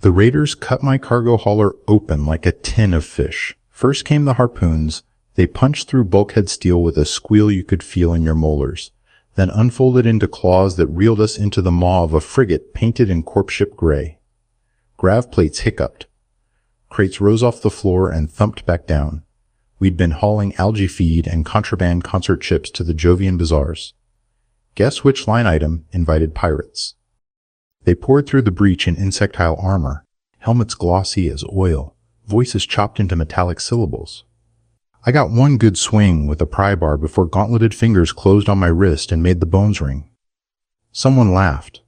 The raiders cut my cargo hauler open like a tin of fish. First came the harpoons. They punched through bulkhead steel with a squeal you could feel in your molars, then unfolded into claws that reeled us into the maw of a frigate painted in corpse-ship gray. Grav plates hiccuped. Crates rose off the floor and thumped back down. We'd been hauling algae feed and contraband concert chips to the Jovian bazaars. Guess which line item invited pirates? They poured through the breach in insectile armor, helmets glossy as oil, voices chopped into metallic syllables. I got one good swing with a pry bar before gauntleted fingers closed on my wrist and made the bones ring. Someone laughed.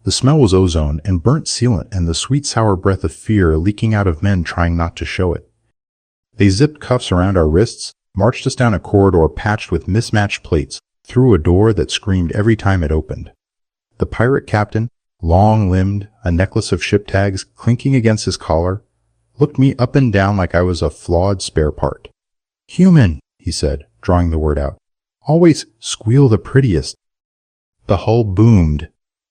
The smell was ozone and burnt sealant and the sweet sour breath of fear leaking out of men trying not to show it. They zipped cuffs around our wrists, marched us down a corridor patched with mismatched plates, through a door that screamed every time it opened. The pirate captain, long-limbed, a necklace of ship tags clinking against his collar, looked me up and down like I was a flawed spare part. "Human," he said, drawing the word out. "Always squeal the prettiest." The hull boomed.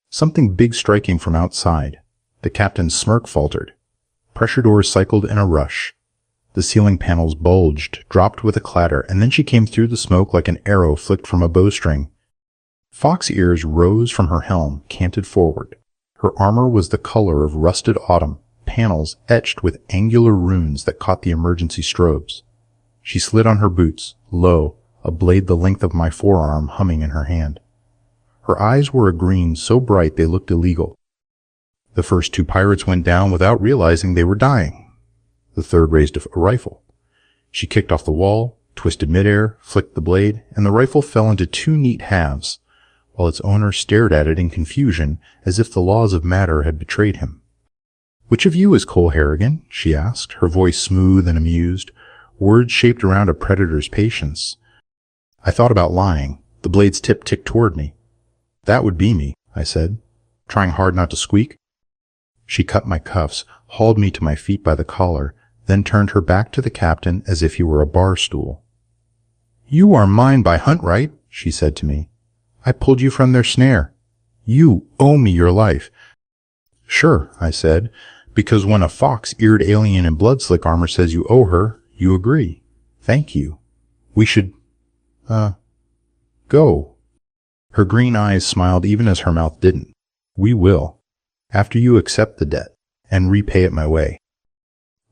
Something big striking from outside. The captain's smirk faltered. Pressure doors cycled in a rush. The ceiling panels bulged, dropped with a clatter, and then she came through the smoke like an arrow flicked from a bowstring. Fox ears rose from her helm, canted forward. Her armor was the color of rusted autumn, panels etched with angular runes that caught the emergency strobes. She slid on her boots, low, a blade the length of my forearm humming in her hand. Her eyes were a green so bright they looked illegal. The first two pirates went down without realizing they were dying. The third raised a rifle. She kicked off the wall, twisted midair, flicked the blade, and the rifle fell into two neat halves, while its owner stared at it in confusion as if the laws of matter had betrayed him. "Which of you is Cole Harrigan?" she asked, her voice smooth and amused, words shaped around a predator's patience. I thought about lying. The blade's tip ticked toward me. "That would be me," I said, trying hard not to squeak. She cut my cuffs, hauled me to my feet by the collar, then turned her back to the captain as if he were a bar stool. "You are mine by hunt right," she said to me. "I pulled you from their snare. You owe me your life." "Sure," I said, because when a fox-eared alien in blood-slick armor says you owe her, you agree. "Thank you. We should, go." Her green eyes smiled even as her mouth didn't. "We will, after you accept the debt, and repay it my way."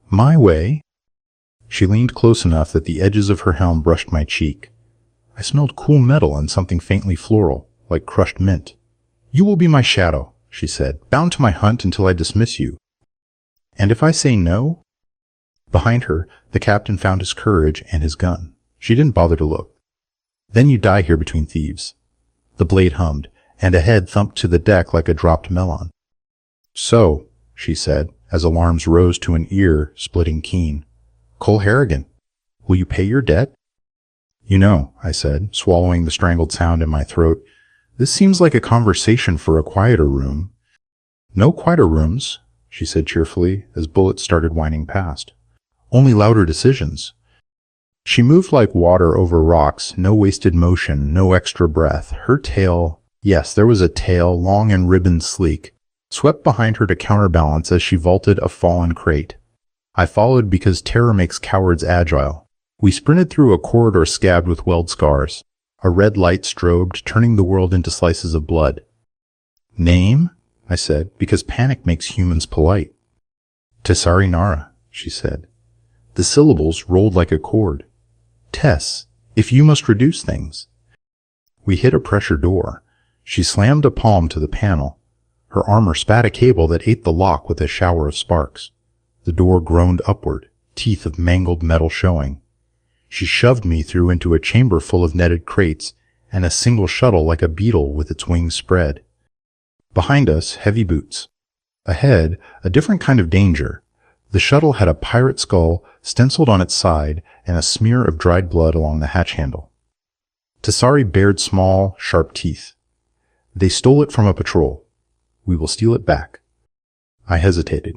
"My way?" She leaned close enough that the edges of her helm brushed my cheek. I smelled cool metal and something faintly floral, like crushed mint. "You will be my shadow," she said, "bound to my hunt until I dismiss you." "And if I say no?" Behind her, the captain found his courage and his gun. She didn't bother to look. "Then you die here between thieves." The blade hummed, and a head thumped to the deck like a dropped melon. "So," she said, as alarms rose to an ear-splitting keen. "Cole Harrigan, will you pay your debt?" "You know," I said, swallowing the strangled sound in my throat, "this seems like a conversation for a quieter room." "No quieter rooms," she said cheerfully, as bullets started whining past. "Only louder decisions." She moved like water over rocks, no wasted motion, no extra breath. Her tail, yes, there was a tail, long and ribbon sleek, swept behind her to counterbalance as she vaulted a fallen crate. I followed because terror makes cowards agile. We sprinted through a corridor scabbed with weld scars. A red light strobed, turning the world into slices of blood. "Name?" I said, because panic makes humans polite. "Tessari Nara," she said. The syllables rolled like a chord. "Tess, if you must reduce things." We hit a pressure door. She slammed a palm to the panel. Her armor spat a cable that ate the lock with a shower of sparks. The door groaned upward, teeth of mangled metal showing. She shoved me through into a chamber full of netted crates and a single shuttle like a beetle with its wings spread. Behind us, heavy boots. Ahead, a different kind of danger. The shuttle had a pirate skull stenciled on its side and a smear of dried blood along the hatch handle. Tessari bared small, sharp teeth. "They stole it from a patrol. We will steal it back." I hesitated.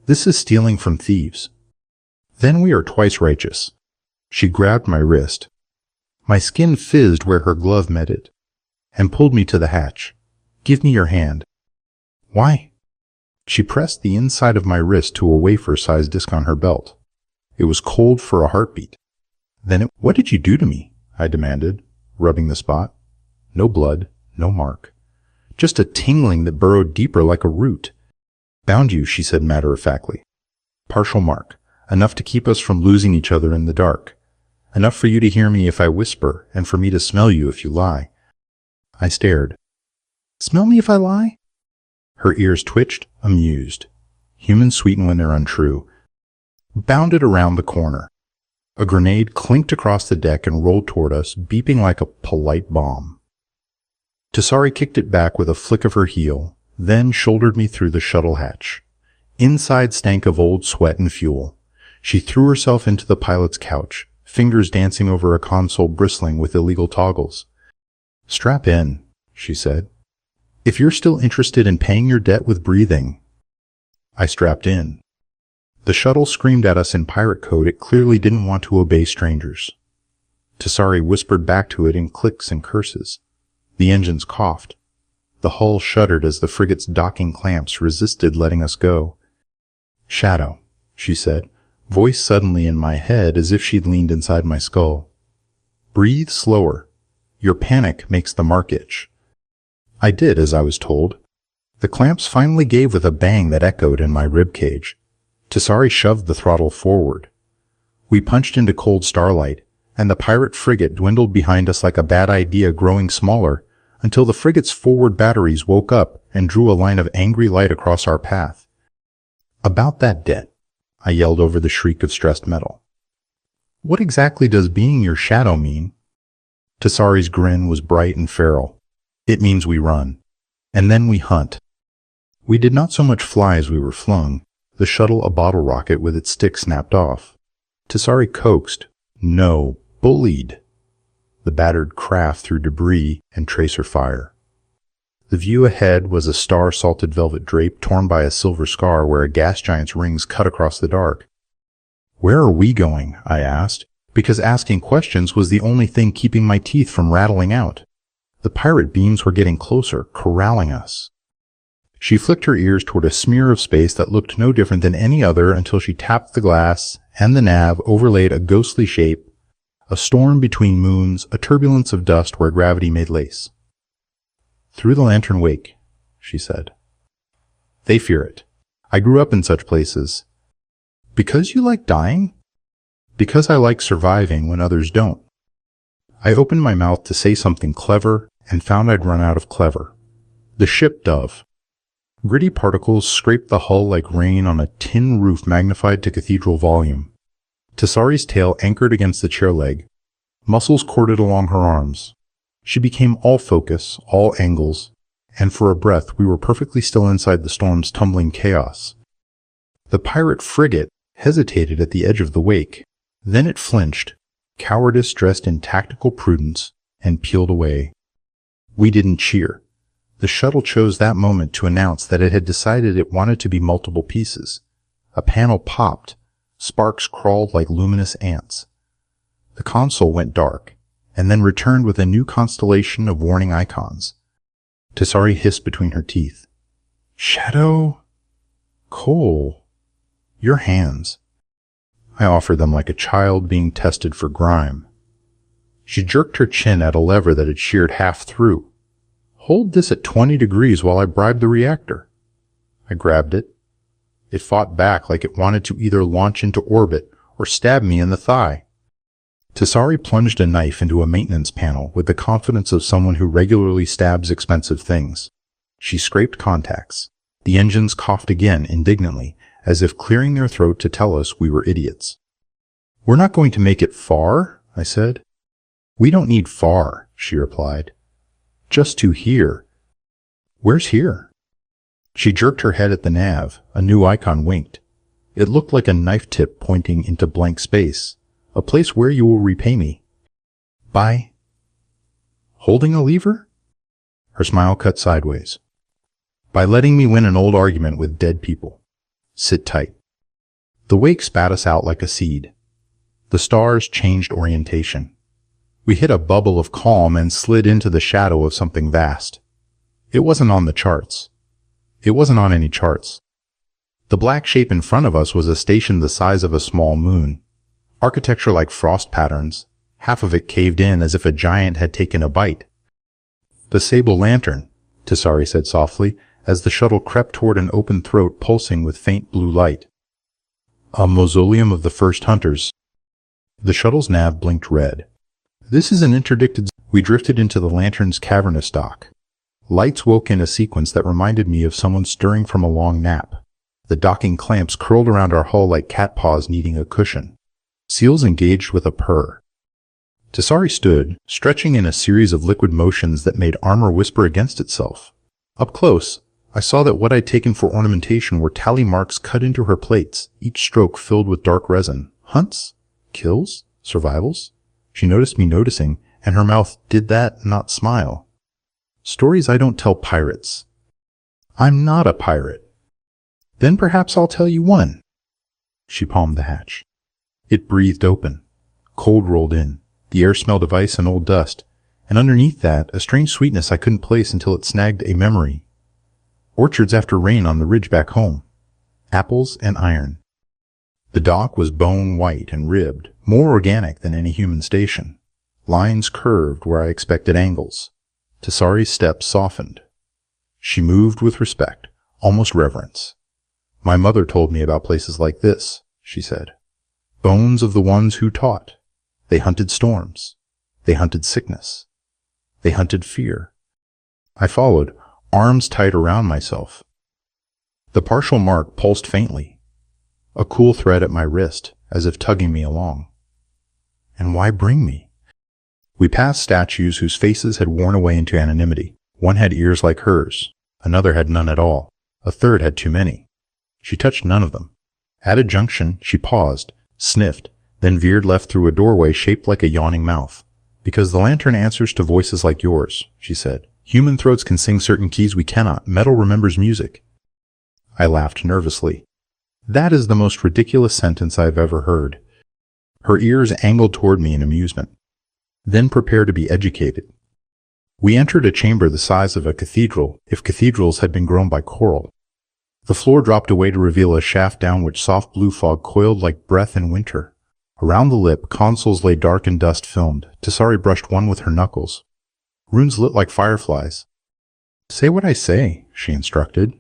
"This is stealing from thieves." "Then we are twice righteous." She grabbed my wrist. My skin fizzed where her glove met it, and pulled me to the hatch. "Give me your hand." "Why?" She pressed the inside of my wrist to a wafer-sized disc on her belt. It was cold for a heartbeat. What did you do to me? I demanded, rubbing the spot. No blood, no mark. Just a tingling that burrowed deeper like a root. Bound you, she said matter-of-factly. Partial mark, enough to keep us from losing each other in the dark. Enough for you to hear me if I whisper, and for me to smell you if you lie. I stared. Smell me if I lie? Her ears twitched, amused. Humans sweeten when they're untrue. Bounded around the corner. A grenade clinked across the deck and rolled toward us, beeping like a polite bomb. Tasari kicked it back with a flick of her heel, then shouldered me through the shuttle hatch. Inside stank of old sweat and fuel. She threw herself into the pilot's couch, fingers dancing over a console bristling with illegal toggles. Strap in, she said. If you're still interested in paying your debt with breathing. I strapped in. The shuttle screamed at us in pirate code it clearly didn't want to obey strangers. Tasari whispered back to it in clicks and curses. The engines coughed. The hull shuddered as the frigate's docking clamps resisted letting us go. Shadow, she said, voice suddenly in my head as if she'd leaned inside my skull. Breathe slower. Your panic makes the mark itch. I did as I was told. The clamps finally gave with a bang that echoed in my rib cage. Tasari shoved the throttle forward. We punched into cold starlight, and the pirate frigate dwindled behind us like a bad idea growing smaller, until the frigate's forward batteries woke up and drew a line of angry light across our path. About that debt, I yelled over the shriek of stressed metal. What exactly does being your shadow mean? Tasari's grin was bright and feral. It means we run. And then we hunt. We did not so much fly as we were flung, the shuttle a bottle rocket with its stick snapped off. Tasari coaxed, no, bullied, the battered craft through debris and tracer fire. The view ahead was a star-salted velvet drape torn by a silver scar where a gas giant's rings cut across the dark. Where are we going? I asked, because asking questions was the only thing keeping my teeth from rattling out. The pirate beams were getting closer, corralling us. She flicked her ears toward a smear of space that looked no different than any other until she tapped the glass, and the nav overlaid a ghostly shape, a storm between moons, a turbulence of dust where gravity made lace. Through the lantern wake, she said. They fear it. I grew up in such places. Because you like dying? Because I like surviving when others don't. I opened my mouth to say something clever and found I'd run out of clever. The ship dove. Gritty particles scraped the hull like rain on a tin roof magnified to cathedral volume. Tasari's tail anchored against the chair leg. Muscles corded along her arms. She became all focus, all angles, and for a breath we were perfectly still inside the storm's tumbling chaos. The pirate frigate hesitated at the edge of the wake. Then it flinched, cowardice dressed in tactical prudence, and peeled away. We didn't cheer. The shuttle chose that moment to announce that it had decided it wanted to be multiple pieces. A panel popped. Sparks crawled like luminous ants. The console went dark, and then returned with a new constellation of warning icons. Tasari hissed between her teeth. Shadow? Cole? Your hands. I offered them like a child being tested for grime. She jerked her chin at a lever that had sheared half through. Hold this at 20 degrees while I bribe the reactor. I grabbed it. It fought back like it wanted to either launch into orbit or stab me in the thigh. Tasari plunged a knife into a maintenance panel with the confidence of someone who regularly stabs expensive things. She scraped contacts. The engines coughed again indignantly, as if clearing their throat to tell us we were idiots. We're not going to make it far, I said. We don't need far, she replied. Just to here. Where's here? She jerked her head at the nav. A new icon winked. It looked like a knife tip pointing into blank space. A place where you will repay me. By holding a lever? Her smile cut sideways. By letting me win an old argument with dead people. Sit tight. The wake spat us out like a seed. The stars changed orientation. We hit a bubble of calm and slid into the shadow of something vast. It wasn't on the charts. It wasn't on any charts. The black shape in front of us was a station the size of a small moon. Architecture like frost patterns, half of it caved in as if a giant had taken a bite. "The sable lantern," Tisari said softly, as the shuttle crept toward an open throat pulsing with faint blue light. "A mausoleum of the first hunters." The shuttle's nav blinked red. "This is an interdicted..." We drifted into the lantern's cavernous dock. Lights woke in a sequence that reminded me of someone stirring from a long nap. The docking clamps curled around our hull like cat paws needing a cushion. Seals engaged with a purr. Tisari stood, stretching in a series of liquid motions that made armor whisper against itself. Up close, I saw that what I'd taken for ornamentation were tally marks cut into her plates, each stroke filled with dark resin. Hunts? Kills? Survivals? She noticed me noticing, and her mouth did that not smile. "Stories I don't tell pirates." "I'm not a pirate." "Then perhaps I'll tell you one." She palmed the hatch. It breathed open. Cold rolled in. The air smelled of ice and old dust, and underneath that, a strange sweetness I couldn't place until it snagged a memory. Orchards after rain on the ridge back home. Apples and iron. The dock was bone white and ribbed, more organic than any human station. Lines curved where I expected angles. Tisari's steps softened. She moved with respect, almost reverence. "My mother told me about places like this," she said. "Bones of the ones who taught. They hunted storms. They hunted sickness. They hunted fear." I followed, arms tight around myself. The partial mark pulsed faintly. A cool thread at my wrist, as if tugging me along. And why bring me? We passed statues whose faces had worn away into anonymity. One had ears like hers. Another had none at all. A third had too many. She touched none of them. At a junction, she paused, sniffed, then veered left through a doorway shaped like a yawning mouth. "Because the lantern answers to voices like yours," she said. "Human throats can sing certain keys we cannot. Metal remembers music." I laughed nervously. That is the most ridiculous sentence I've ever heard. Her ears angled toward me in amusement. "Then prepare to be educated." We entered a chamber the size of a cathedral, if cathedrals had been grown by coral. The floor dropped away to reveal a shaft down which soft blue fog coiled like breath in winter. Around the lip, consoles lay dark and dust-filmed. Tisari brushed one with her knuckles. Runes lit like fireflies. "Say what I say," she instructed.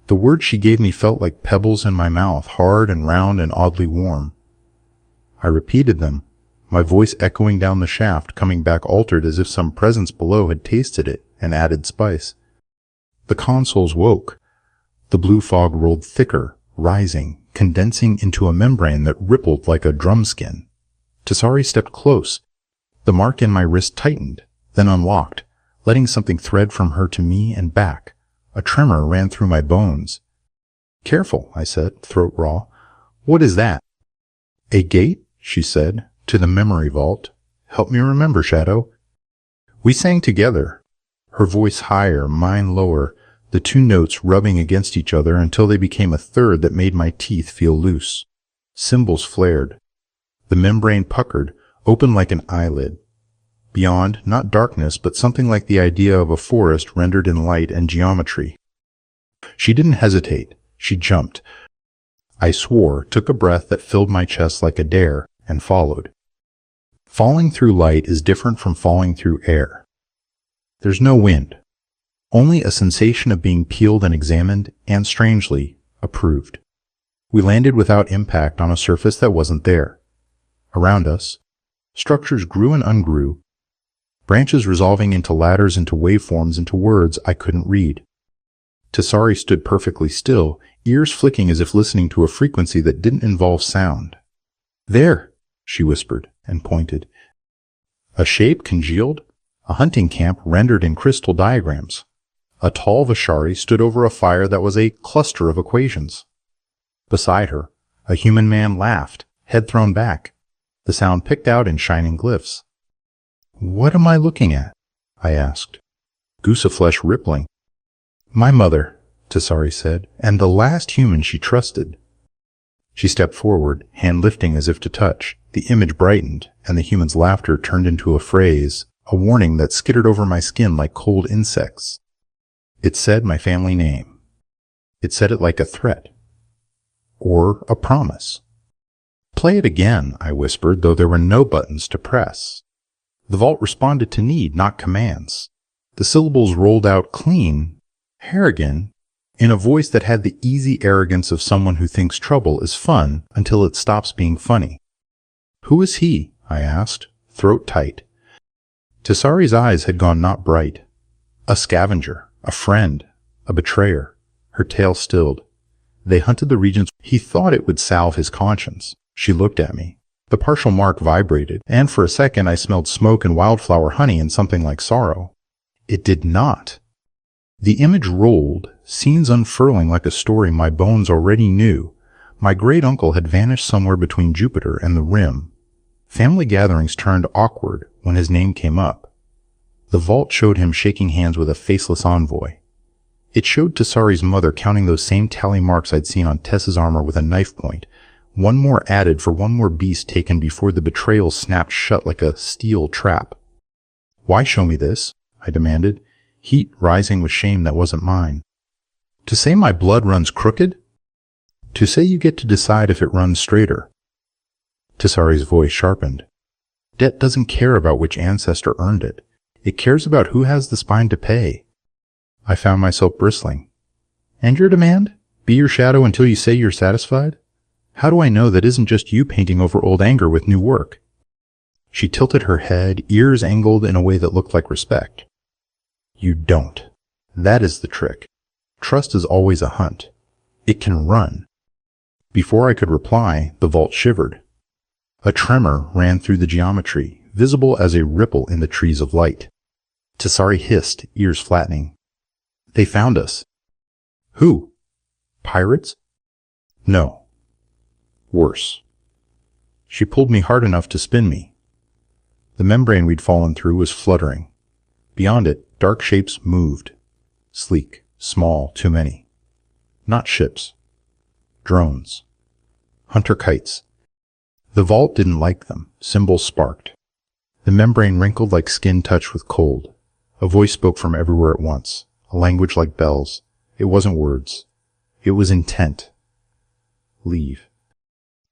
The words she gave me felt like pebbles in my mouth, hard and round and oddly warm. I repeated them, my voice echoing down the shaft, coming back altered as if some presence below had tasted it and added spice. The consoles woke. The blue fog rolled thicker, rising, condensing into a membrane that rippled like a drumskin. Tisari stepped close. The mark in my wrist tightened, then unlocked, letting something thread from her to me and back. A tremor ran through my bones. "Careful," I said, throat raw. "What is that?" "A gate," she said, "to the memory vault. Help me remember, Shadow." We sang together, her voice higher, mine lower, the two notes rubbing against each other until they became a third that made my teeth feel loose. Cymbals flared. The membrane puckered, open like an eyelid. Beyond, not darkness, but something like the idea of a forest rendered in light and geometry. She didn't hesitate. She jumped. I swore, took a breath that filled my chest like a dare, and followed. Falling through light is different from falling through air. There's no wind. Only a sensation of being peeled and examined, and strangely, approved. We landed without impact on a surface that wasn't there. Around us, structures grew and ungrew, branches resolving into ladders, into waveforms, into words I couldn't read. Tisari stood perfectly still, ears flicking as if listening to a frequency that didn't involve sound. "There," she whispered, and pointed. A shape congealed, a hunting camp rendered in crystal diagrams. A tall Vishari stood over a fire that was a cluster of equations. Beside her, a human man laughed, head thrown back, the sound picked out in shining glyphs. "What am I looking at?" I asked. Gusa flesh rippling. "My mother," Tisari said, "and the last human she trusted." She stepped forward, hand lifting as if to touch. The image brightened, and the human's laughter turned into a phrase, a warning that skittered over my skin like cold insects. It said my family name. It said it like a threat. or a promise. "Play it again," I whispered, though there were no buttons to press. The vault responded to need, not commands. The syllables rolled out clean, Harrigan, in a voice that had the easy arrogance of someone who thinks trouble is fun until it stops being funny. "Who is he?" I asked, throat tight. Tessari's eyes had gone not bright. "A scavenger, a friend, a betrayer." Her tail stilled. "They hunted the regions." He thought it would salve his conscience. She looked at me. The partial mark vibrated, and for a second I smelled smoke and wildflower honey and something like sorrow. It did not. The image rolled, scenes unfurling like a story my bones already knew. My great-uncle had vanished somewhere between Jupiter and the rim. Family gatherings turned awkward when his name came up. The vault showed him shaking hands with a faceless envoy. It showed Tessari's mother counting those same tally marks I'd seen on Tess's armor with a knife point. One more added for one more beast taken before the betrayal snapped shut like a steel trap. "Why show me this?" I demanded, heat rising with shame that wasn't mine. "To say my blood runs crooked? To say you get to decide if it runs straighter?" Tessari's voice sharpened. "Debt doesn't care about which ancestor earned it. It cares about who has the spine to pay." I found myself bristling. "And your demand? Be your shadow until you say you're satisfied? How do I know that isn't just you painting over old anger with new work?" She tilted her head, ears angled in a way that looked like respect. "You don't. That is the trick. Trust is always a hunt. It can run." Before I could reply, the vault shivered. A tremor ran through the geometry, visible as a ripple in the trees of light. Tessari hissed, ears flattening. "They found us." "Who? Pirates?" "No. Worse." She pulled me hard enough to spin me. The membrane we'd fallen through was fluttering. Beyond it, dark shapes moved. Sleek, small, too many. Not ships. Drones. Hunter kites. The vault didn't like them. Symbols sparked. The membrane wrinkled like skin touched with cold. A voice spoke from everywhere at once. A language like bells. It wasn't words. It was intent. "Leave."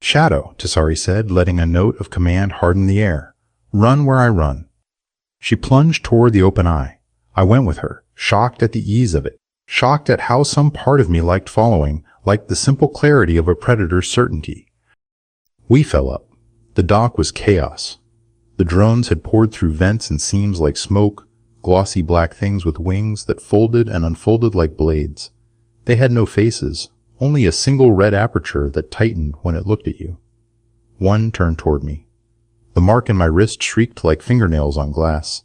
"Shadow," Tessari said, letting a note of command harden the air. "Run where I run." She plunged toward the open eye. I went with her, shocked at the ease of it, shocked at how some part of me liked following, liked the simple clarity of a predator's certainty. We fell up. The dock was chaos. The drones had poured through vents and seams like smoke, glossy black things with wings that folded and unfolded like blades. They had no faces, only a single red aperture that tightened when it looked at you. One turned toward me. The mark in my wrist shrieked like fingernails on glass.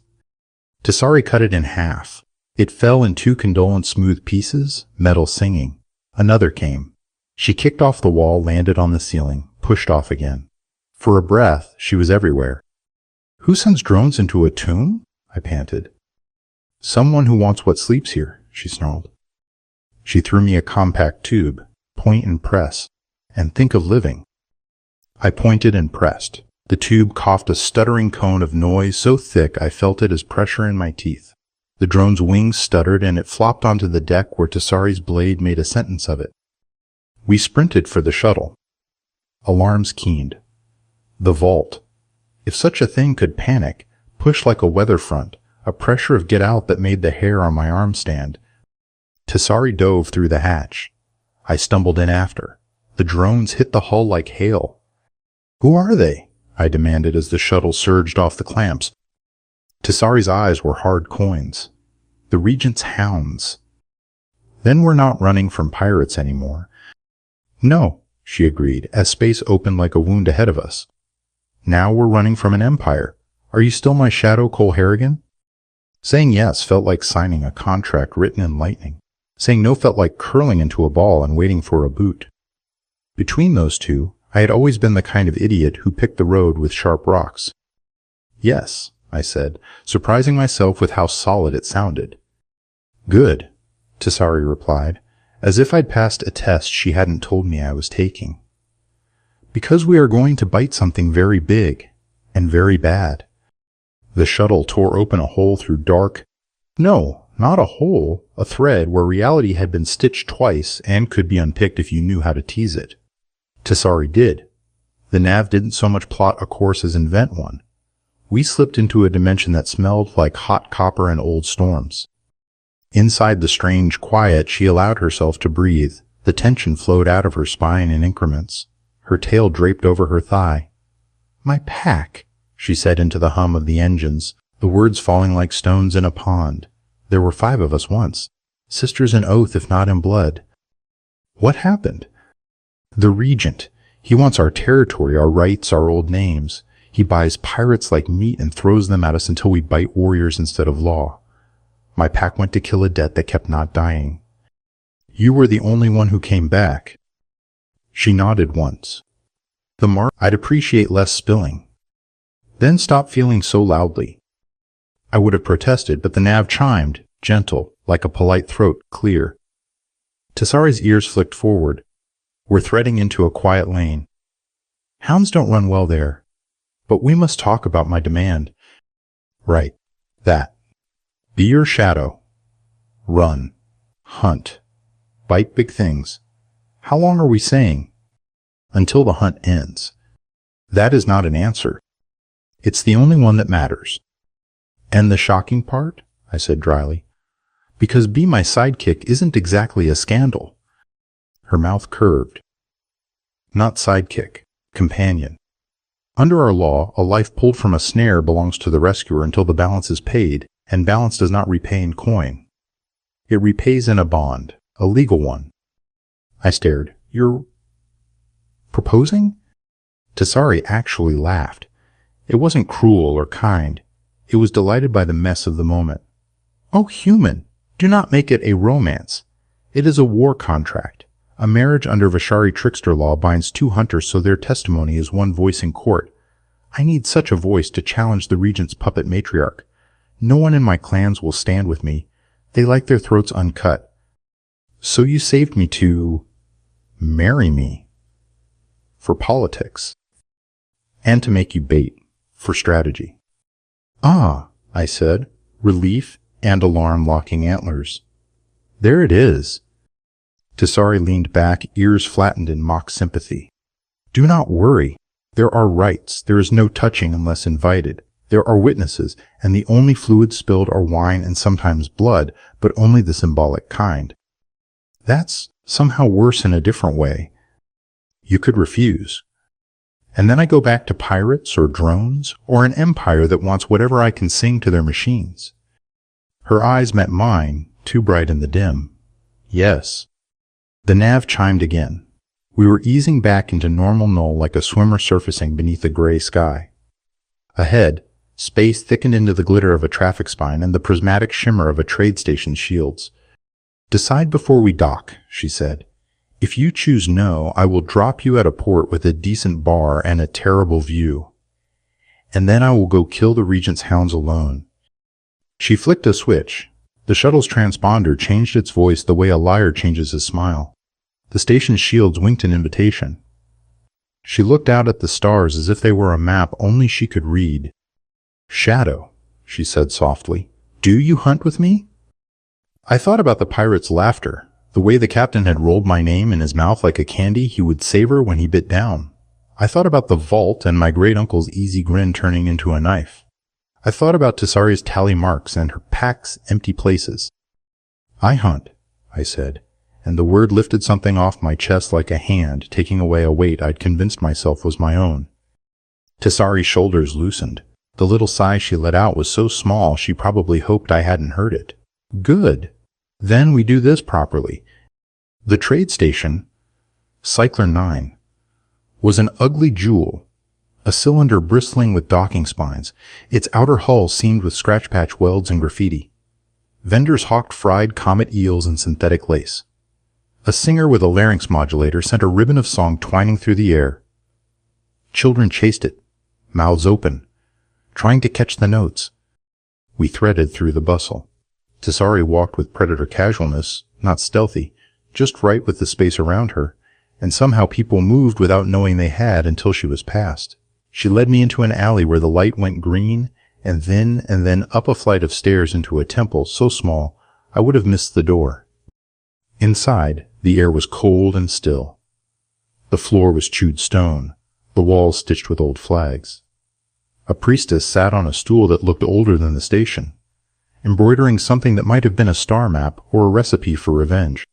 Tessari cut it in half. It fell in two condolent smooth pieces, metal singing. Another came. She kicked off the wall, landed on the ceiling, pushed off again. For a breath, she was everywhere. "Who sends drones into a tomb?" I panted. "Someone who wants what sleeps here," she snarled. She threw me a compact tube. "Point and press. And think of living." I pointed and pressed. The tube coughed a stuttering cone of noise so thick I felt it as pressure in my teeth. The drone's wings stuttered and it flopped onto the deck where Tessari's blade made a sentence of it. We sprinted for the shuttle. Alarms keened. The vault. If such a thing could panic, push like a weather front, a pressure of get out that made the hair on my arm stand. Tessari dove through the hatch. I stumbled in after. The drones hit the hull like hail. "Who are they?" I demanded as the shuttle surged off the clamps. Tessari's eyes were hard coins. "The Regent's hounds." "Then we're not running from pirates anymore." "No," she agreed, as space opened like a wound ahead of us. "Now we're running from an empire. Are you still my shadow, Cole Harrigan?" Saying yes felt like signing a contract written in lightning. Saying no felt like curling into a ball and waiting for a boot. Between those two, I had always been the kind of idiot who picked the road with sharp rocks. "Yes," I said, surprising myself with how solid it sounded. "Good," Tessari replied, as if I'd passed a test she hadn't told me I was taking. "Because we are going to bite something very big and very bad." The shuttle tore open a hole through dark. No, not a hole, a thread where reality had been stitched twice and could be unpicked if you knew how to tease it. Tessari did. The nav didn't so much plot a course as invent one. We slipped into a dimension that smelled like hot copper and old storms. Inside the strange quiet, she allowed herself to breathe. The tension flowed out of her spine in increments. Her tail draped over her thigh. "My pack," she said into the hum of the engines, the words falling like stones in a pond. There were 5 of us once, sisters in oath if not in blood. What happened? The Regent. He wants our territory, our rights, our old names. He buys pirates like meat and throws them at us until we bite warriors instead of law. My pack went to kill a debt that kept not dying. You were the only one who came back. She nodded once. I'd appreciate less spilling. Then stop feeling so loudly. I would have protested, but the nav chimed, gentle, like a polite throat, clear. Tessari's ears flicked forward. We're threading into a quiet lane. Hounds don't run well there. But we must talk about my demand. Right. That. Be your shadow. Run. Hunt. Bite big things. How long are we saying? Until the hunt ends. That is not an answer. It's the only one that matters. And the shocking part? I said dryly. Because be my sidekick isn't exactly a scandal. Her mouth curved. Not sidekick. Companion. Under our law, a life pulled from a snare belongs to the rescuer until the balance is paid, and balance does not repay in coin. It repays in a bond, a legal one. I stared. You're proposing? Tessari actually laughed. It wasn't cruel or kind. It was delighted by the mess of the moment. Oh, human, do not make it a romance. It is a war contract. A marriage under Vishari trickster law binds 2 hunters so their testimony is one voice in court. I need such a voice to challenge the regent's puppet matriarch. No one in my clans will stand with me. They like their throats uncut. So you saved me to marry me. For politics. And to make you bait. For strategy. Ah, I said, relief and alarm locking antlers. There it is. Tessari leaned back, ears flattened in mock sympathy. Do not worry. There are rights. There is no touching unless invited. There are witnesses, and the only fluids spilled are wine and sometimes blood, but only the symbolic kind. That's somehow worse in a different way. You could refuse. And then I go back to pirates or drones, or an empire that wants whatever I can sing to their machines. Her eyes met mine, too bright in the dim. Yes. The nav chimed again. We were easing back into normal null like a swimmer surfacing beneath a gray sky. Ahead, space thickened into the glitter of a traffic spine and the prismatic shimmer of a trade station's shields. Decide before we dock, she said. If you choose no, I will drop you at a port with a decent bar and a terrible view. And then I will go kill the Regent's hounds alone. She flicked a switch. The shuttle's transponder changed its voice the way a liar changes his smile. The station's shields winked an invitation. She looked out at the stars as if they were a map only she could read. Shadow, she said softly, do you hunt with me? I thought about the pirate's laughter, the way the captain had rolled my name in his mouth like a candy he would savor when he bit down. I thought about the vault and my great-uncle's easy grin turning into a knife. I thought about Tessari's tally marks and her pack's empty places. I hunt, I said, and the word lifted something off my chest like a hand, taking away a weight I'd convinced myself was my own. Tessari's shoulders loosened. The little sigh she let out was so small she probably hoped I hadn't heard it. Good. Then we do this properly. The trade station, Cycler 9, was an ugly jewel, a cylinder bristling with docking spines, its outer hull seamed with scratch-patch welds and graffiti. Vendors hawked fried comet eels and synthetic lace. A singer with a larynx modulator sent a ribbon of song twining through the air. Children chased it, mouths open, trying to catch the notes. We threaded through the bustle. Tessari walked with predator casualness, not stealthy, just right with the space around her, and somehow people moved without knowing they had until she was past. She led me into an alley where the light went green, and then up a flight of stairs into a temple so small I would have missed the door. Inside, the air was cold and still. The The floor was chewed stone, the walls stitched with old flags. A priestess sat on a stool that looked older than the station, embroidering something that might have been a star map or a recipe for revenge.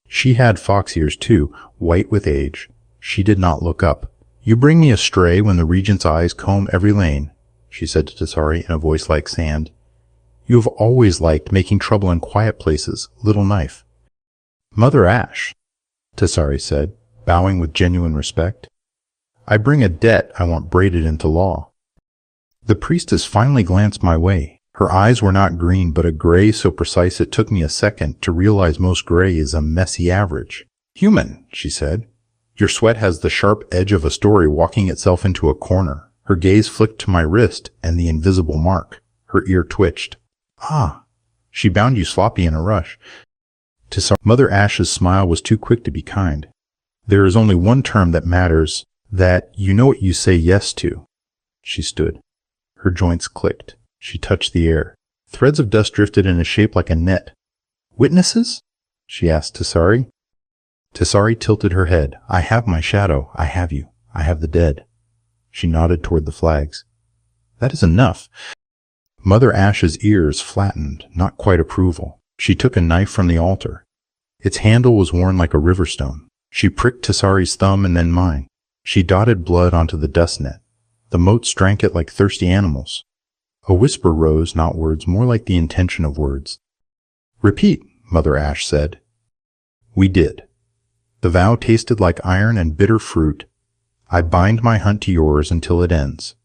She had fox ears too, white with age. She did not look up. "You bring me astray when the regent's eyes comb every lane," she said to Tessari in a voice like sand. "You have always liked making trouble in quiet places, little knife." "Mother Ash," Tessari said, bowing with genuine respect. "I bring a debt I want braided into law." The priestess finally glanced my way. Her eyes were not green, but a gray so precise it took me a second to realize most gray is a messy average. "Human," she said. "Your sweat has the sharp edge of a story walking itself into a corner." Her gaze flicked to my wrist and the invisible mark. Her ear twitched. "Ah, she bound you sloppy in a rush." Mother Ash's smile was too quick to be kind. "There is only one term that matters, that you know what you say yes to." She stood. Her joints clicked. She touched the air. Threads of dust drifted in a shape like a net. "Witnesses?" she asked Tessari. Tessari tilted her head. "I have my shadow. I have you. I have the dead." She nodded toward the flags. "That is enough." Mother Ash's ears flattened, not quite approval. She took a knife from the altar. Its handle was worn like a river stone. She pricked Tessari's thumb and then mine. She dotted blood onto the dust net. The motes drank it like thirsty animals. A whisper rose, not words, more like the intention of words. "Repeat," Mother Ash said. We did. The vow tasted like iron and bitter fruit. "I bind my hunt to yours until it ends.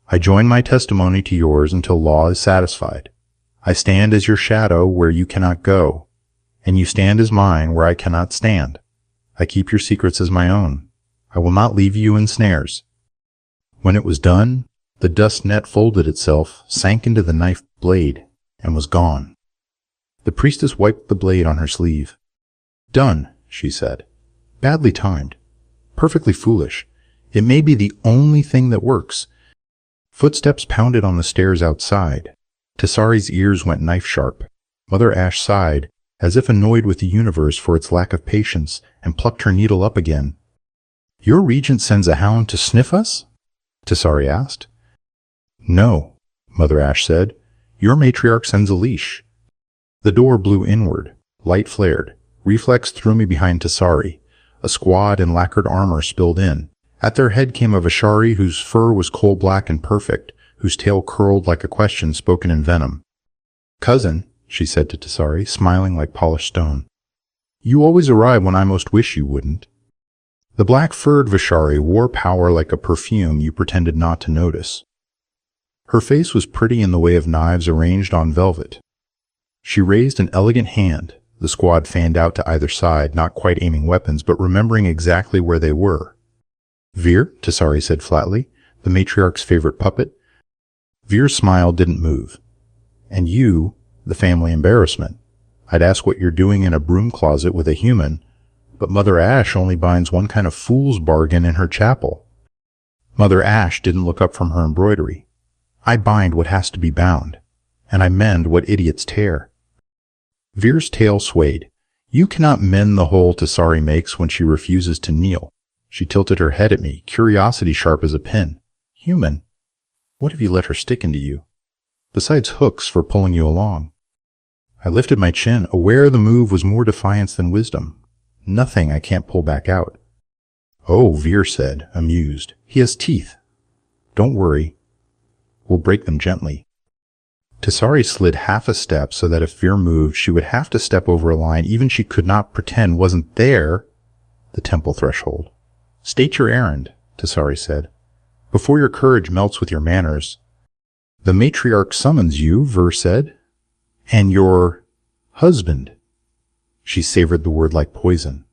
I join my testimony to yours until law is satisfied. I stand as your shadow where you cannot go, and you stand as mine where I cannot stand. I keep your secrets as my own. I will not leave you in snares." When it was done, the dust net folded itself, sank into the knife blade, and was gone. The priestess wiped the blade on her sleeve. "Done," she said. "Badly timed. Perfectly foolish. It may be the only thing that works." Footsteps pounded on the stairs outside. Tessari's ears went knife-sharp. Mother Ash sighed, as if annoyed with the universe for its lack of patience, and plucked her needle up again. "Your regent sends a hound to sniff us?" Tessari asked. "No," Mother Ash said. "Your matriarch sends a leash." The door blew inward. Light flared. Reflex threw me behind Tessari. A squad in lacquered armor spilled in. At their head came a Vishari whose fur was coal-black and perfect, whose tail curled like a question spoken in venom. "Cousin," she said to Tessari, smiling like polished stone. "You always arrive when I most wish you wouldn't." The black-furred Vishari wore power like a perfume you pretended not to notice. Her face was pretty in the way of knives arranged on velvet. She raised an elegant hand. The squad fanned out to either side, not quite aiming weapons, but remembering exactly where they were. "Veer," Tessari said flatly, the matriarch's favorite puppet. Veer's smile didn't move. "And you, the family embarrassment. I'd ask what you're doing in a broom closet with a human, but Mother Ash only binds one kind of fool's bargain in her chapel." Mother Ash didn't look up from her embroidery. "I bind what has to be bound, and I mend what idiots tear." Veer's tail swayed. "You cannot mend the hole Tessari makes when she refuses to kneel." She tilted her head at me, curiosity sharp as a pin. "Human, what have you let her stick into you? Besides hooks for pulling you along." I lifted my chin, aware the move was more defiance than wisdom. "Nothing I can't pull back out." "Oh," Veer said, amused. "He has teeth. Don't worry. We'll break them gently." Tessari slid half a step so that if Veer moved, she would have to step over a line even she could not pretend wasn't there, the temple threshold. "State your errand," Tessari said, "before your courage melts with your manners." "The matriarch summons you," Veer said. "And your husband." She savored the word like poison.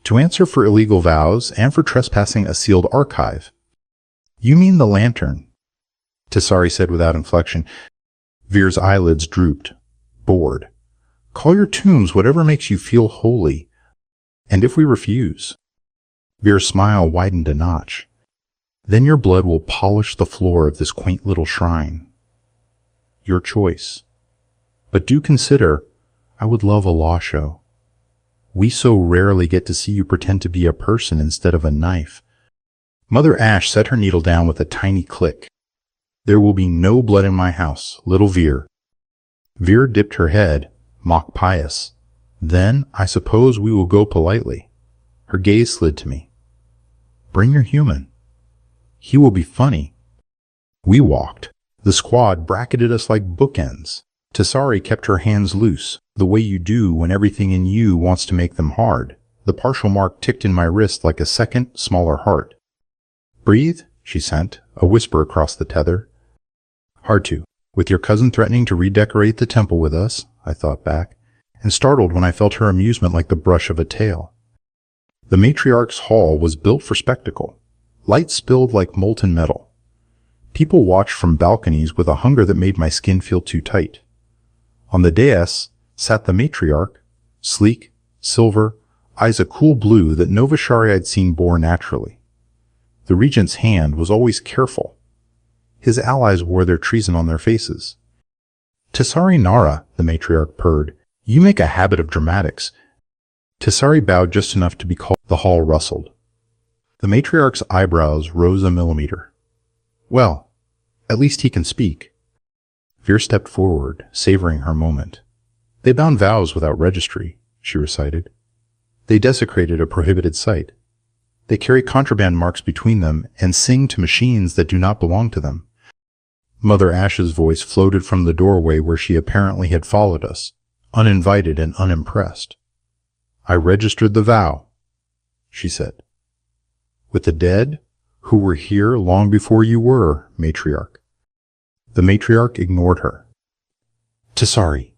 "To answer for illegal vows and for trespassing a sealed archive." "You mean the lantern," Tessari said without inflection. Veer's eyelids drooped, bored. "Call your tombs whatever makes you feel holy. And if we refuse?" Veer's smile widened a notch. "Then your blood will polish the floor of this quaint little shrine. Your choice. But do consider, I would love a law show." We so rarely get to see you pretend to be a person instead of a knife. Mother Ash set her needle down with a tiny click. There will be no blood in my house, little Veer. Veer dipped her head, mock pious. Then, I suppose we will go politely. Her gaze slid to me. Bring your human. He will be funny. We walked. The squad bracketed us like bookends. Tessari kept her hands loose, the way you do when everything in you wants to make them hard. The partial mark ticked in my wrist like a second, smaller heart. Breathe, she sent, a whisper across the tether. Hard to. With your cousin threatening to redecorate the temple with us, I thought back, and startled when I felt her amusement like the brush of a tail. The matriarch's hall was built for spectacle. Light spilled like molten metal. People watched from balconies with a hunger that made my skin feel too tight. On the dais sat the matriarch, sleek, silver, eyes a cool blue that no Vishari I'd seen bore naturally. The regent's hand was always careful. His allies wore their treason on their faces. Tessari Nara, the matriarch purred, you make a habit of dramatics. Tessari bowed just enough to be called. The hall rustled. The matriarch's eyebrows rose a millimeter. Well, at least he can speak. Veer stepped forward, savoring her moment. They bound vows without registry, she recited. They desecrated a prohibited site. They carry contraband marks between them and sing to machines that do not belong to them. Mother Ash's voice floated from the doorway where she apparently had followed us, uninvited and unimpressed. I registered the vow, she said. With the dead, who were here long before you were, matriarch. The matriarch ignored her. Tessari,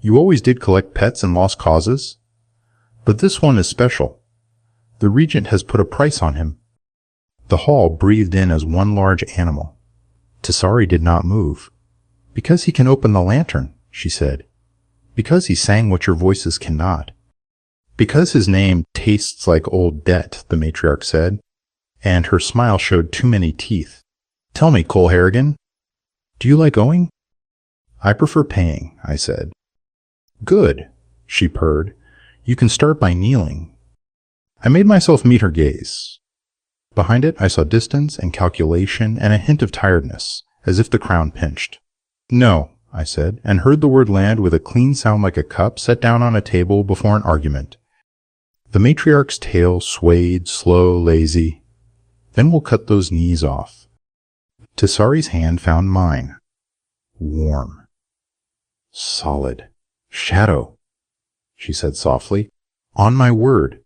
you always did collect pets and lost causes, but this one is special. The regent has put a price on him. The hall breathed in as one large animal. Tessari did not move. Because he can open the lantern, she said. Because he sang what your voices cannot. Because his name tastes like old debt, the matriarch said, and her smile showed too many teeth. Tell me, Cole Harrigan, do you like owing? I prefer paying, I said. Good, she purred. You can start by kneeling. I made myself meet her gaze. Behind it, I saw distance and calculation and a hint of tiredness, as if the crown pinched. No, I said, and heard the word land with a clean sound like a cup set down on a table before an argument. The matriarch's tail swayed, slow, lazy. Then we'll cut those knees off. Tessari's hand found mine. Warm. Solid. Shadow, she said softly. On my word.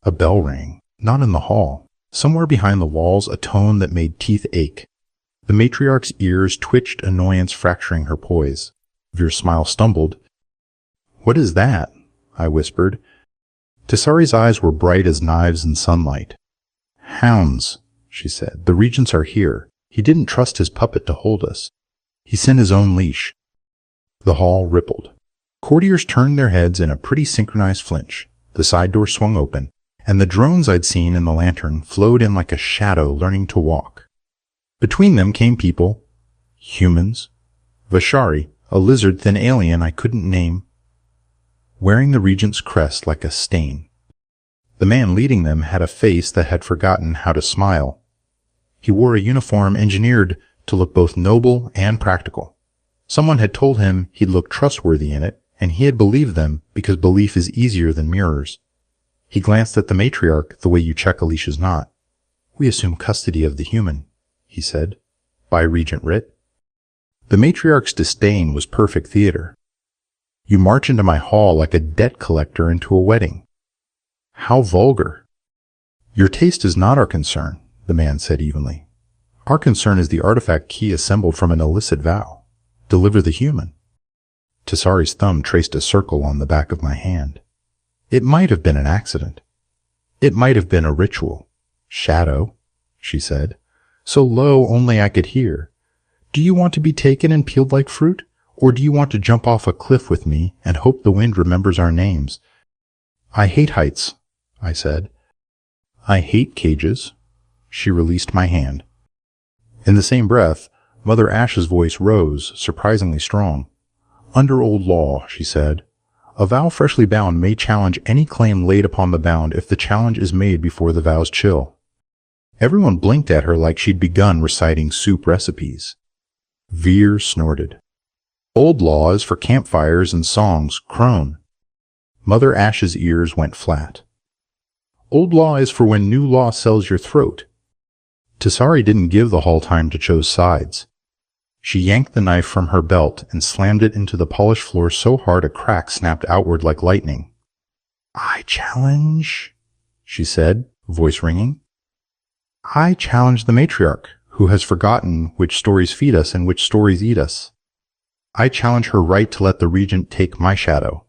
A bell rang, not in the hall. Somewhere behind the walls, a tone that made teeth ache. The matriarch's ears twitched, annoyance fracturing her poise. Veer's smile stumbled. What is that? I whispered. Tessari's eyes were bright as knives in sunlight. Hounds, she said. The regents are here. He didn't trust his puppet to hold us. He sent his own leash. The hall rippled. Courtiers turned their heads in a pretty synchronized flinch. The side door swung open, and the drones I'd seen in the lantern flowed in like a shadow learning to walk. Between them came people, humans, Vishari, a lizard-thin alien I couldn't name, wearing the regent's crest like a stain. The man leading them had a face that had forgotten how to smile. He wore a uniform engineered to look both noble and practical. Someone had told him he'd look trustworthy in it, and he had believed them because belief is easier than mirrors. He glanced at the matriarch the way you check a leash's knot. We assume custody of the human, he said, by regent writ. The matriarch's disdain was perfect theater. You march into my hall like a debt collector into a wedding. How vulgar. Your taste is not our concern, the man said evenly. Our concern is the artifact key assembled from an illicit vow. Deliver the human. Tessari's thumb traced a circle on the back of my hand. It might have been an accident. It might have been a ritual. Shadow, she said, so low only I could hear. Do you want to be taken and peeled like fruit? Or do you want to jump off a cliff with me and hope the wind remembers our names? I hate heights, I said. I hate cages. She released my hand. In the same breath, Mother Ash's voice rose, surprisingly strong. Under old law, she said, A vow freshly bound may challenge any claim laid upon the bound if the challenge is made before the vows chill. Everyone blinked at her like she'd begun reciting soup recipes. Veer snorted. Old law is for campfires and songs, crone. Mother Ash's ears went flat. Old law is for when new law sells your throat. Tisari didn't give the hall time to choose sides. She yanked the knife from her belt and slammed it into the polished floor so hard a crack snapped outward like lightning. I challenge, she said, voice ringing. I challenge the matriarch, who has forgotten which stories feed us and which stories eat us. I challenge her right to let the regent take my shadow.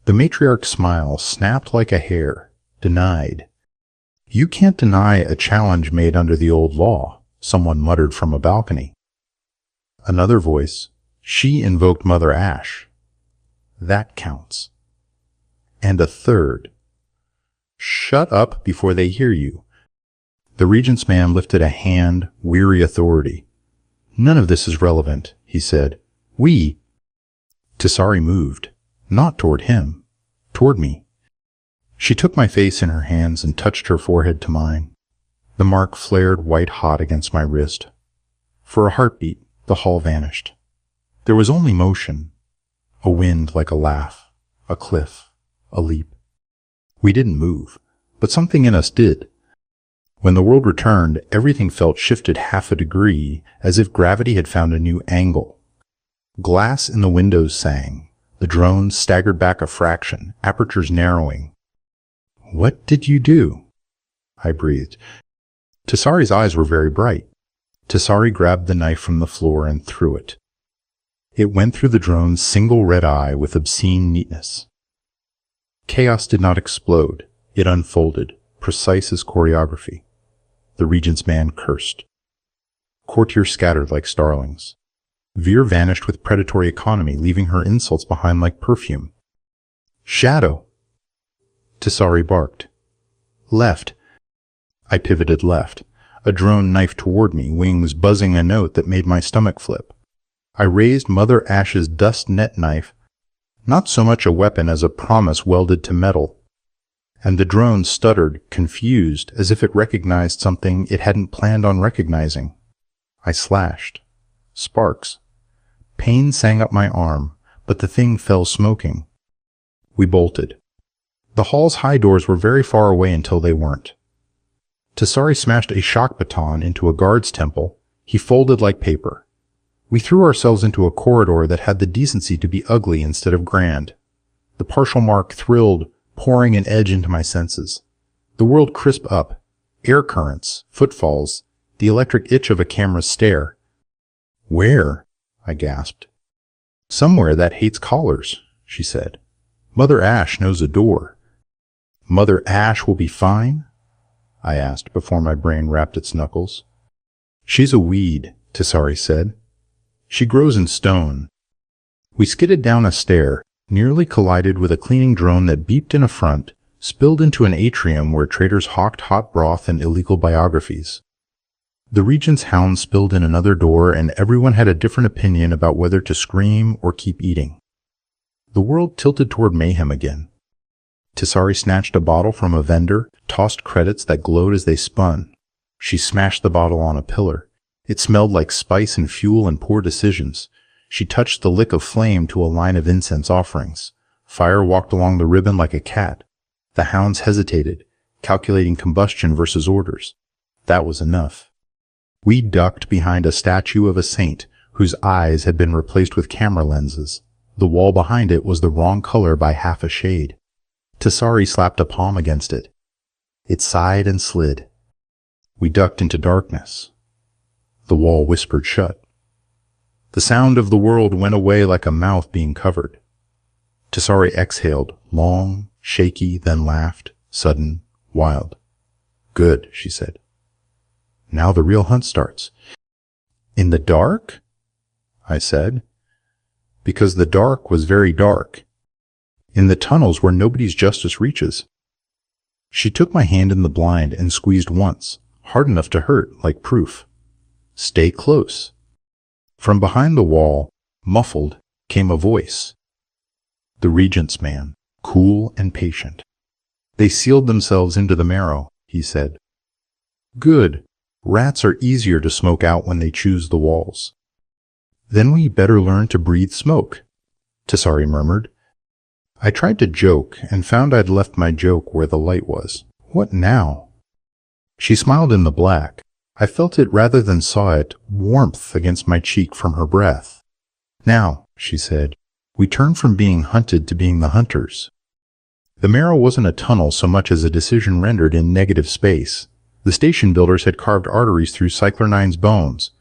The matriarch's smile snapped like a hair. Denied. You can't deny a challenge made under the old law, someone muttered from a balcony. Another voice. She invoked Mother Ash. That counts. And a third. Shut up before they hear you. The regent's man lifted a hand, weary authority. None of this is relevant, he said. We. Tisari moved. Not toward him. Toward me. She took my face in her hands and touched her forehead to mine. The mark flared white-hot against my wrist. For a heartbeat, the hall vanished. There was only motion. A wind like a laugh. A cliff. A leap. We didn't move, but something in us did. When the world returned, everything felt shifted half a degree, as if gravity had found a new angle. Glass in the windows sang. The drones staggered back a fraction, apertures narrowing. What did you do? I breathed. Tisari's eyes were very bright. Tisari grabbed the knife from the floor and threw it. It went through the drone's single red eye with obscene neatness. Chaos did not explode. It unfolded, precise as choreography. The regent's man cursed. Courtiers scattered like starlings. Veer vanished with predatory economy, leaving her insults behind like perfume. Shadow! Tisari barked. Left. I pivoted left. A drone knifed toward me, wings buzzing a note that made my stomach flip. I raised Mother Ash's dust net knife, not so much a weapon as a promise welded to metal. And the drone stuttered, confused, as if it recognized something it hadn't planned on recognizing. I slashed. Sparks. Pain sang up my arm, but the thing fell smoking. We bolted. The hall's high doors were very far away until they weren't. Tisari smashed a shock baton into a guard's temple. He folded like paper. We threw ourselves into a corridor that had the decency to be ugly instead of grand. The partial mark thrilled, pouring an edge into my senses. The world crisped up. Air currents, footfalls, the electric itch of a camera's stare. Where? I gasped. Somewhere that hates callers, she said. Mother Ash knows a door. Mother Ash will be fine? I asked before my brain wrapped its knuckles. She's a weed, Tisari said. She grows in stone. We skidded down a stair, nearly collided with a cleaning drone that beeped in a front, spilled into an atrium where traders hawked hot broth and illegal biographies. The regent's hound spilled in another door, and everyone had a different opinion about whether to scream or keep eating. The world tilted toward mayhem again. Tisari snatched a bottle from a vendor, tossed credits that glowed as they spun. She smashed the bottle on a pillar. It smelled like spice and fuel and poor decisions. She touched the lick of flame to a line of incense offerings. Fire walked along the ribbon like a cat. The hounds hesitated, calculating combustion versus orders. That was enough. We ducked behind a statue of a saint whose eyes had been replaced with camera lenses. The wall behind it was the wrong color by half a shade. Tisari slapped a palm against it. It sighed and slid. We ducked into darkness. The wall whispered shut. The sound of the world went away like a mouth being covered. Tisari exhaled, long, shaky, then laughed, sudden, wild. Good, she said. Now the real hunt starts. In the dark? I said. Because the dark was very dark. In the tunnels where nobody's justice reaches. She took my hand in the blind and squeezed once, hard enough to hurt, like proof. Stay close. From behind the wall, muffled, came a voice. The regent's man, cool and patient. They sealed themselves into the marrow, he said. Good. Rats are easier to smoke out when they choose the walls. Then we better learn to breathe smoke, Tessari murmured. I tried to joke and found I'd left my joke where the light was. What now? She smiled in the black. I felt it rather than saw it, warmth against my cheek from her breath. Now, she said, we turn from being hunted to being the hunters. The marrow wasn't a tunnel so much as a decision rendered in negative space. The station builders had carved arteries through Cycler 9's bones,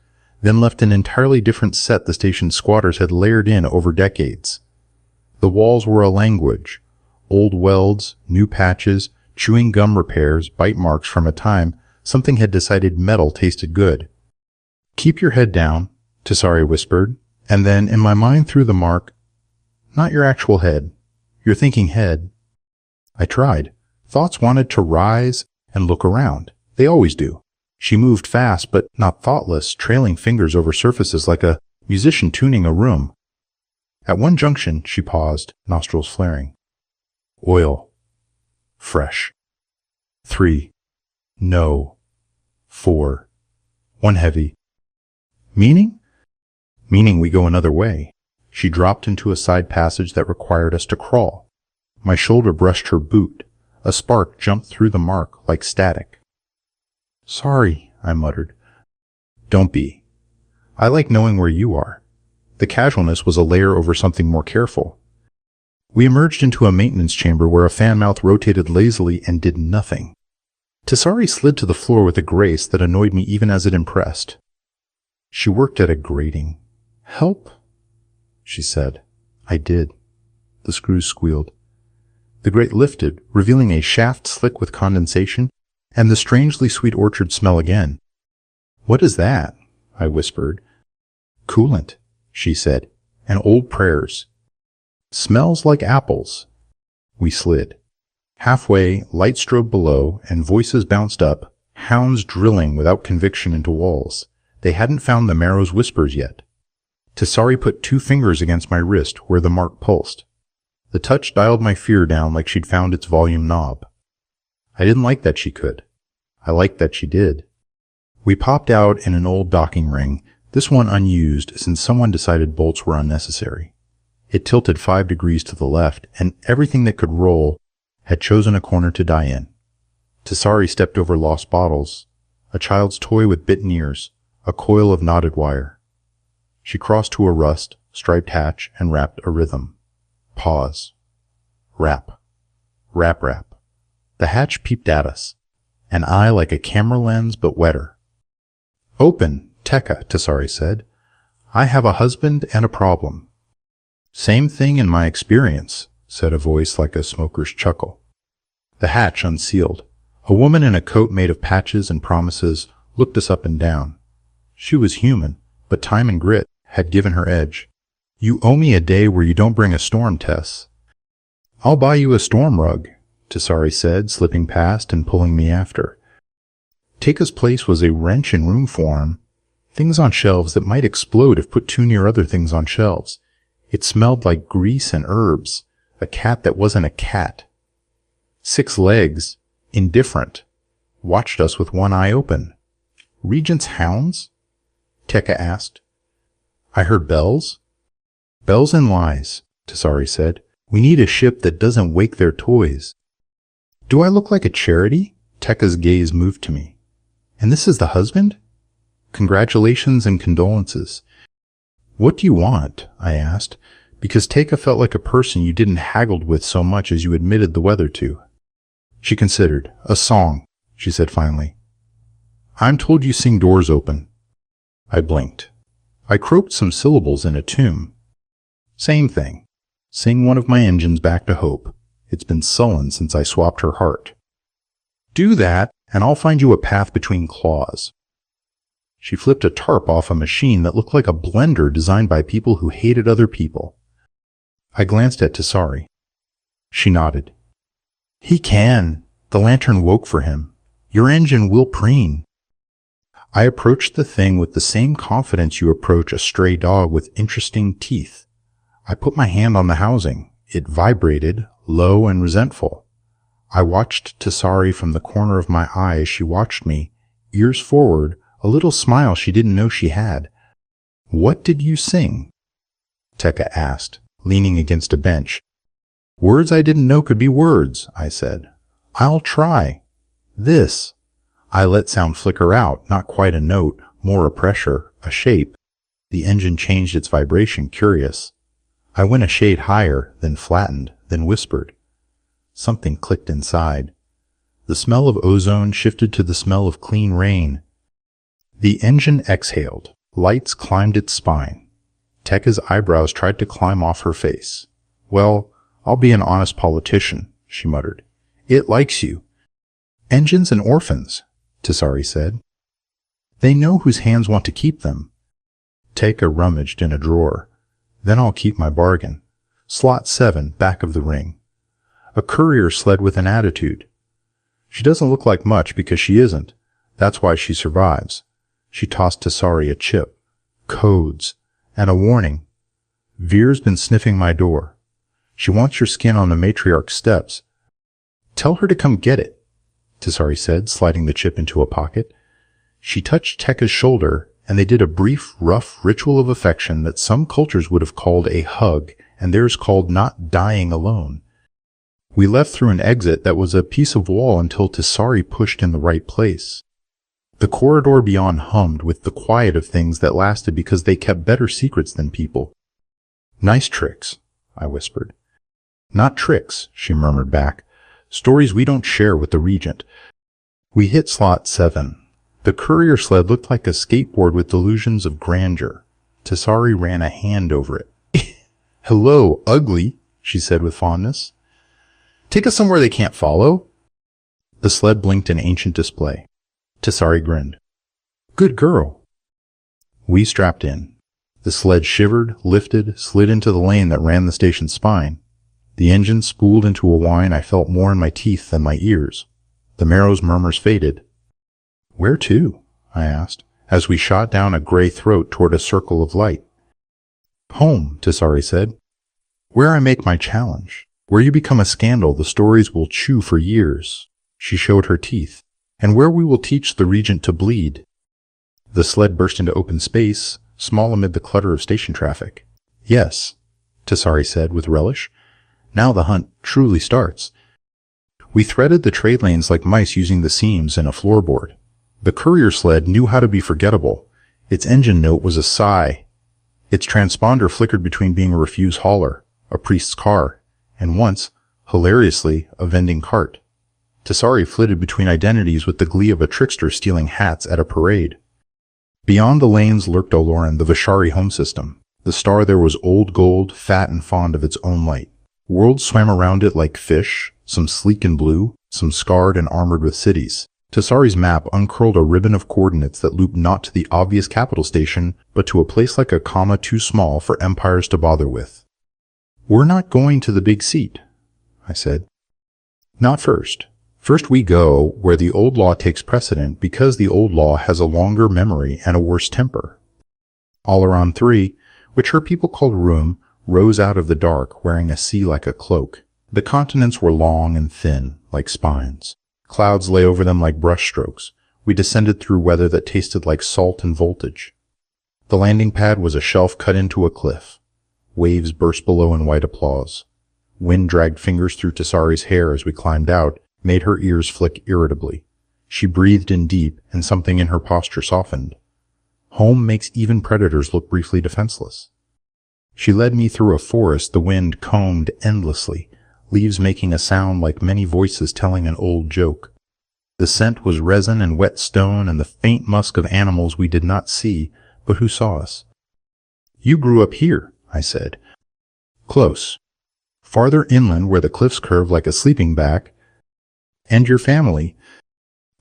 then left an entirely different set the station's squatters had layered in over decades. The walls were a language. Old welds, new patches, chewing gum repairs, bite marks from a time something had decided metal tasted good. Keep your head down, Tessari whispered, and then in my mind through the mark, not your actual head, your thinking head. I tried. Thoughts wanted to rise and look around. They always do. She moved fast, but not thoughtless, trailing fingers over surfaces like a musician tuning a room. At one junction, she paused, nostrils flaring. Oil. Fresh. 3. No. 4. 1 heavy. Meaning? Meaning we go another way. She dropped into a side passage that required us to crawl. My shoulder brushed her boot. A spark jumped through the mark like static. Sorry, I muttered. Don't be. I like knowing where you are. The casualness was a layer over something more careful. We emerged into a maintenance chamber where a fan mouth rotated lazily and did nothing. Tessari slid to the floor with a grace that annoyed me even as it impressed. She worked at a grating. Help? She said. I did. The screws squealed. The grate lifted, revealing a shaft slick with condensation, and the strangely sweet orchard smell again. What is that? I whispered. Coolant, she said, and old prayers. Smells like apples. We slid. Halfway, light strobed below, and voices bounced up, hounds drilling without conviction into walls. They hadn't found the marrow's whispers yet. Tessari put 2 fingers against my wrist where the mark pulsed. The touch dialed my fear down like she'd found its volume knob. I didn't like that she could. I liked that she did. We popped out in an old docking ring, this one unused since someone decided bolts were unnecessary. It tilted 5 degrees to the left, and everything that could roll had chosen a corner to die in. Tessari stepped over lost bottles, a child's toy with bitten ears, a coil of knotted wire. She crossed to a rust, striped hatch, and rapped a rhythm. Pause. Rap. Rap, rap. The hatch peeped at us, an eye like a camera lens but wetter. Open, Tekka, Tessari said. I have a husband and a problem. Same thing in my experience, said a voice like a smoker's chuckle. The hatch unsealed. A woman in a coat made of patches and promises looked us up and down. She was human, but time and grit had given her edge. You owe me a day where you don't bring a storm, Tess. I'll buy you a storm rug, Tessari said, slipping past and pulling me after. Tekka's place was a wrench in room form, things on shelves that might explode if put too near other things on shelves. It smelled like grease and herbs, a cat that wasn't a cat. 6 legs, indifferent, watched us with one eye open. Regent's hounds? Tekka asked. I heard bells. Bells and lies, Tessari said. We need a ship that doesn't wake their toys. Do I look like a charity? Tekka's gaze moved to me. And this is the husband? Congratulations and condolences. What do you want? I asked, because Tekka felt like a person you didn't haggle with so much as you admitted the weather to. She considered. A song, she said finally. I'm told you sing doors open. I blinked. I croaked some syllables in a tune. Same thing. Sing one of my engines back to hope. It's been sullen since I swapped her heart. Do that, and I'll find you a path between claws. She flipped a tarp off a machine that looked like a blender designed by people who hated other people. I glanced at Tessari. She nodded. He can. The lantern woke for him. Your engine will preen. I approached the thing with the same confidence you approach a stray dog with interesting teeth. I put my hand on the housing. It vibrated, low and resentful. I watched Tessari from the corner of my eye as she watched me, ears forward, a little smile she didn't know she had. "What did you sing?" Tekka asked, leaning against a bench. "Words I didn't know could be words," I said. "I'll try. This." I let sound flicker out, not quite a note, more a pressure, a shape. The engine changed its vibration, curious. I went a shade higher, then flattened, then whispered. Something clicked inside. The smell of ozone shifted to the smell of clean rain. The engine exhaled. Lights climbed its spine. Tekka's eyebrows tried to climb off her face. "Well, I'll be an honest politician," she muttered. "It likes you." "Engines and orphans," Tessari said. "They know whose hands want to keep them." Tekka rummaged in a drawer. "Then I'll keep my bargain. Slot 7, back of the ring. A courier sled with an attitude. She doesn't look like much because she isn't. That's why she survives." She tossed Tessari a chip. "Codes. And a warning. Veer's been sniffing my door. She wants your skin on the matriarch's steps. Tell her to come get it," Tessari said, sliding the chip into a pocket. She touched Tekka's shoulder, and they did a brief, rough ritual of affection that some cultures would have called a hug, and theirs called not dying alone. We left through an exit that was a piece of wall until Tessari pushed in the right place. The corridor beyond hummed with the quiet of things that lasted because they kept better secrets than people. "Nice tricks," I whispered. "Not tricks," she murmured back. "Stories we don't share with the Regent." We hit slot 7. The courier sled looked like a skateboard with delusions of grandeur. Tessari ran a hand over it. "Hello, ugly," she said with fondness. "Take us somewhere they can't follow." The sled blinked an ancient display. Tessari grinned. "Good girl." We strapped in. The sled shivered, lifted, slid into the lane that ran the station's spine. The engine spooled into a whine I felt more in my teeth than my ears. The Marrow's murmurs faded. "Where to?" I asked, as we shot down a gray throat toward a circle of light. "Home," Tessari said. "Where I make my challenge. Where you become a scandal the stories will chew for years." She showed her teeth. "And where we will teach the Regent to bleed." The sled burst into open space, small amid the clutter of station traffic. "Yes," Tessari said with relish. "Now the hunt truly starts." We threaded the trade lanes like mice using the seams in a floorboard. The courier sled knew how to be forgettable. Its engine note was a sigh. Its transponder flickered between being a refuse hauler, a priest's car, and once, hilariously, a vending cart. Tessari flitted between identities with the glee of a trickster stealing hats at a parade. Beyond the lanes lurked Oloran, the Vishari home system. The star there was old gold, fat and fond of its own light. Worlds swam around it like fish, some sleek and blue, some scarred and armored with cities. Tessari's map uncurled a ribbon of coordinates that looped not to the obvious capital station, but to a place like a comma too small for empires to bother with. "We're not going to the big seat," I said. "Not first. First we go where the old law takes precedent because the old law has a longer memory and a worse temper." Oloran 3, which her people called Room, rose out of the dark, wearing a sea like a cloak. The continents were long and thin, like spines. Clouds lay over them like brushstrokes. We descended through weather that tasted like salt and voltage. The landing pad was a shelf cut into a cliff. Waves burst below in white applause. Wind dragged fingers through Tessari's hair as we climbed out, made her ears flick irritably. She breathed in deep, and something in her posture softened. Home makes even predators look briefly defenseless. She led me through a forest the wind combed endlessly, leaves making a sound like many voices telling an old joke. The scent was resin and wet stone and the faint musk of animals we did not see, but who saw us. "You grew up here," I said. "Close. Farther inland where the cliffs curve like a sleeping bag. And your family."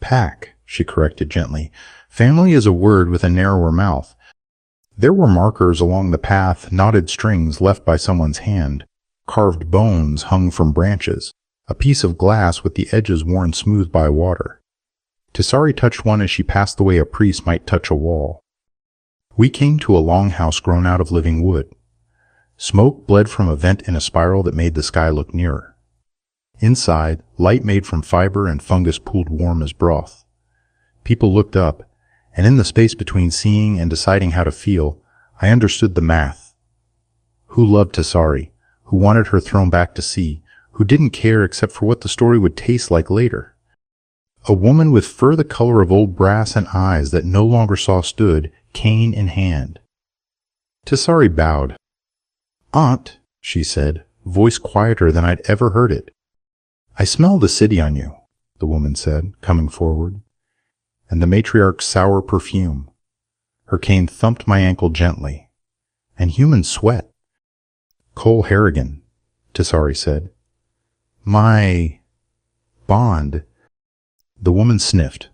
"Pack," she corrected gently. "Family is a word with a narrower mouth. There were markers along the path, knotted strings left by someone's hand, carved bones hung from branches, a piece of glass with the edges worn smooth by water. Tessari touched one as she passed the way a priest might touch a wall. We came to a longhouse grown out of living wood. Smoke bled from a vent in a spiral that made the sky look nearer. Inside, light made from fiber and fungus pooled warm as broth. People looked up, and in the space between seeing and deciding how to feel, I understood the math. Who loved Tessari, who wanted her thrown back to sea, who didn't care except for what the story would taste like later. A woman with fur the color of old brass and eyes that no longer saw stood, cane in hand. Tessari bowed. "Aunt," she said, voice quieter than I'd ever heard it. "I smell the city on you," the woman said, coming forward, and the matriarch's sour perfume. Her cane thumped my ankle gently. And human sweat. "Cole Harrigan," Tessari said. "My bond." The woman sniffed.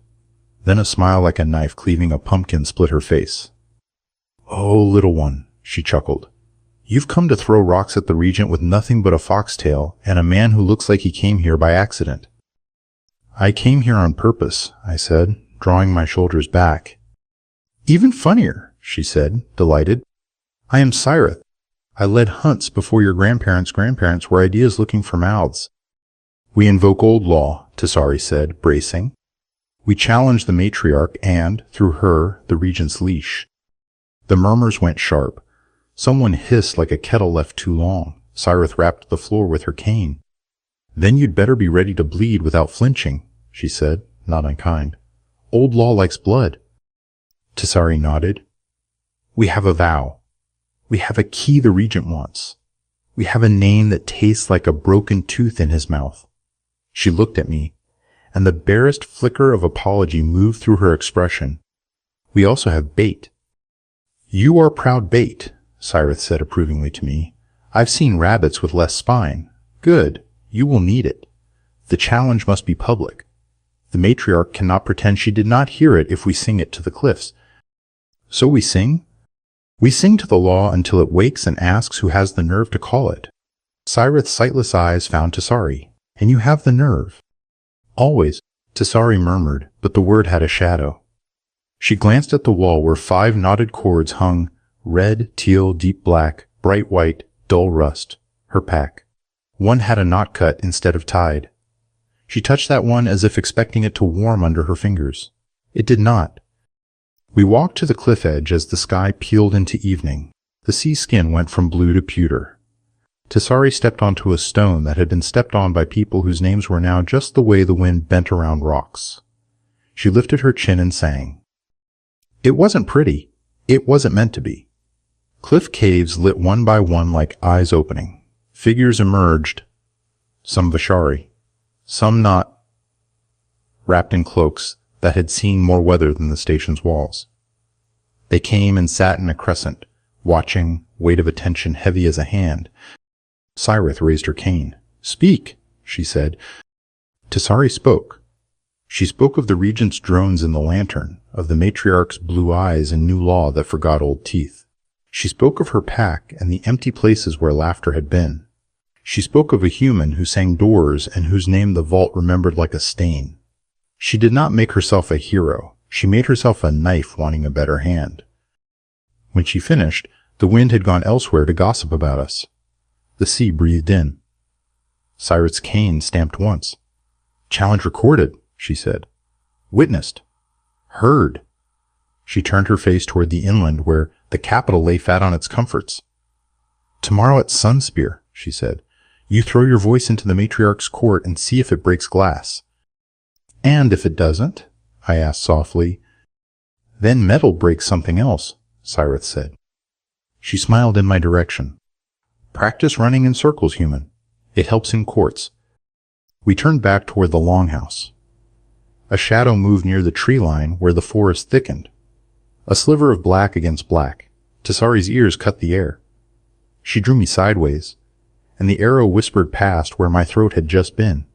Then a smile like a knife cleaving a pumpkin split her face. "Oh, little one," she chuckled. "You've come to throw rocks at the Regent with nothing but a foxtail and a man who looks like he came here by accident." "I came here on purpose," I said, drawing my shoulders back. "Even funnier," she said, delighted. "I am Cyrith. I led hunts before your grandparents' grandparents were ideas looking for mouths." "We invoke old law," Tessari said, bracing. "We challenge the matriarch and, through her, the Regent's leash." The murmurs went sharp. Someone hissed like a kettle left too long. Cyrith rapped the floor with her cane. "Then you'd better be ready to bleed without flinching," she said, not unkind. "Old law likes blood." Tessari nodded. "We have a vow. We have a key the Regent wants. We have a name that tastes like a broken tooth in his mouth." She looked at me, and the barest flicker of apology moved through her expression. "We also have bait." "You are proud bait," Cyrith said approvingly to me. "I've seen rabbits with less spine. Good. You will need it. The challenge must be public. The matriarch cannot pretend she did not hear it if we sing it to the cliffs." "So we sing?" "We sing to the law until it wakes and asks who has the nerve to call it." Cyrith's sightless eyes found Tessari. "And you have the nerve." "Always," Tessari murmured, but the word had a shadow. She glanced at the wall where 5 knotted cords hung, red, teal, deep black, bright white, dull rust, her pack. One had a knot cut instead of tied. She touched that one as if expecting it to warm under her fingers. It did not. We walked to the cliff edge as the sky peeled into evening. The sea skin went from blue to pewter. Tessari stepped onto a stone that had been stepped on by people whose names were now just the way the wind bent around rocks. She lifted her chin and sang. It wasn't pretty. It wasn't meant to be. Cliff caves lit one by one like eyes opening. Figures emerged, some Vishari, some not, wrapped in cloaks that had seen more weather than the station's walls. They came and sat in a crescent, watching, weight of attention heavy as a hand. Cyrith raised her cane. "Speak," she said. Tessari spoke. She spoke of the Regent's drones in the lantern, of the matriarch's blue eyes and new law that forgot old teeth. She spoke of her pack and the empty places where laughter had been. She spoke of a human who sang doors and whose name the vault remembered like a stain. She did not make herself a hero. She made herself a knife wanting a better hand. When she finished, the wind had gone elsewhere to gossip about us. The sea breathed in. Cyrith's cane stamped once. "Challenge recorded," she said. "Witnessed. Heard." She turned her face toward the inland where the capital lay fat on its comforts. "Tomorrow at Sunspear," she said, "you throw your voice into the matriarch's court and see if it breaks glass." "And if it doesn't?" I asked softly. "Then metal breaks something else," Cyrith said. She smiled in my direction. "Practice running in circles, human. It helps in courts." We turned back toward the longhouse. A shadow moved near the tree line where the forest thickened. A sliver of black against black. Tessari's ears cut the air. She drew me sideways, and the arrow whispered past where my throat had just been.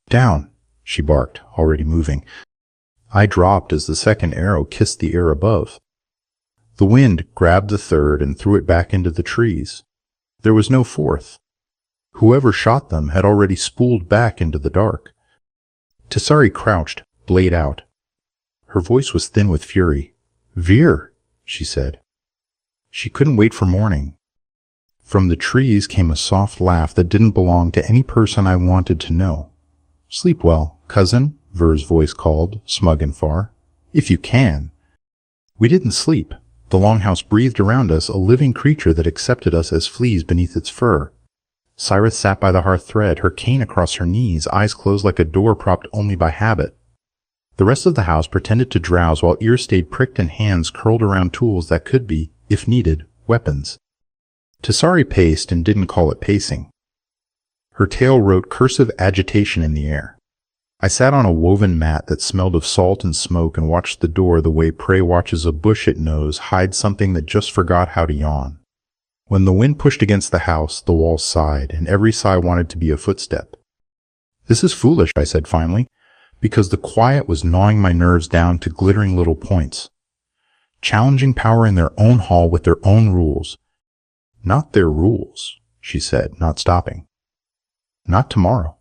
"Down," she barked, already moving. I dropped as the second arrow kissed the air above. The wind grabbed the third and threw it back into the trees. There was no fourth. Whoever shot them had already spooled back into the dark. Tessari crouched, blade out. Her voice was thin with fury. "Veer," she said. She couldn't wait for morning. From the trees came a soft laugh that didn't belong to any person I wanted to know. "Sleep well, cousin," Ver's voice called, smug and far. "If you can." We didn't sleep. The longhouse breathed around us, a living creature that accepted us as fleas beneath its fur. Cyrus sat by the hearth thread, her cane across her knees, eyes closed like a door propped only by habit. The rest of the house pretended to drowse while ears stayed pricked and hands curled around tools that could be, if needed, weapons. Tisari paced and didn't call it pacing. Her tail wrote cursive agitation in the air. I sat on a woven mat that smelled of salt and smoke and watched the door the way prey watches a bush it knows hide something that just forgot how to yawn. When the wind pushed against the house, the walls sighed, and every sigh wanted to be a footstep. "This is foolish," I said finally, because the quiet was gnawing my nerves down to glittering little points. Challenging power in their own hall with their own rules. "Not their rules," she said, not stopping. "Not tomorrow.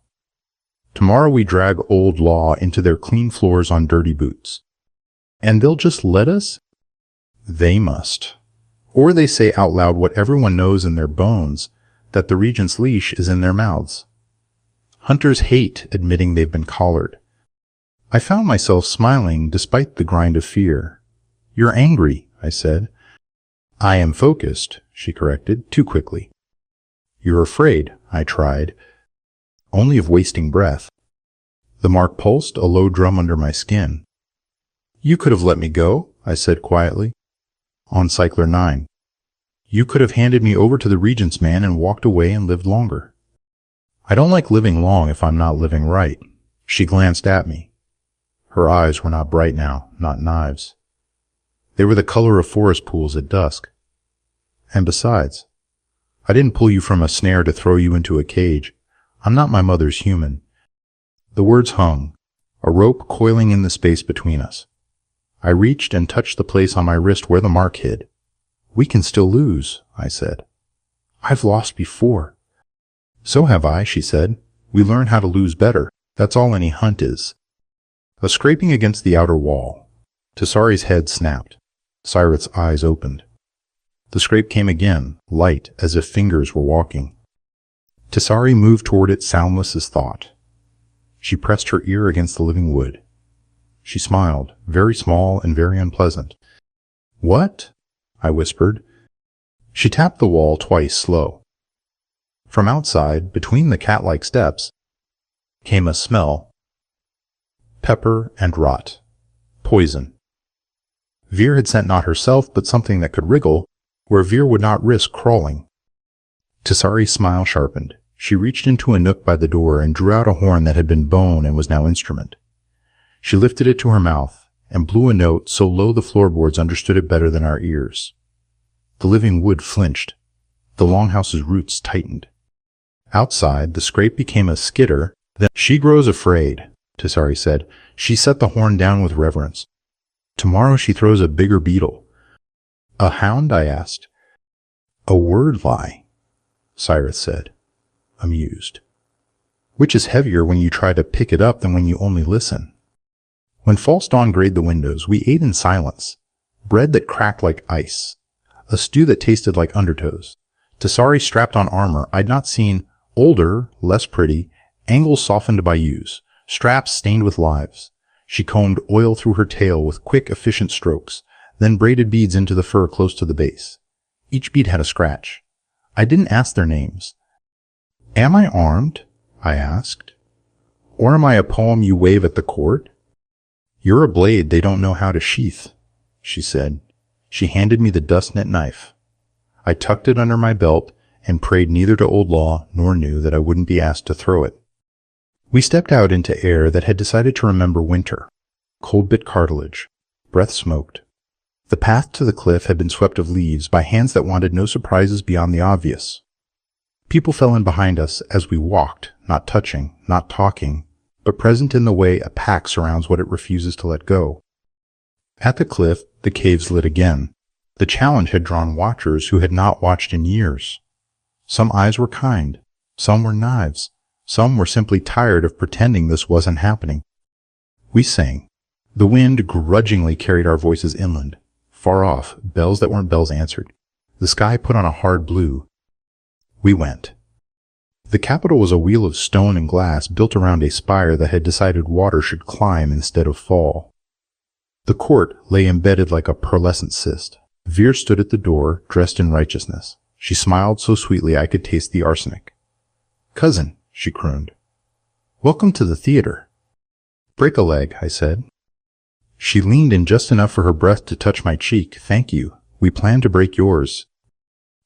Tomorrow we drag old law into their clean floors on dirty boots. And they'll just let us? They must. Or they say out loud what everyone knows in their bones, that the regent's leash is in their mouths. Hunters hate admitting they've been collared. I found myself smiling despite the grind of fear. "You're angry," I said. "I am focused," she corrected, too quickly. "You're afraid," I tried, only of wasting breath. The mark pulsed, a low drum under my skin. "You could have let me go," I said quietly. "On Cycler 9. You could have handed me over to the regent's man and walked away and lived longer." "I don't like living long if I'm not living right." She glanced at me. Her eyes were not bright now, not knives. They were the color of forest pools at dusk. "And besides, I didn't pull you from a snare to throw you into a cage. I'm not my mother's human." The words hung, a rope coiling in the space between us. I reached and touched the place on my wrist where the mark hid. "We can still lose," I said. "I've lost before." "So have I," she said. "We learn how to lose better. That's all any hunt is." A scraping against the outer wall. Tisari's head snapped. Cyrus's eyes opened. The scrape came again, light, as if fingers were walking. Tisari moved toward it, soundless as thought. She pressed her ear against the living wood. She smiled, very small and very unpleasant. "What?" I whispered. She tapped the wall twice, slow. From outside, between the cat-like steps, came a smell. Pepper and rot. Poison. Veer had sent not herself, but something that could wriggle, where Veer would not risk crawling. Tisari's smile sharpened. She reached into a nook by the door and drew out a horn that had been bone and was now instrument. She lifted it to her mouth and blew a note so low the floorboards understood it better than our ears. The living wood flinched. The longhouse's roots tightened. Outside, the scrape became a skitter. Then, "She grows afraid," Tisari said. She set the horn down with reverence. "Tomorrow she throws a bigger beetle." "A hound?" I asked. "A word lie," Cyrus said, amused. "Which is heavier when you try to pick it up than when you only listen?" When false dawn grayed the windows, we ate in silence. Bread that cracked like ice. A stew that tasted like undertows. Tisari strapped on armor I'd not seen, older, less pretty, angles softened by use, straps stained with lives. She combed oil through her tail with quick, efficient strokes, then braided beads into the fur close to the base. Each bead had a scratch. I didn't ask their names. "Am I armed?" I asked. "Or am I a poem you wave at the court?" "You're a blade they don't know how to sheath," she said. She handed me the dust-net knife. I tucked it under my belt and prayed neither to old law nor knew that I wouldn't be asked to throw it. We stepped out into air that had decided to remember winter. Cold bit cartilage. Breath smoked. The path to the cliff had been swept of leaves by hands that wanted no surprises beyond the obvious. People fell in behind us as we walked, not touching, not talking, but present in the way a pack surrounds what it refuses to let go. At the cliff, the caves lit again. The challenge had drawn watchers who had not watched in years. Some eyes were kind, some were knives, some were simply tired of pretending this wasn't happening. We sang. The wind grudgingly carried our voices inland. Far off, bells that weren't bells answered. The sky put on a hard blue. We went. The Capitol was a wheel of stone and glass built around a spire that had decided water should climb instead of fall. The court lay embedded like a pearlescent cyst. Veer stood at the door, dressed in righteousness. She smiled so sweetly I could taste the arsenic. "Cousin," she crooned. "Welcome to the theater." "Break a leg," I said. She leaned in just enough for her breath to touch my cheek. "Thank you. We plan to break yours."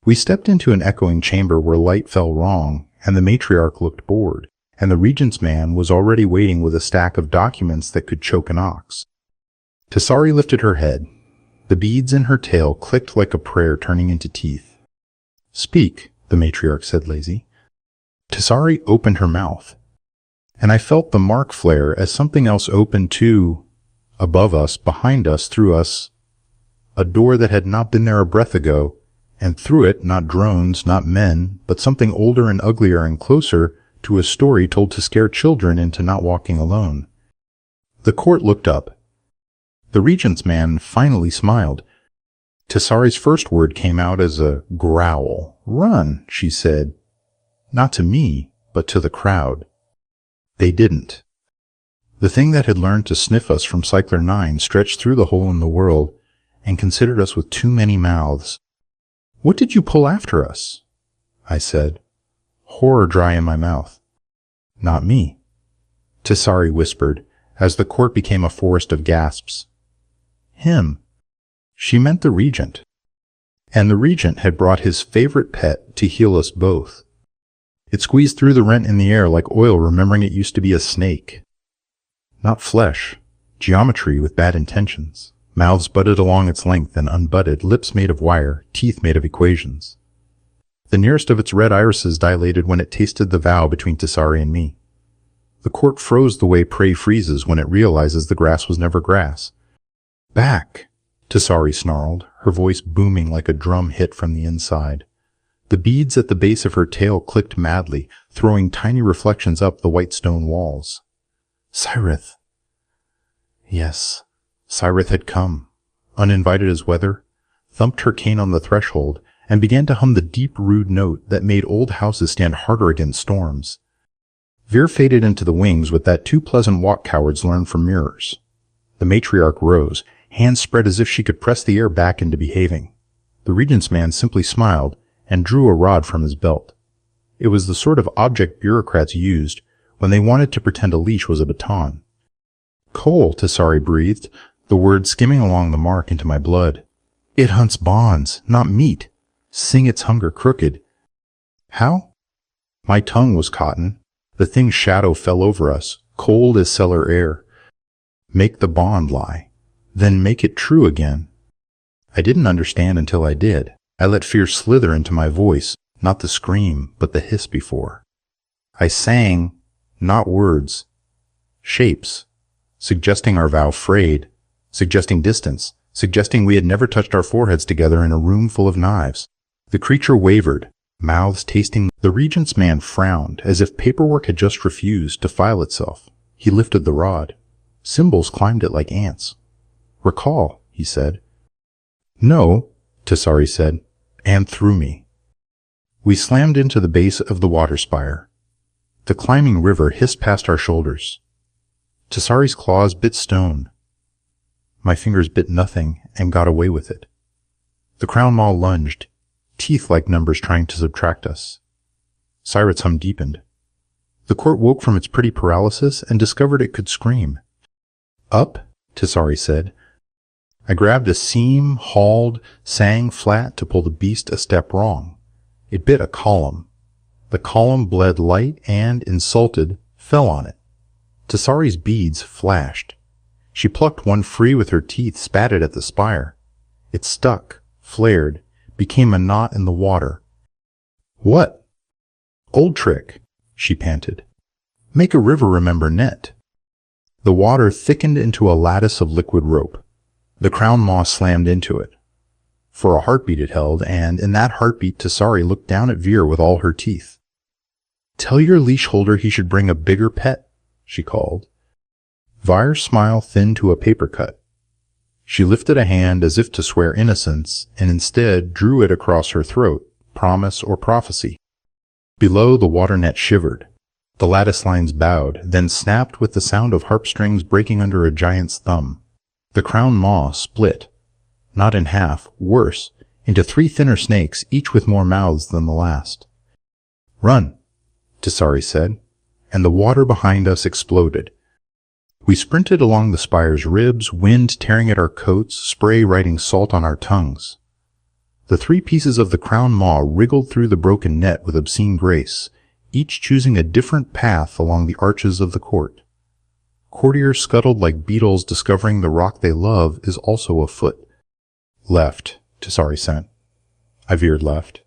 We stepped into an echoing chamber where light fell wrong, and the matriarch looked bored, and the regent's man was already waiting with a stack of documents that could choke an ox. Tessari lifted her head. The beads in her tail clicked like a prayer turning into teeth. "Speak," the matriarch said lazy. Tessari opened her mouth, and I felt the mark flare as something else opened too, above us, behind us, through us, a door that had not been there a breath ago, and through it not drones, not men, but something older and uglier and closer to a story told to scare children into not walking alone. The court looked up. The regent's man finally smiled. Tessari's first word came out as a growl. "Run," she said. Not to me, but to the crowd. They didn't. The thing that had learned to sniff us from Cycler 9 stretched through the hole in the world and considered us with too many mouths. "What did you pull after us?" I said, horror dry in my mouth. "Not me," Tessari whispered, as the court became a forest of gasps. "Him." She meant the regent. And the regent had brought his favorite pet to heal us both. It squeezed through the rent in the air like oil, remembering it used to be a snake. Not flesh, geometry with bad intentions. Mouths butted along its length and unbutted, lips made of wire, teeth made of equations. The nearest of its red irises dilated when it tasted the vow between Tessari and me. The court froze the way prey freezes when it realizes the grass was never grass. "Back!" Tessari snarled, her voice booming like a drum hit from the inside. The beads at the base of her tail clicked madly, throwing tiny reflections up the white stone walls. Cyrith. Yes, Cyrith had come, uninvited as weather, thumped her cane on the threshold, and began to hum the deep, rude note that made old houses stand harder against storms. Veer faded into the wings with that too pleasant walk cowards learn from mirrors. The matriarch rose, hands spread as if she could press the air back into behaving. The regent's man simply smiled and drew a rod from his belt. It was the sort of object bureaucrats used when they wanted to pretend a leash was a baton. "Coal," Tessari breathed, the word skimming along the mark into my blood. "It hunts bonds, not meat. Sing its hunger crooked." "How?" My tongue was cotton. The thing's shadow fell over us, cold as cellar air. "Make the bond lie. Then make it true again." I didn't understand until I did. I let fear slither into my voice, not the scream, but the hiss before. I sang, not words, shapes, suggesting our vow frayed, suggesting distance, suggesting we had never touched our foreheads together in a room full of knives. The creature wavered, mouths tasting. The regent's man frowned, as if paperwork had just refused to file itself. He lifted the rod. Symbols climbed it like ants. "Recall," he said. "No," Tessari said, and threw me. We slammed into the base of the water spire. The climbing river hissed past our shoulders. Tessari's claws bit stone. My fingers bit nothing and got away with it. The crown maw lunged, teeth like numbers trying to subtract us. Cyrith's hum deepened. The court woke from its pretty paralysis and discovered it could scream. "Up," Tessari said. I grabbed a seam, hauled, sang flat to pull the beast a step wrong. It bit a column. The column bled light and, insulted, fell on it. Tessari's beads flashed. She plucked one free with her teeth, spat it at the spire. It stuck, flared, became a knot in the water. "What?" "Old trick," she panted. "Make a river remember net." The water thickened into a lattice of liquid rope. The crown maw slammed into it. For a heartbeat it held, and in that heartbeat Tessari looked down at Veer with all her teeth. "Tell your leash holder he should bring a bigger pet," she called. Veer's smile thinned to a paper cut. She lifted a hand as if to swear innocence, and instead drew it across her throat, promise or prophecy. Below, the water net shivered. The lattice lines bowed, then snapped with the sound of harp strings breaking under a giant's thumb. The crown maw split, not in half, worse, into 3 thinner snakes, each with more mouths than the last. "Run," Tisari said, and the water behind us exploded. We sprinted along the spire's ribs, wind tearing at our coats, spray writing salt on our tongues. The 3 pieces of the crown maw wriggled through the broken net with obscene grace, each choosing a different path along the arches of the court. Courtiers scuttled like beetles discovering the rock they love is also afoot. "Left," Tisari sent. I veered left.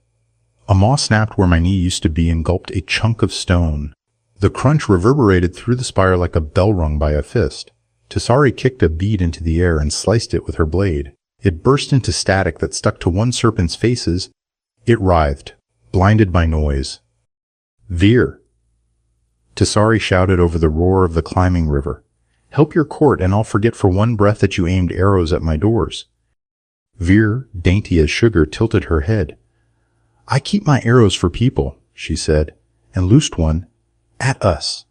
A maw snapped where my knee used to be and gulped a chunk of stone. The crunch reverberated through the spire like a bell rung by a fist. Tisari kicked a bead into the air and sliced it with her blade. It burst into static that stuck to one serpent's faces. It writhed, blinded by noise. "Veer!" Tisari shouted over the roar of the climbing river. "Help your court, and I'll forget for one breath that you aimed arrows at my doors." Veer, dainty as sugar, tilted her head. "I keep my arrows for people," she said, and loosed one at us.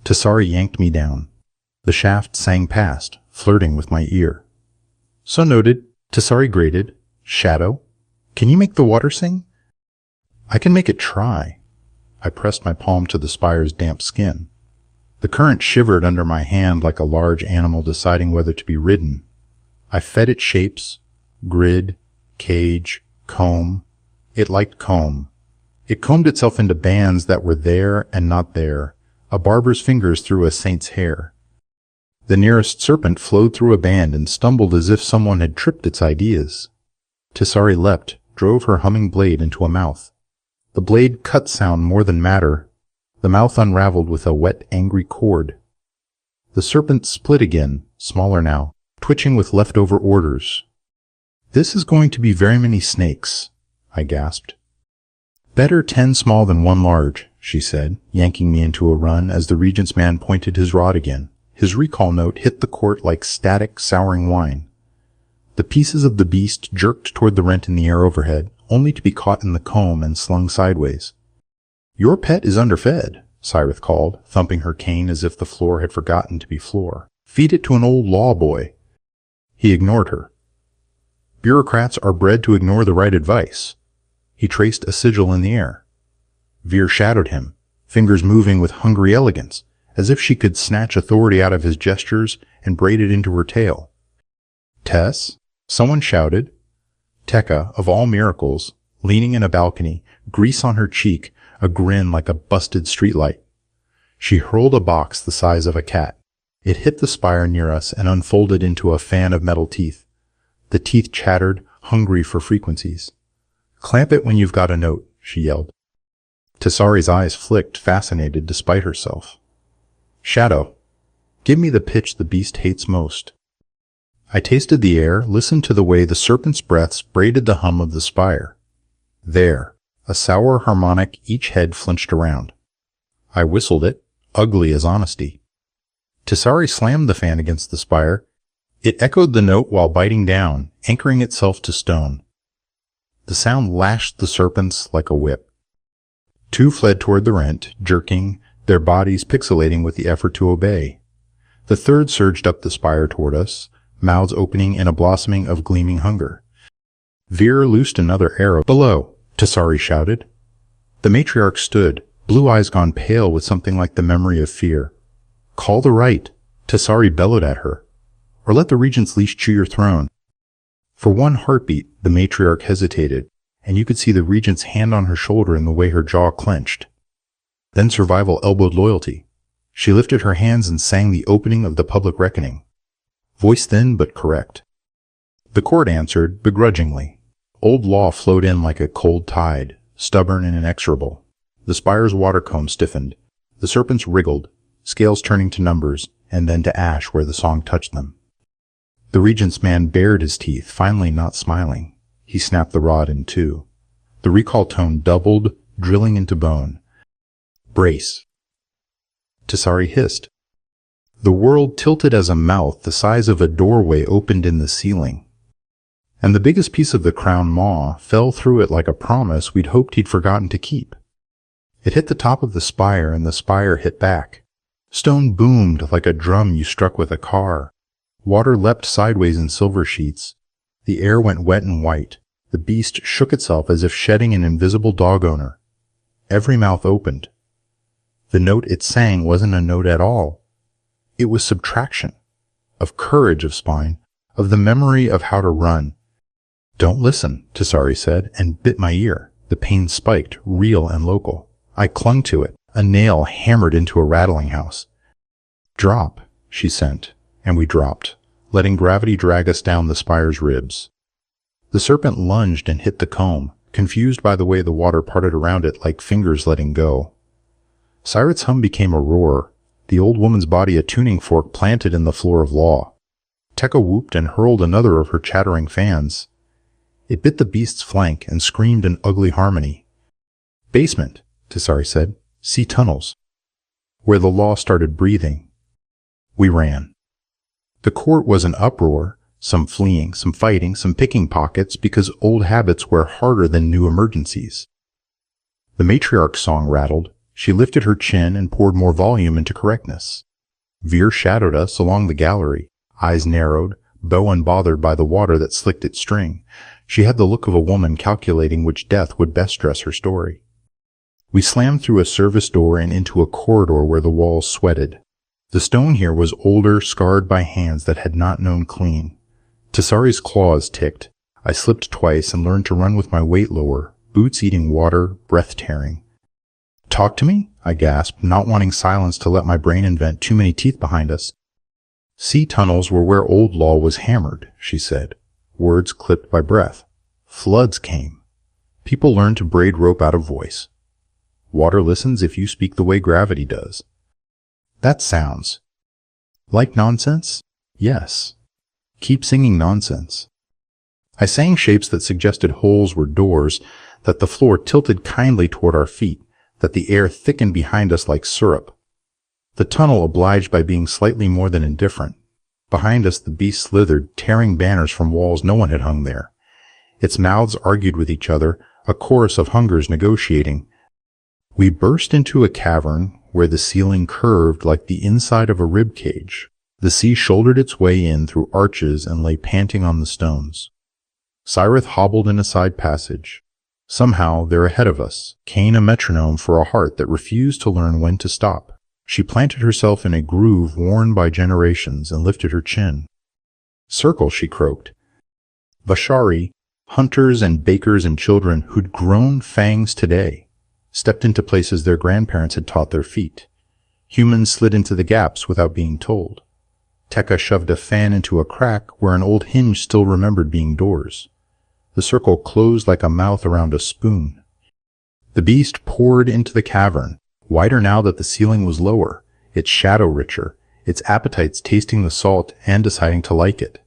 Tisari yanked me down. The shaft sang past, flirting with my ear. "So noted," Tisari grated. "Shadow, can you make the water sing?" "I can make it try." I pressed my palm to the spire's damp skin. The current shivered under my hand like a large animal deciding whether to be ridden. I fed it shapes, grid, cage, comb. It liked comb. It combed itself into bands that were there and not there, a barber's fingers through a saint's hair. The nearest serpent flowed through a band and stumbled as if someone had tripped its ideas. Tisari leapt, drove her humming blade into a mouth. The blade cut sound more than matter. The mouth unraveled with a wet, angry cord. The serpent split again, smaller now, twitching with leftover orders. "This is going to be very many snakes," I gasped. "Better 10 small than 1 large," she said, yanking me into a run as the regent's man pointed his rod again. His recall note hit the court like static, souring wine. The pieces of the beast jerked toward the rent in the air overhead, only to be caught in the comb and slung sideways. "Your pet is underfed," Cyrith called, thumping her cane as if the floor had forgotten to be floor. "Feed it to an old law boy." He ignored her. "Bureaucrats are bred to ignore the right advice." He traced a sigil in the air. Veer shadowed him, fingers moving with hungry elegance, as if she could snatch authority out of his gestures and braid it into her tail. "Tess?" someone shouted. Tekka, of all miracles, leaning in a balcony, grease on her cheek, a grin like a busted streetlight. She hurled a box the size of a cat. It hit the spire near us and unfolded into a fan of metal teeth. The teeth chattered, hungry for frequencies. "Clamp it when you've got a note," she yelled. Tisari's eyes flicked, fascinated despite herself. "Shadow, give me the pitch the beast hates most." I tasted the air, listened to the way the serpent's breaths braided the hum of the spire. There, a sour harmonic each head flinched around. I whistled it, ugly as honesty. Tisari slammed the fan against the spire. It echoed the note while biting down, anchoring itself to stone. The sound lashed the serpents like a whip. 2 fled toward the rent, jerking, their bodies pixelating with the effort to obey. The 3rd surged up the spire toward us, mouths opening in a blossoming of gleaming hunger. Veer loosed another arrow. "Below," Tisari shouted. The matriarch stood, blue eyes gone pale with something like the memory of fear. "Call the right," Tisari bellowed at her, "or let the regent's leash chew your throne." For one heartbeat, the matriarch hesitated, and you could see the regent's hand on her shoulder in the way her jaw clenched. Then survival elbowed loyalty. She lifted her hands and sang the opening of the public reckoning. Voice thin but correct. The court answered, begrudgingly. Old law flowed in like a cold tide, stubborn and inexorable. The spire's water comb stiffened. The serpents wriggled, scales turning to numbers, and then to ash where the song touched them. The regent's man bared his teeth, finally not smiling. He snapped the rod in 2. The recall tone doubled, drilling into bone. "Brace." Tisari hissed. The world tilted as a mouth the size of a doorway opened in the ceiling. And the biggest piece of the crown maw fell through it like a promise we'd hoped he'd forgotten to keep. It hit the top of the spire, and the spire hit back. Stone boomed like a drum you struck with a car. Water leapt sideways in silver sheets. The air went wet and white. The beast shook itself as if shedding an invisible dog owner. Every mouth opened. The note it sang wasn't a note at all. It was subtraction. Of courage of spine. Of the memory of how to run. "Don't listen," Tisari said, and bit my ear. The pain spiked, real and local. I clung to it, a nail hammered into a rattling house. "Drop," she sent, and we dropped, letting gravity drag us down the spire's ribs. The serpent lunged and hit the comb, confused by the way the water parted around it like fingers letting go. Cyrith's hum became a roar, the old woman's body a tuning fork planted in the floor of law. Tekka whooped and hurled another of her chattering fans. It bit the beast's flank and screamed in ugly harmony. "Basement," Tisari said. "See tunnels." Where the law started breathing. We ran. The court was an uproar, some fleeing, some fighting, some picking pockets, because old habits wear harder than new emergencies. The matriarch's song rattled. She lifted her chin and poured more volume into correctness. Veer shadowed us along the gallery, eyes narrowed, bow unbothered by the water that slicked its string. She had the look of a woman calculating which death would best dress her story. We slammed through a service door and into a corridor where the walls sweated. The stone here was older, scarred by hands that had not known clean. Tisari's claws ticked. I slipped twice and learned to run with my weight lower, boots eating water, breath tearing. "Talk to me?" I gasped, not wanting silence to let my brain invent too many teeth behind us. "Sea tunnels were where old law was hammered," she said, words clipped by breath. "Floods came. People learned to braid rope out of voice. Water listens if you speak the way gravity does." That sounds like nonsense? Yes. Keep singing nonsense. I sang shapes that suggested holes were doors, that the floor tilted kindly toward our feet, that the air thickened behind us like syrup. The tunnel obliged by being slightly more than indifferent. Behind us the beast slithered, tearing banners from walls no one had hung there. Its mouths argued with each other, a chorus of hungers negotiating. We burst into a cavern where the ceiling curved like the inside of a rib cage. The sea shouldered its way in through arches and lay panting on the stones. Cyrith hobbled in a side passage. Somehow they're ahead of us, Cain a metronome for a heart that refused to learn when to stop. She planted herself in a groove worn by generations and lifted her chin. "Circle," she croaked. Vashari, hunters and bakers and children who'd grown fangs today, stepped into places their grandparents had taught their feet. Humans slid into the gaps without being told. Tekka shoved a fan into a crack where an old hinge still remembered being doors. The circle closed like a mouth around a spoon. The beast poured into the cavern, wider now that the ceiling was lower, its shadow richer, its appetites tasting the salt and deciding to like it.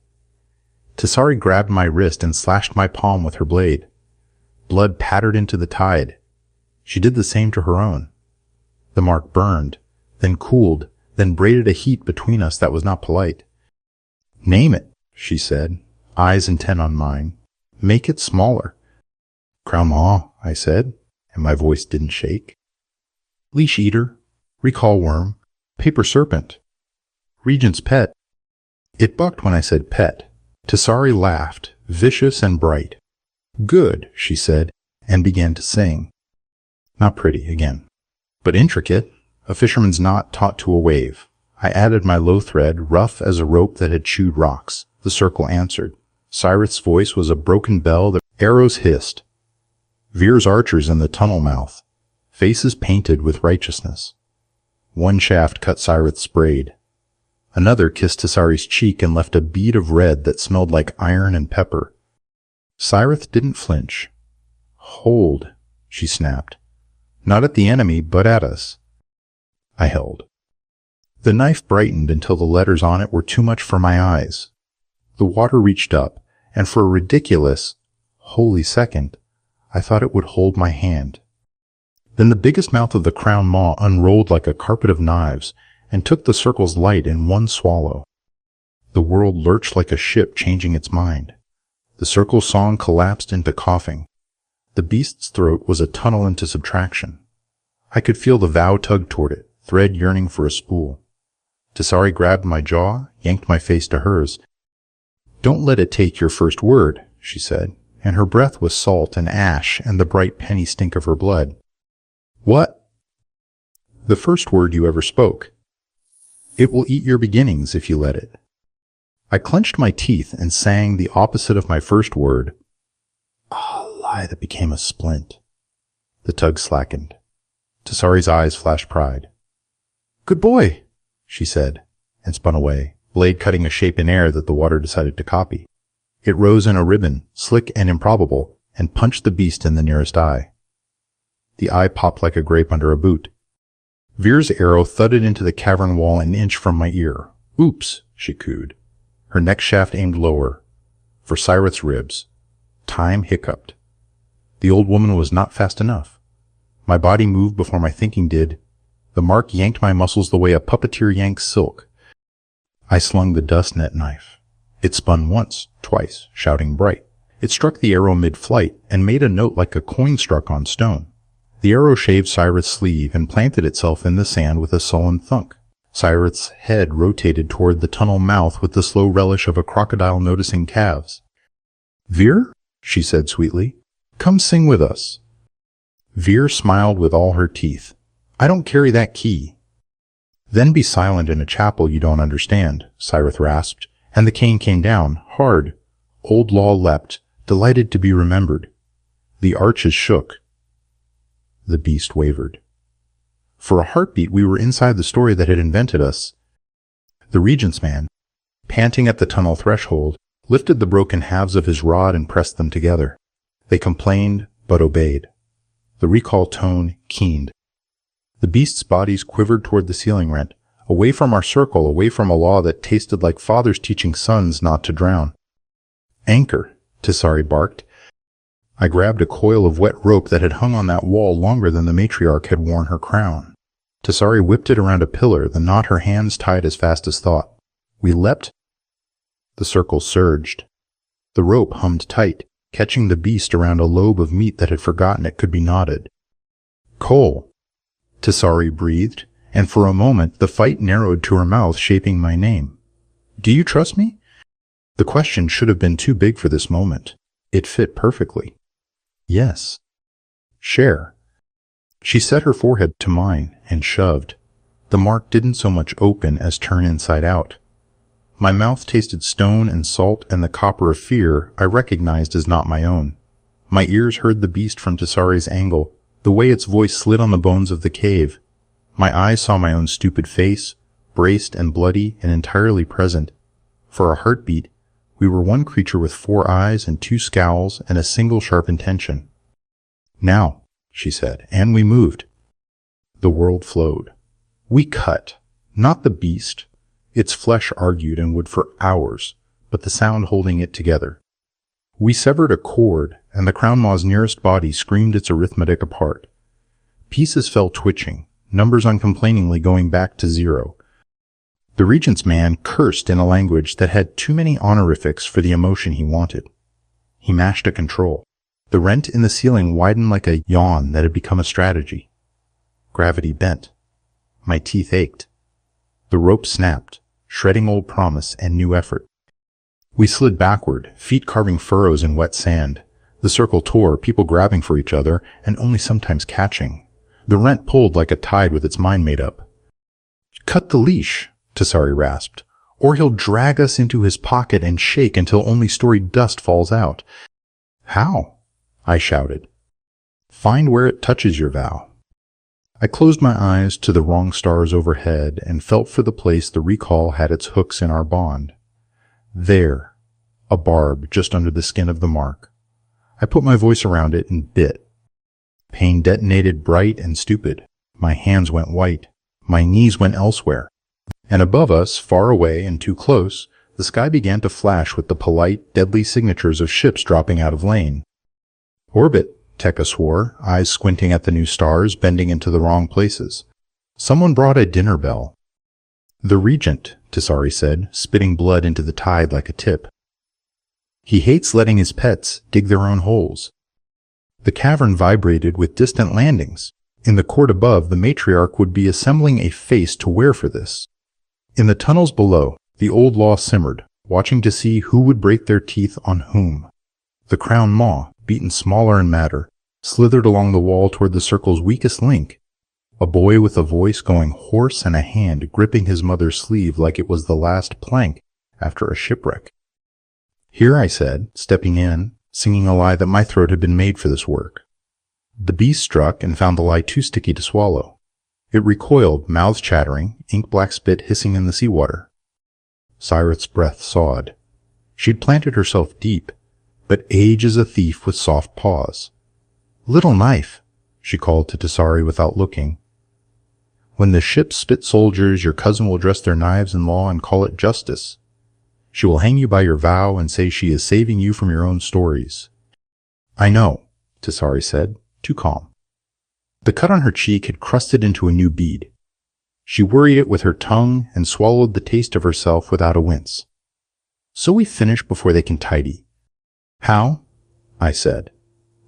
Tisari grabbed my wrist and slashed my palm with her blade. Blood pattered into the tide. She did the same to her own. The mark burned, then cooled, then braided a heat between us that was not polite. "Name it," she said, eyes intent on mine. "Make it smaller." "Crown Maw," I said, and my voice didn't shake. "Leash Eater, Recall Worm, Paper Serpent, Regent's Pet." It bucked when I said pet. Tisari laughed, vicious and bright. "Good," she said, and began to sing. Not pretty, again, but intricate, a fisherman's knot taut to a wave. I added my low thread, rough as a rope that had chewed rocks. The circle answered. Cyrith's voice was a broken bell that arrows hissed. Veer's archers in the tunnel mouth, faces painted with righteousness. One shaft cut Cyrith's braid. Another kissed Tisari's cheek and left a bead of red that smelled like iron and pepper. Cyrith didn't flinch. "Hold," she snapped. "Not at the enemy, but at us." I held. The knife brightened until the letters on it were too much for my eyes. The water reached up, and for a ridiculous, holy second, I thought it would hold my hand. Then the biggest mouth of the Crown Maw unrolled like a carpet of knives and took the circle's light in one swallow. The world lurched like a ship changing its mind. The circle's song collapsed into coughing. The beast's throat was a tunnel into subtraction. I could feel the vow tug toward it, thread yearning for a spool. Tessari grabbed my jaw, yanked my face to hers. "Don't let it take your first word," she said, and her breath was salt and ash and the bright penny stink of her blood. "What?" "The first word you ever spoke. It will eat your beginnings if you let it." I clenched my teeth and sang the opposite of my first word. A lie that became a splint. The tug slackened. Tessari's eyes flashed pride. "Good boy," she said, and spun away, blade cutting a shape in air that the water decided to copy. It rose in a ribbon, slick and improbable, and punched the beast in the nearest eye. The eye popped like a grape under a boot. Veer's arrow thudded into the cavern wall an inch from my ear. "Oops," she cooed. Her neck shaft aimed lower, for Cyrith's ribs. Time hiccuped. The old woman was not fast enough. My body moved before my thinking did. The mark yanked my muscles the way a puppeteer yanks silk. I slung the dust net knife. It spun once, twice, shouting bright. It struck the arrow mid-flight and made a note like a coin struck on stone. The arrow shaved Cyrith's sleeve and planted itself in the sand with a sullen thunk. Cyrith's head rotated toward the tunnel mouth with the slow relish of a crocodile noticing calves. "Veer?" she said sweetly. "Come sing with us." Veer smiled with all her teeth. "I don't carry that key." "Then be silent in a chapel you don't understand," Cyrith rasped, and the cane came down, hard. Old Law leapt, delighted to be remembered. The arches shook. The beast wavered. For a heartbeat we were inside the story that had invented us. The Regent's man, panting at the tunnel threshold, lifted the broken halves of his rod and pressed them together. They complained, but obeyed. The recall tone keened. The beasts' bodies quivered toward the ceiling rent, away from our circle, away from a law that tasted like fathers teaching sons not to drown. "Anchor," Tessari barked. I grabbed a coil of wet rope that had hung on that wall longer than the matriarch had worn her crown. Tessari whipped it around a pillar, the knot her hands tied as fast as thought. We leapt. The circle surged. The rope hummed tight, catching the beast around a lobe of meat that had forgotten it could be knotted. "Cole," Tessari breathed, and for a moment the fight narrowed to her mouth, shaping my name. "Do you trust me?" The question should have been too big for this moment. It fit perfectly. "Yes." "Share." She set her forehead to mine and shoved. The mark didn't so much open as turn inside out. My mouth tasted stone and salt, and the copper of fear I recognized as not my own. My ears heard the beast from Tessari's angle, the way its voice slid on the bones of the cave. My eyes saw my own stupid face, braced and bloody and entirely present. For a heartbeat, we were one creature with 4 eyes and 2 scowls and a single sharp intention. "Now," she said, and we moved. The world flowed. We cut, not the beast. Its flesh argued and would for hours, but the sound holding it together. We severed a cord, and the crown maw's nearest body screamed its arithmetic apart. Pieces fell twitching, numbers uncomplainingly going back to 0. The Regent's man cursed in a language that had too many honorifics for the emotion he wanted. He mashed a control. The rent in the ceiling widened like a yawn that had become a strategy. Gravity bent. My teeth ached. The rope snapped, shredding old promise and new effort. We slid backward, feet carving furrows in wet sand. The circle tore, people grabbing for each other, and only sometimes catching. The rent pulled like a tide with its mind made up. "Cut the leash," Tessari rasped, "or he'll drag us into his pocket and shake until only storied dust falls out." "How?" I shouted. "Find where it touches your vow." I closed my eyes to the wrong stars overhead and felt for the place the recall had its hooks in our bond. There, a barb just under the skin of the mark. I put my voice around it and bit. Pain detonated bright and stupid. My hands went white. My knees went elsewhere. And above us, far away and too close, the sky began to flash with the polite, deadly signatures of ships dropping out of lane. "Orbit," Tekka swore, eyes squinting at the new stars, bending into the wrong places. Someone brought a dinner bell. "The Regent," Tessari said, spitting blood into the tide like a tip. "He hates letting his pets dig their own holes." The cavern vibrated with distant landings. In the court above, the matriarch would be assembling a face to wear for this. In the tunnels below, the old law simmered, watching to see who would break their teeth on whom. The crown maw, beaten smaller and madder, slithered along the wall toward the circle's weakest link, a boy with a voice going hoarse and a hand gripping his mother's sleeve like it was the last plank after a shipwreck. Here, I said, stepping in, singing a lie that my throat had been made for this work. The beast struck and found the lie too sticky to swallow. It recoiled, mouths chattering, ink-black spit hissing in the seawater. Cyrith's breath sawed. She'd planted herself deep, but age is a thief with soft paws. "Little knife," she called to Tessari without looking. "When the ships spit soldiers, your cousin will dress their knives in law and call it justice. She will hang you by your vow and say she is saving you from your own stories." "I know," Tessari said, too calm. The cut on her cheek had crusted into a new bead. She worried it with her tongue and swallowed the taste of herself without a wince. "So we finish before they can tidy." "How?" I said.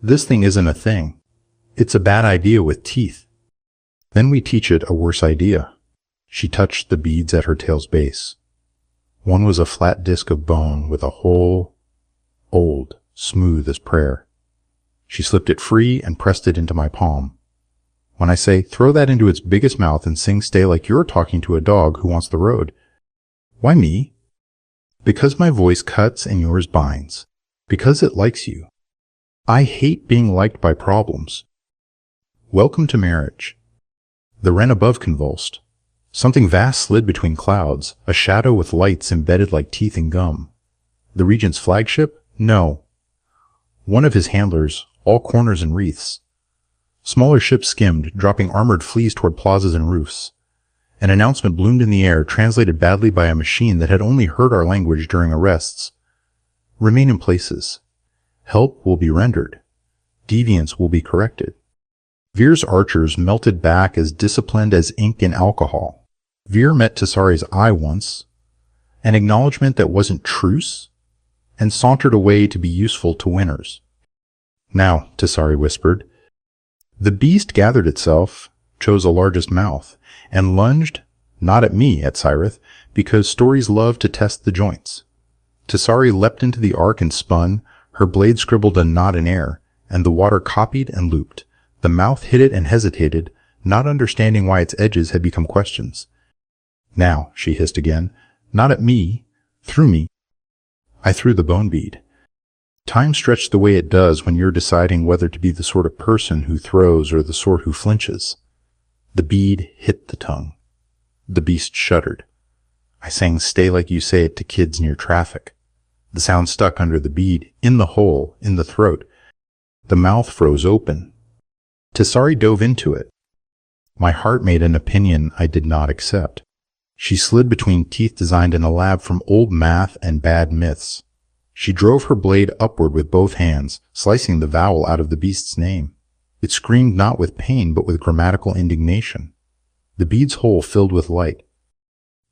"This thing isn't a thing. It's a bad idea with teeth. Then we teach it a worse idea." She touched the beads at her tail's base. One was a flat disc of bone with a hole, old, smooth as prayer. She slipped it free and pressed it into my palm. "When I say, throw that into its biggest mouth and sing stay like you're talking to a dog who wants the road." "Why me?" "Because my voice cuts and yours binds. Because it likes you. I hate being liked by problems." "Welcome to marriage." The wren above convulsed. Something vast slid between clouds, a shadow with lights embedded like teeth in gum. The Regent's flagship? No. One of his handlers, all corners and wreaths. Smaller ships skimmed, dropping armored fleas toward plazas and roofs. An announcement bloomed in the air, translated badly by a machine that had only heard our language during arrests. "Remain in places. Help will be rendered. Deviance will be corrected." Veer's archers melted back as disciplined as ink and alcohol. Veer met Tessari's eye once, an acknowledgement that wasn't truce, and sauntered away to be useful to winners. "Now," Tessari whispered. The beast gathered itself, chose a largest mouth, and lunged, not at me, at Cyrith, because stories love to test the joints. Tessari leapt into the arc and spun, her blade scribbled a knot in air, and the water copied and looped. The mouth hit it and hesitated, not understanding why its edges had become questions. "Now," she hissed again, "not at me, through me." I threw the bone bead. Time stretched the way it does when you're deciding whether to be the sort of person who throws or the sort who flinches. The bead hit the tongue. The beast shuddered. I sang "Stay Like You Say It" to kids near traffic. The sound stuck under the bead, in the hole, in the throat. The mouth froze open. Tessari dove into it. My heart made an opinion I did not accept. She slid between teeth designed in a lab from old math and bad myths. She drove her blade upward with both hands, slicing the vowel out of the beast's name. It screamed not with pain, but with grammatical indignation. The bead's hole filled with light.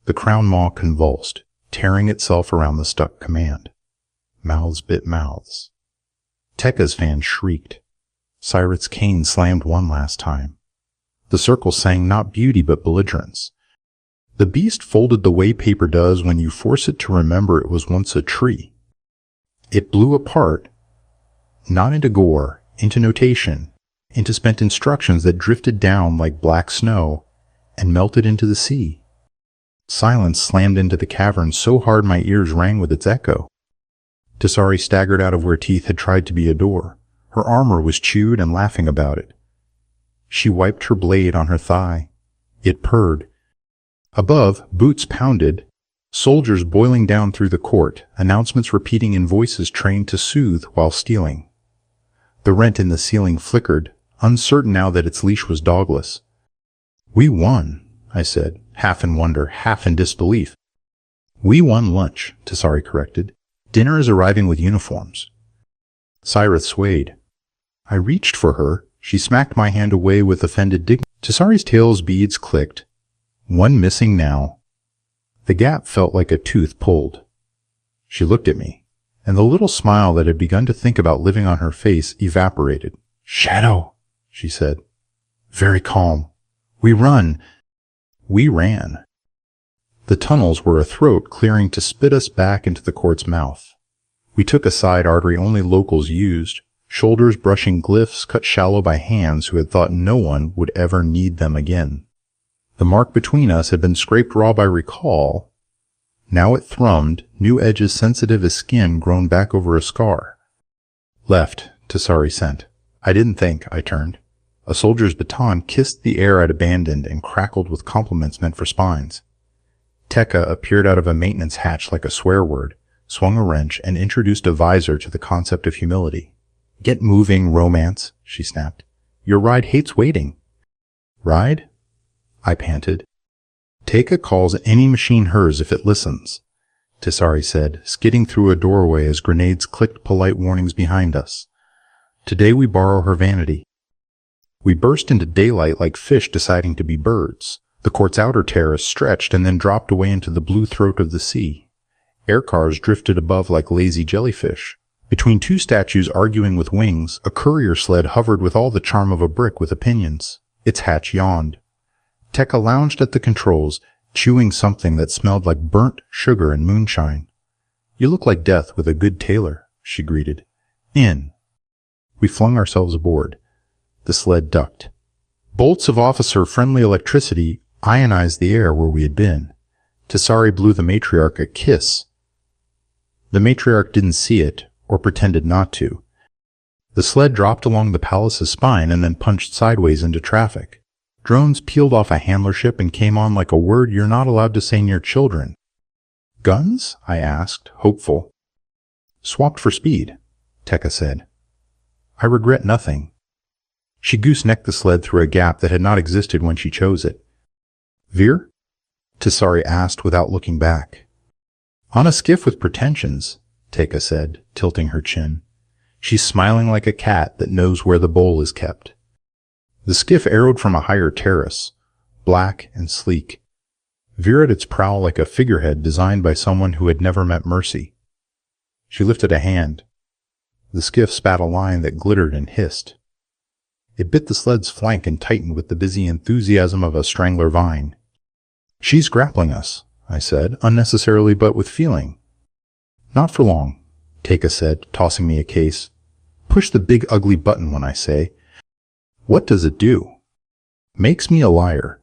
The crown maw convulsed, tearing itself around the stuck command. Mouths bit mouths. Tekka's fan shrieked. Cyrith's cane slammed one last time. The circle sang not beauty but belligerence. The beast folded the way paper does when you force it to remember it was once a tree. It blew apart, not into gore, into notation, into spent instructions that drifted down like black snow and melted into the sea. Silence slammed into the cavern so hard my ears rang with its echo. Tessari staggered out of where teeth had tried to be a door. Her armor was chewed and laughing about it. She wiped her blade on her thigh. It purred. Above, boots pounded, soldiers boiling down through the court, announcements repeating in voices trained to soothe while stealing. The rent in the ceiling flickered, uncertain now that its leash was dogless. "We won," I said, half in wonder, half in disbelief. "We won lunch," Tessari corrected. "Dinner is arriving with uniforms." Cyrith swayed. I reached for her. She smacked my hand away with offended dignity. Tessari's tail's beads clicked. One missing now. The gap felt like a tooth pulled. She looked at me, and the little smile that had begun to think about living on her face evaporated. "Shadow," she said. Very calm. We run. We ran. The tunnels were a throat clearing to spit us back into the court's mouth. We took a side artery only locals used, shoulders brushing glyphs cut shallow by hands who had thought no one would ever need them again. The mark between us had been scraped raw by recall. Now it thrummed, new edges sensitive as skin grown back over a scar. Left, Tessari sent. I didn't think, I turned. A soldier's baton kissed the air I'd abandoned and crackled with compliments meant for spines. Tekka appeared out of a maintenance hatch like a swear word, swung a wrench, and introduced a visor to the concept of humility. Get moving, romance, she snapped. Your ride hates waiting. Ride? I panted. Tekka calls any machine hers if it listens, Tessari said, skidding through a doorway as grenades clicked polite warnings behind us. Today we borrow her vanity. We burst into daylight like fish deciding to be birds. The court's outer terrace stretched and then dropped away into the blue throat of the sea. Air cars drifted above like lazy jellyfish. Between two statues arguing with wings, a courier sled hovered with all the charm of a brick with opinions. Its hatch yawned. Tekka lounged at the controls, chewing something that smelled like burnt sugar and moonshine. You look like death with a good tailor, she greeted. In. We flung ourselves aboard. The sled ducked. Bolts of officer-friendly electricity ionized the air where we had been. Tessari blew the matriarch a kiss. The matriarch didn't see it, or pretended not to. The sled dropped along the palace's spine and then punched sideways into traffic. Drones peeled off a handler ship and came on like a word you're not allowed to say near children. Guns? I asked, hopeful. Swapped for speed, Tekka said. I regret nothing. She goosenecked the sled through a gap that had not existed when she chose it. Veer? Tessari asked without looking back. On a skiff with pretensions, Tekka said, tilting her chin. She's smiling like a cat that knows where the bowl is kept. The skiff arrowed from a higher terrace, black and sleek. Veer at its prow like a figurehead designed by someone who had never met mercy. She lifted a hand. The skiff spat a line that glittered and hissed. It bit the sled's flank and tightened with the busy enthusiasm of a strangler vine. She's grappling us, I said, unnecessarily but with feeling. Not for long, Tekka said, tossing me a case. Push the big ugly button when I say. What does it do? Makes me a liar.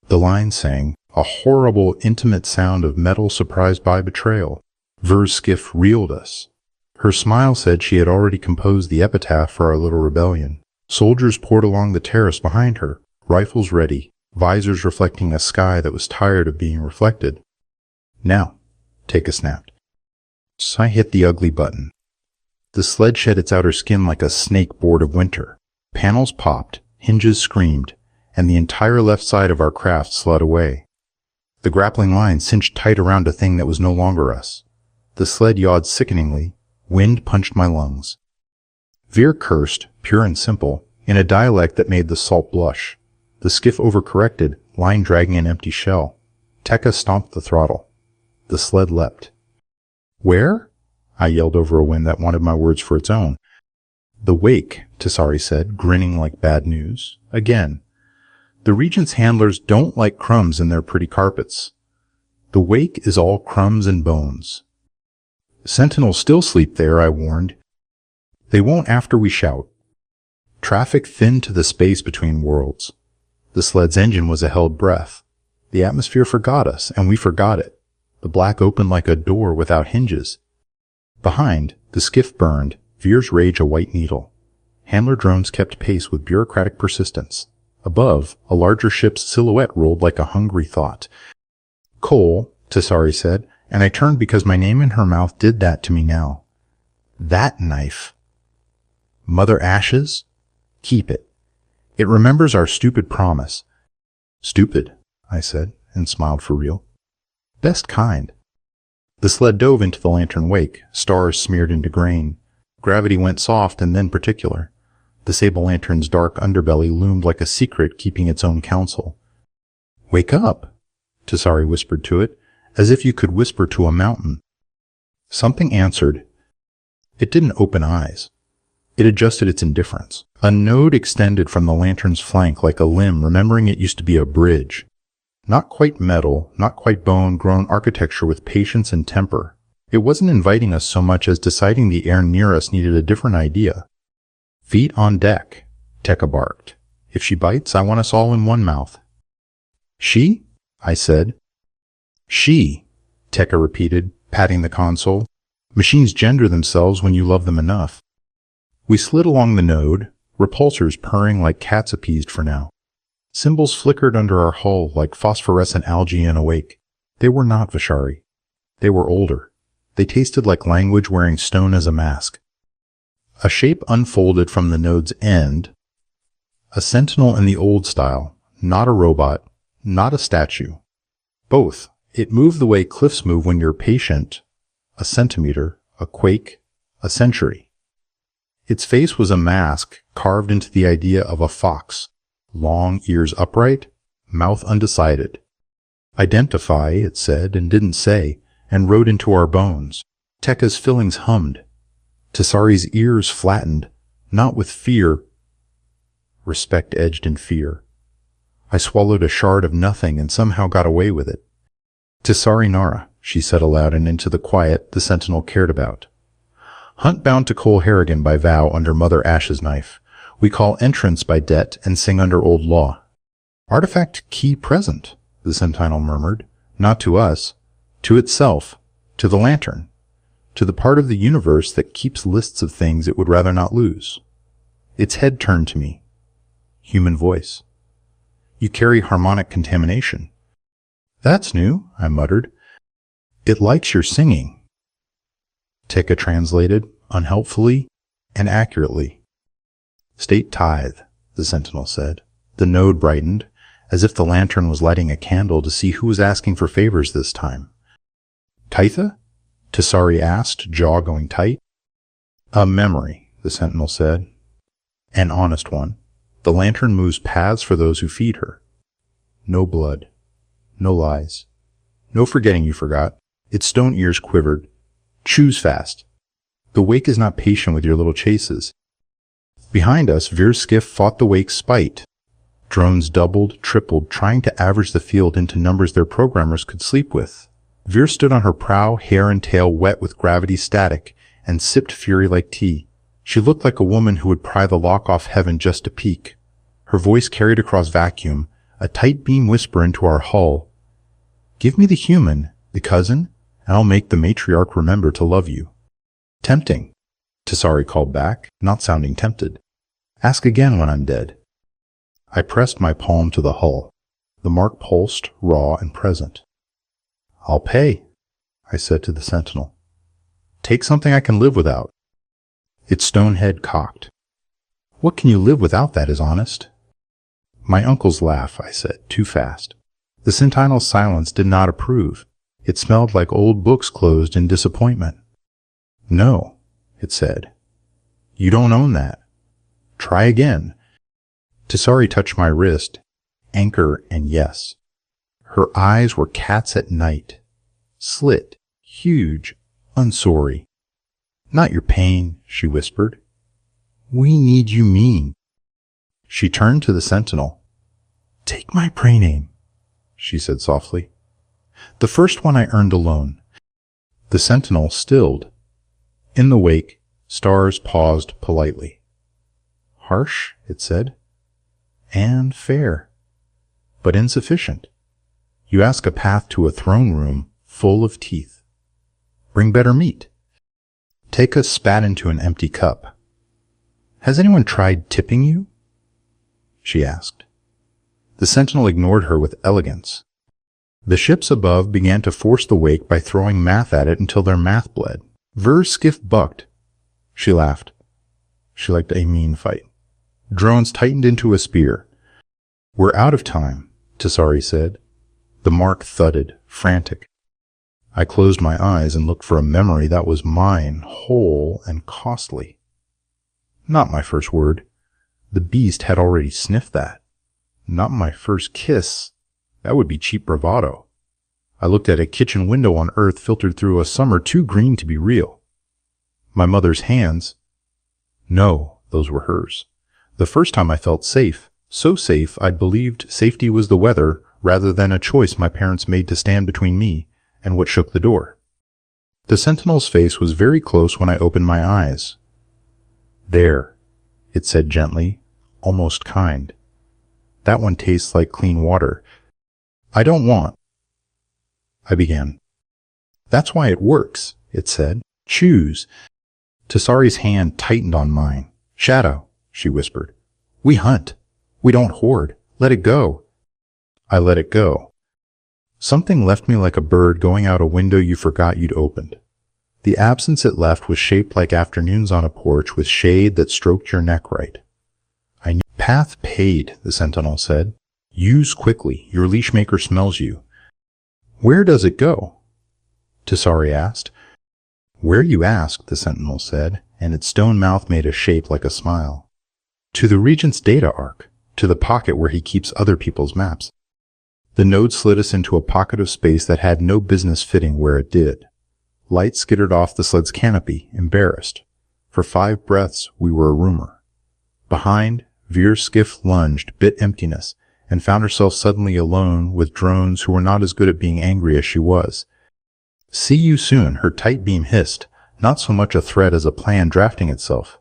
The line sang, a horrible, intimate sound of metal surprised by betrayal. Veer's skiff reeled us. Her smile said she had already composed the epitaph for our little rebellion. Soldiers poured along the terrace behind her, rifles ready, visors reflecting a sky that was tired of being reflected. Now, Tekka snapped. So I hit the ugly button. The sled shed its outer skin like a snake bored of winter. Panels popped, hinges screamed, and the entire left side of our craft slid away. The grappling line cinched tight around a thing that was no longer us. The sled yawed sickeningly. Wind punched my lungs. Veer cursed, pure and simple, in a dialect that made the salt blush. The skiff overcorrected, line dragging an empty shell. Tekka stomped the throttle. The sled leapt. Where? I yelled over a wind that wanted my words for its own. The wake, Tessari said, grinning like bad news. Again. The Regent's handlers don't like crumbs in their pretty carpets. The wake is all crumbs and bones. Sentinels still sleep there, I warned. They won't after we shout. Traffic thinned to the space between worlds. The sled's engine was a held breath. The atmosphere forgot us, and we forgot it. The black opened like a door without hinges. Behind, the skiff burned, Veer's rage a white needle. Handler drones kept pace with bureaucratic persistence. Above, a larger ship's silhouette rolled like a hungry thought. Coal, Tessari said, and I turned because my name in her mouth did that to me now. That knife. Mother Ashes? Keep it. It remembers our stupid promise. Stupid, I said, and smiled for real. Best kind. The sled dove into the lantern wake, stars smeared into grain. Gravity went soft and then particular. The sable lantern's dark underbelly loomed like a secret keeping its own counsel. Wake up, Tessari whispered to it, as if you could whisper to a mountain. Something answered. It didn't open eyes. It adjusted its indifference. A node extended from the lantern's flank like a limb, remembering it used to be a bridge. Not quite metal, not quite bone-grown architecture with patience and temper. It wasn't inviting us so much as deciding the air near us needed a different idea. Feet on deck, Tekka barked. If she bites, I want us all in one mouth. She? I said. She, Tekka repeated, patting the console. Machines gender themselves when you love them enough. We slid along the node, repulsors purring like cats appeased for now. Symbols flickered under our hull like phosphorescent algae in a wake. They were not Vishari. They were older. They tasted like language wearing stone as a mask. A shape unfolded from the node's end. A sentinel in the old style, not a robot, not a statue. Both. It moved the way cliffs move when you're patient. A centimeter, a quake, a century. Its face was a mask carved into the idea of a fox. Long ears upright, mouth undecided. Identify, it said, and didn't say, and rode into our bones. Tekka's fillings hummed. Tessari's ears flattened, not with fear. Respect edged in fear. I swallowed a shard of nothing and somehow got away with it. Tessari Nara, she said aloud, and into the quiet the sentinel cared about. Hunt bound to Cole Harrigan by vow under Mother Ash's knife. We call entrance by debt and sing under old law. Artifact key present, the sentinel murmured, not to us, to itself, to the lantern, to the part of the universe that keeps lists of things it would rather not lose. Its head turned to me. Human voice. You carry harmonic contamination. That's new, I muttered. It likes your singing. Tekka translated, unhelpfully and accurately. State tithe, the sentinel said. The node brightened, as if the lantern was lighting a candle to see who was asking for favors this time. Titha? Tessari asked, jaw going tight. A memory, the sentinel said. An honest one. The lantern moves paths for those who feed her. No blood. No lies. No forgetting you forgot. Its stone ears quivered. Choose fast. The wake is not patient with your little chases. Behind us, Veer's skiff fought the wake's spite. Drones doubled, tripled, trying to average the field into numbers their programmers could sleep with. Veer stood on her prow, hair and tail wet with gravity static, and sipped fury like tea. She looked like a woman who would pry the lock off heaven just to peek. Her voice carried across vacuum, a tight beam whisper into our hull. Give me the human, the cousin, and I'll make the matriarch remember to love you. Tempting, Tessari called back, not sounding tempted. Ask again when I'm dead. I pressed my palm to the hull. The mark pulsed, raw and present. I'll pay, I said to the sentinel. Take something I can live without. Its stone head cocked. What can you live without that is honest? My uncle's laugh, I said, too fast. The sentinel's silence did not approve. It smelled like old books closed in disappointment. No, it said. You don't own that. Try again. Tessari touched my wrist. Anchor and yes. Her eyes were cats at night. Slit, huge, unsorry. Not your pain, she whispered. We need you mean. She turned to the sentinel. Take my prey name, she said softly. The first one I earned alone. The sentinel stilled. In the wake, stars paused politely. Harsh, it said. And fair. But insufficient. You ask a path to a throne room full of teeth. Bring better meat. Tekka spat into an empty cup. Has anyone tried tipping you? She asked. The sentinel ignored her with elegance. The ships above began to force the wake by throwing math at it until their math bled. Veer's skiff bucked. She laughed. She liked a mean fight. Drones tightened into a spear. We're out of time, Tessari said. The mark thudded, frantic. I closed my eyes and looked for a memory that was mine, whole and costly. Not my first word. The beast had already sniffed that. Not my first kiss. That would be cheap bravado. I looked at a kitchen window on Earth filtered through a summer too green to be real. My mother's hands. No, those were hers. The first time I felt safe, so safe I'd believed safety was the weather rather than a choice my parents made to stand between me and what shook the door. The sentinel's face was very close when I opened my eyes. There, it said gently, almost kind. That one tastes like clean water. I don't want. I began. That's why it works, it said. Choose. Tasari's hand tightened on mine. Shadow, she whispered. We hunt. We don't hoard. Let it go. I let it go. Something left me like a bird going out a window you forgot you'd opened. The absence it left was shaped like afternoons on a porch with shade that stroked your neck right. I knew. Path paid, the sentinel said. Use quickly. Your leash maker smells you. Where does it go? Tasari asked. Where you ask, the sentinel said, and its stone mouth made a shape like a smile. To the regent's data arc, to the pocket where he keeps other people's maps. The node slid us into a pocket of space that had no business fitting where it did. Light skittered off the sled's canopy, embarrassed. For 5 breaths, we were a rumor. Behind, Veer's skiff lunged, bit emptiness, and found herself suddenly alone with drones who were not as good at being angry as she was. See you soon, her tight beam hissed, not so much a threat as a plan drafting itself.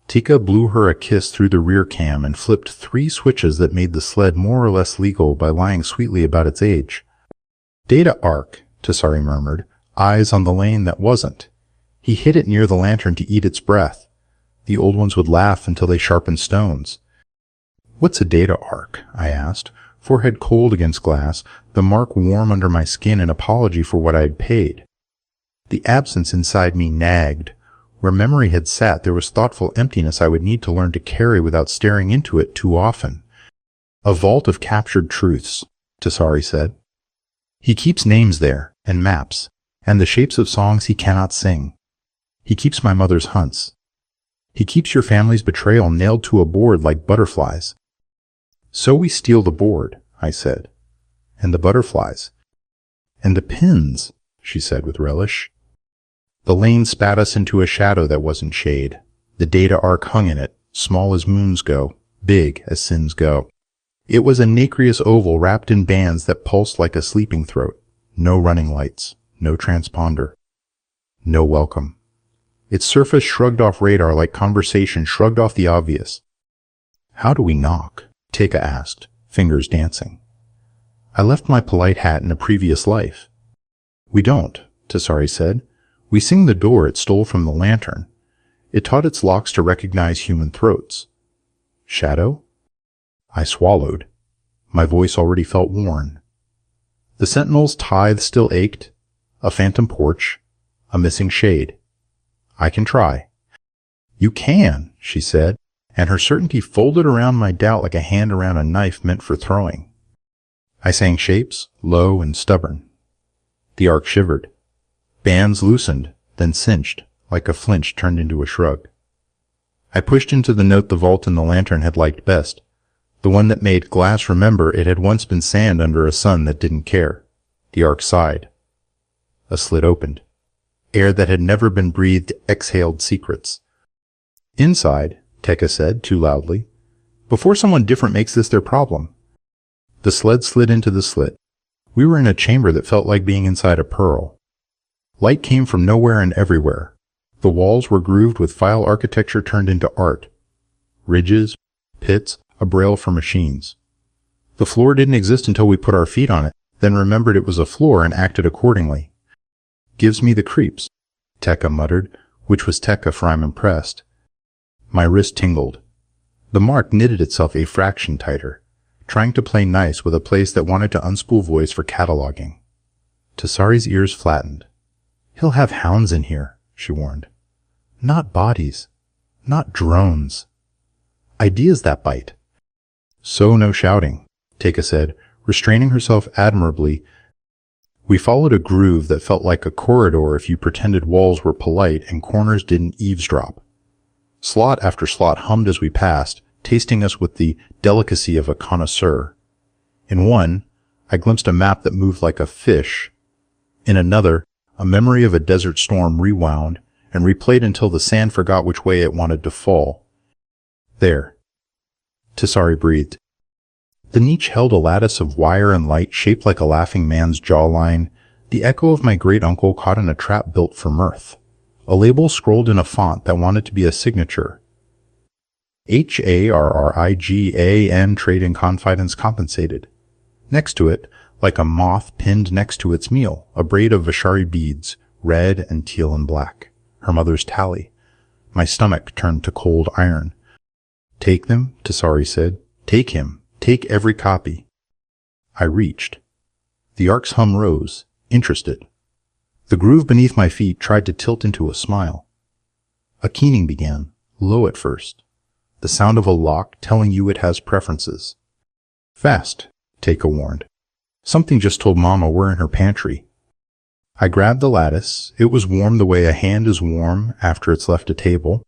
Tika blew her a kiss through the rear cam and flipped 3 switches that made the sled more or less legal by lying sweetly about its age. Data arc, Tasari murmured, eyes on the lane that wasn't. He hid it near the lantern to eat its breath. The old ones would laugh until they sharpened stones. What's a data arc? I asked, forehead cold against glass, the mark warm under my skin in apology for what I had paid. The absence inside me nagged. Where memory had sat, there was thoughtful emptiness I would need to learn to carry without staring into it too often. A vault of captured truths, Tasari said. He keeps names there, and maps, and the shapes of songs he cannot sing. He keeps my mother's hunts. He keeps your family's betrayal nailed to a board like butterflies. So we steal the board, I said. And the butterflies. And the pins, she said with relish. The lane spat us into a shadow that wasn't shade. The data arc hung in it, small as moons go, big as sins go. It was a nacreous oval wrapped in bands that pulsed like a sleeping throat. No running lights, no transponder. No welcome. Its surface shrugged off radar like conversation shrugged off the obvious. How do we knock? Tika asked, fingers dancing. I left my polite hat in a previous life. We don't, Tasari said. We sing the door it stole from the lantern. It taught its locks to recognize human throats. Shadow? I swallowed. My voice already felt worn. The sentinel's tithe still ached. A phantom porch. A missing shade. I can try. You can, she said, and her certainty folded around my doubt like a hand around a knife meant for throwing. I sang shapes, low and stubborn. The arc shivered. Bands loosened, then cinched, like a flinch turned into a shrug. I pushed into the note the vault in the lantern had liked best, the one that made glass remember it had once been sand under a sun that didn't care. The arc sighed. A slit opened. Air that had never been breathed exhaled secrets. Inside, Tekka said, too loudly. Before someone different makes this their problem. The sled slid into the slit. We were in a chamber that felt like being inside a pearl. Light came from nowhere and everywhere. The walls were grooved with file architecture turned into art. Ridges, pits, a braille for machines. The floor didn't exist until we put our feet on it, then remembered it was a floor and acted accordingly. Gives me the creeps, Tekka muttered, which was Tekka for I'm impressed. My wrist tingled. The mark knitted itself a fraction tighter, trying to play nice with a place that wanted to unspool voice for cataloging. Tasari's ears flattened. He'll have hounds in here, she warned. Not bodies. Not drones. Ideas that bite. So no shouting, Tekka said, restraining herself admirably. We followed a groove that felt like a corridor if you pretended walls were polite and corners didn't eavesdrop. Slot after slot hummed as we passed, tasting us with the delicacy of a connoisseur. In one, I glimpsed a map that moved like a fish. In another, a memory of a desert storm rewound, and replayed until the sand forgot which way it wanted to fall. There. Tisari breathed. The niche held a lattice of wire and light shaped like a laughing man's jawline, the echo of my great-uncle caught in a trap built for mirth. A label scrolled in a font that wanted to be a signature. HARRIGAN, trade in confidence compensated. Next to it, like a moth pinned next to its meal, a braid of Vishari beads, red and teal and black. Her mother's tally. My stomach turned to cold iron. Take them, Tisari said. Take him. Take every copy. I reached. The ark's hum rose, interested. The groove beneath my feet tried to tilt into a smile. A keening began, low at first. The sound of a lock telling you it has preferences. Fast, Teika warned. Something just told Mama we're in her pantry. I grabbed the lattice. It was warm the way a hand is warm after it's left a table.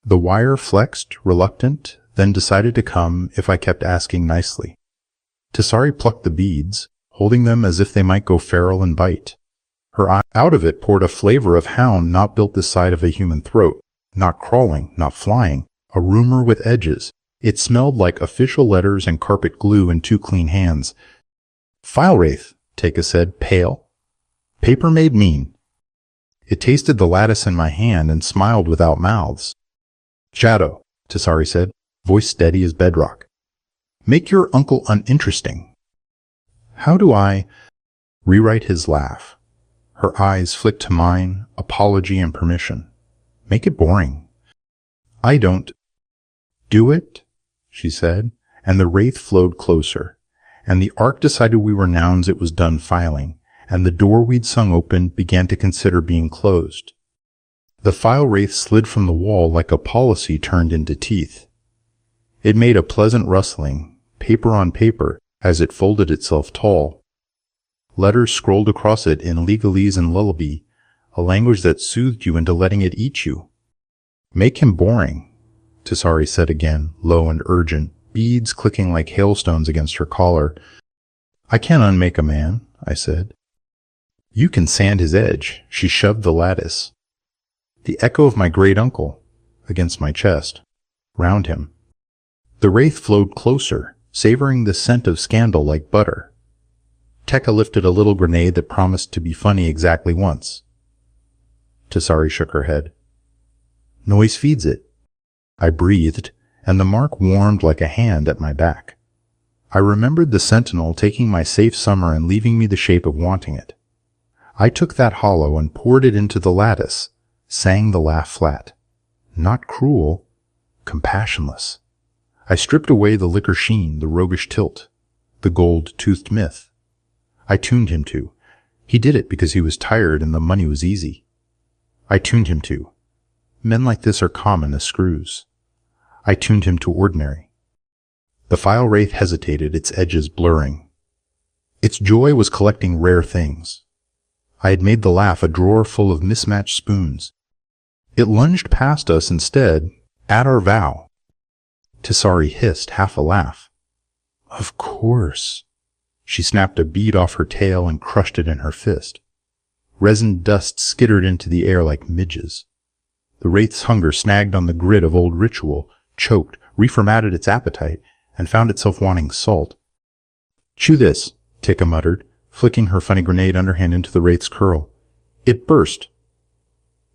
The wire flexed, reluctant, then decided to come if I kept asking nicely. Tisari plucked the beads, holding them as if they might go feral and bite. Her eye out of it poured a flavor of hound not built this side of a human throat, not crawling, not flying, a rumor with edges. It smelled like official letters and carpet glue in 2 clean hands. File wraith, Teika said, pale. Paper made mean. It tasted the lattice in my hand and smiled without mouths. Shadow, Tisari said, voice steady as bedrock. Make your uncle uninteresting. How do I rewrite his laugh? Her eyes flicked to mine, apology and permission. Make it boring. I don't. Do it, she said, and the wraith flowed closer. And the ark decided we were nouns it was done filing, and the door we'd sung open began to consider being closed. The file wraith slid from the wall like a policy turned into teeth. It made a pleasant rustling, paper on paper, as it folded itself tall. Letters scrolled across it in legalese and lullaby, a language that soothed you into letting it eat you. Make him boring, Tisari said again, low and urgent, beads clicking like hailstones against her collar. I can't unmake a man, I said. You can sand his edge. She shoved the lattice. The echo of my great-uncle, against my chest, round him. The wraith flowed closer, savoring the scent of scandal like butter. Teika lifted a little grenade that promised to be funny exactly once. Tisari shook her head. Noise feeds it. I breathed, and the mark warmed like a hand at my back. I remembered the sentinel taking my safe summer and leaving me the shape of wanting it. I took that hollow and poured it into the lattice, sang the laugh flat. Not cruel, compassionless. I stripped away the liquor sheen, the roguish tilt, the gold-toothed myth. I tuned him to. He did it because he was tired and the money was easy. I tuned him to. Men like this are common as screws. I tuned him to ordinary. The file wraith hesitated, its edges blurring. Its joy was collecting rare things. I had made the laugh a drawer full of mismatched spoons. It lunged past us instead, at our vow. Tisari hissed, half a laugh. Of course. She snapped a bead off her tail and crushed it in her fist. Resin dust skittered into the air like midges. The wraith's hunger snagged on the grit of old ritual, choked, reformatted its appetite, and found itself wanting salt. Chew this, Teika muttered, flicking her funny grenade underhand into the wraith's curl. It burst.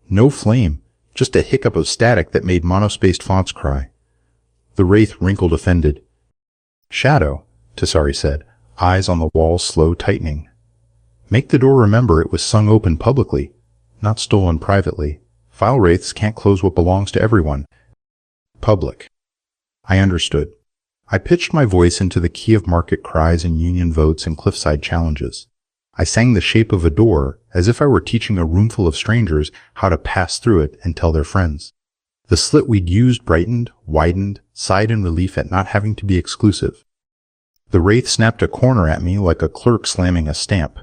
No flame, just a hiccup of static that made monospaced fonts cry. The wraith wrinkled offended. Shadow, Tisari said, eyes on the wall slow tightening. Make the door remember it was sung open publicly, not stolen privately. File wraiths can't close what belongs to everyone. Public. I understood. I pitched my voice into the key of market cries and union votes and cliffside challenges. I sang the shape of a door as if I were teaching a roomful of strangers how to pass through it and tell their friends. The slit we'd used brightened, widened, sighed in relief at not having to be exclusive. The wraith snapped a corner at me like a clerk slamming a stamp.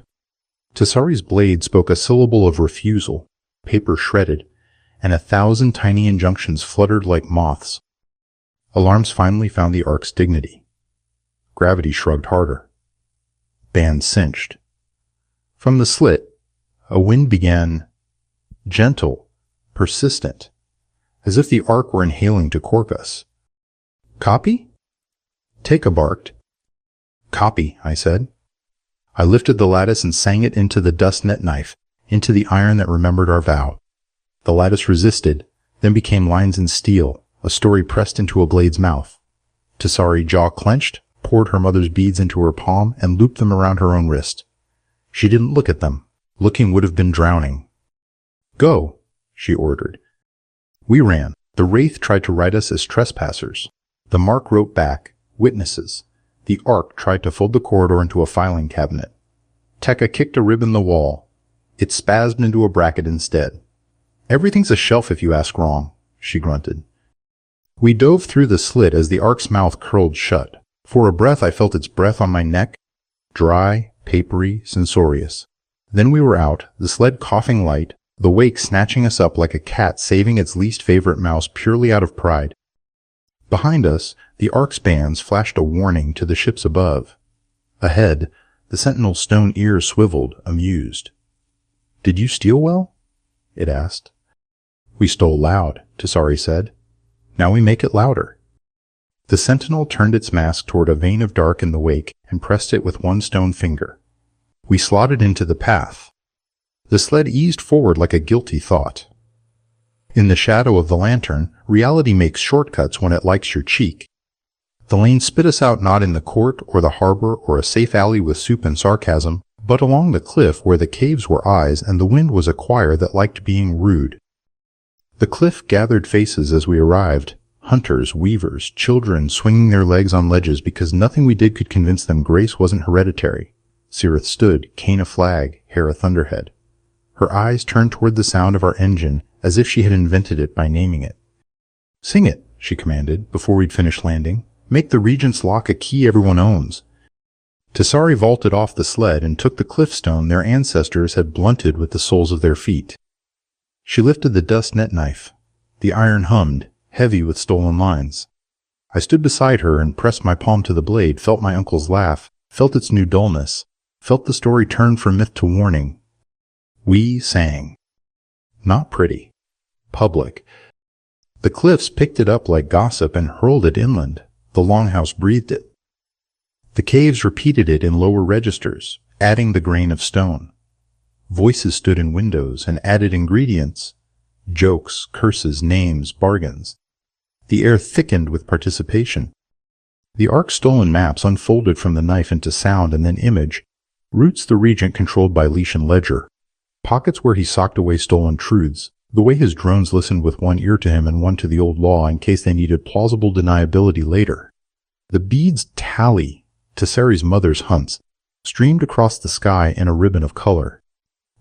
Tisari's blade spoke a syllable of refusal, paper shredded, and 1,000 tiny injunctions fluttered like moths. Alarms finally found the ark's dignity. Gravity shrugged harder. Band cinched. From the slit, a wind began, gentle, persistent, as if the Ark were inhaling to cork us. Copy? Teka barked. Copy, I said. I lifted the lattice and sang it into the dust net knife, into the iron that remembered our vow. The lattice resisted, then became lines in steel, a story pressed into a blade's mouth. Tisari, jaw clenched, poured her mother's beads into her palm and looped them around her own wrist. She didn't look at them. Looking would have been drowning. Go, she ordered. We ran. The Wraith tried to write us as trespassers. The Mark wrote back, witnesses. The Ark tried to fold the corridor into a filing cabinet. Teka kicked a rib in the wall. It spasmed into a bracket instead. Everything's a shelf if you ask wrong, she grunted. We dove through the slit as the Ark's mouth curled shut. For a breath I felt its breath on my neck, dry, papery, censorious. Then we were out, the sled coughing light, the wake snatching us up like a cat saving its least favorite mouse purely out of pride. Behind us, the Ark's bands flashed a warning to the ships above. Ahead, the Sentinel's stone ears swiveled, amused. Did you steal well? It asked. We stole loud, Tisari said. Now we make it louder. The Sentinel turned its mask toward a vein of dark in the wake and pressed it with one stone finger. We slotted into the path. The sled eased forward like a guilty thought. In the shadow of the lantern, reality makes shortcuts when it likes your cheek. The lane spit us out not in the court or the harbor or a safe alley with soup and sarcasm, but along the cliff where the caves were eyes and the wind was a choir that liked being rude. The cliff gathered faces as we arrived. Hunters, weavers, children swinging their legs on ledges because nothing we did could convince them grace wasn't hereditary. Sirith stood, cane a flag, hair a thunderhead. Her eyes turned toward the sound of our engine as if she had invented it by naming it. Sing it, she commanded, before we'd finished landing. Make the Regent's Lock a key everyone owns. Tisari vaulted off the sled and took the cliffstone their ancestors had blunted with the soles of their feet. She lifted the dust net knife. The iron hummed, heavy with stolen lines. I stood beside her and pressed my palm to the blade, felt my uncle's laugh, felt its new dullness, felt the story turn from myth to warning. We sang. Not pretty. Public. The cliffs picked it up like gossip and hurled it inland. The longhouse breathed it. The caves repeated it in lower registers, adding the grain of stone. Voices stood in windows and added ingredients. Jokes, curses, names, bargains. The air thickened with participation. The Ark's stolen maps unfolded from the knife into sound and then image. Roots the Regent controlled by leash and ledger. Pockets where he socked away stolen truths. The way his drones listened with one ear to him and one to the old law in case they needed plausible deniability later. The beads tally, Tisari's mother's hunts, streamed across the sky in a ribbon of color.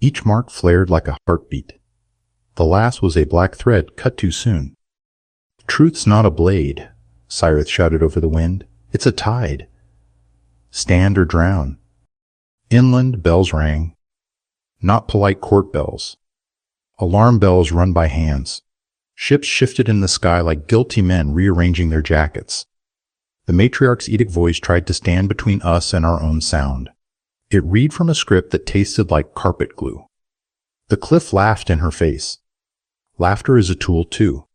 Each mark flared like a heartbeat. The last was a black thread cut too soon. Truth's not a blade, Sirith shouted over the wind. It's a tide. Stand or drown. Inland bells rang. Not polite court bells. Alarm bells run by hands. Ships shifted in the sky like guilty men rearranging their jackets. The matriarch's edict voice tried to stand between us and our own sound. It read from a script that tasted like carpet glue. The cliff laughed in her face. Laughter is a tool too.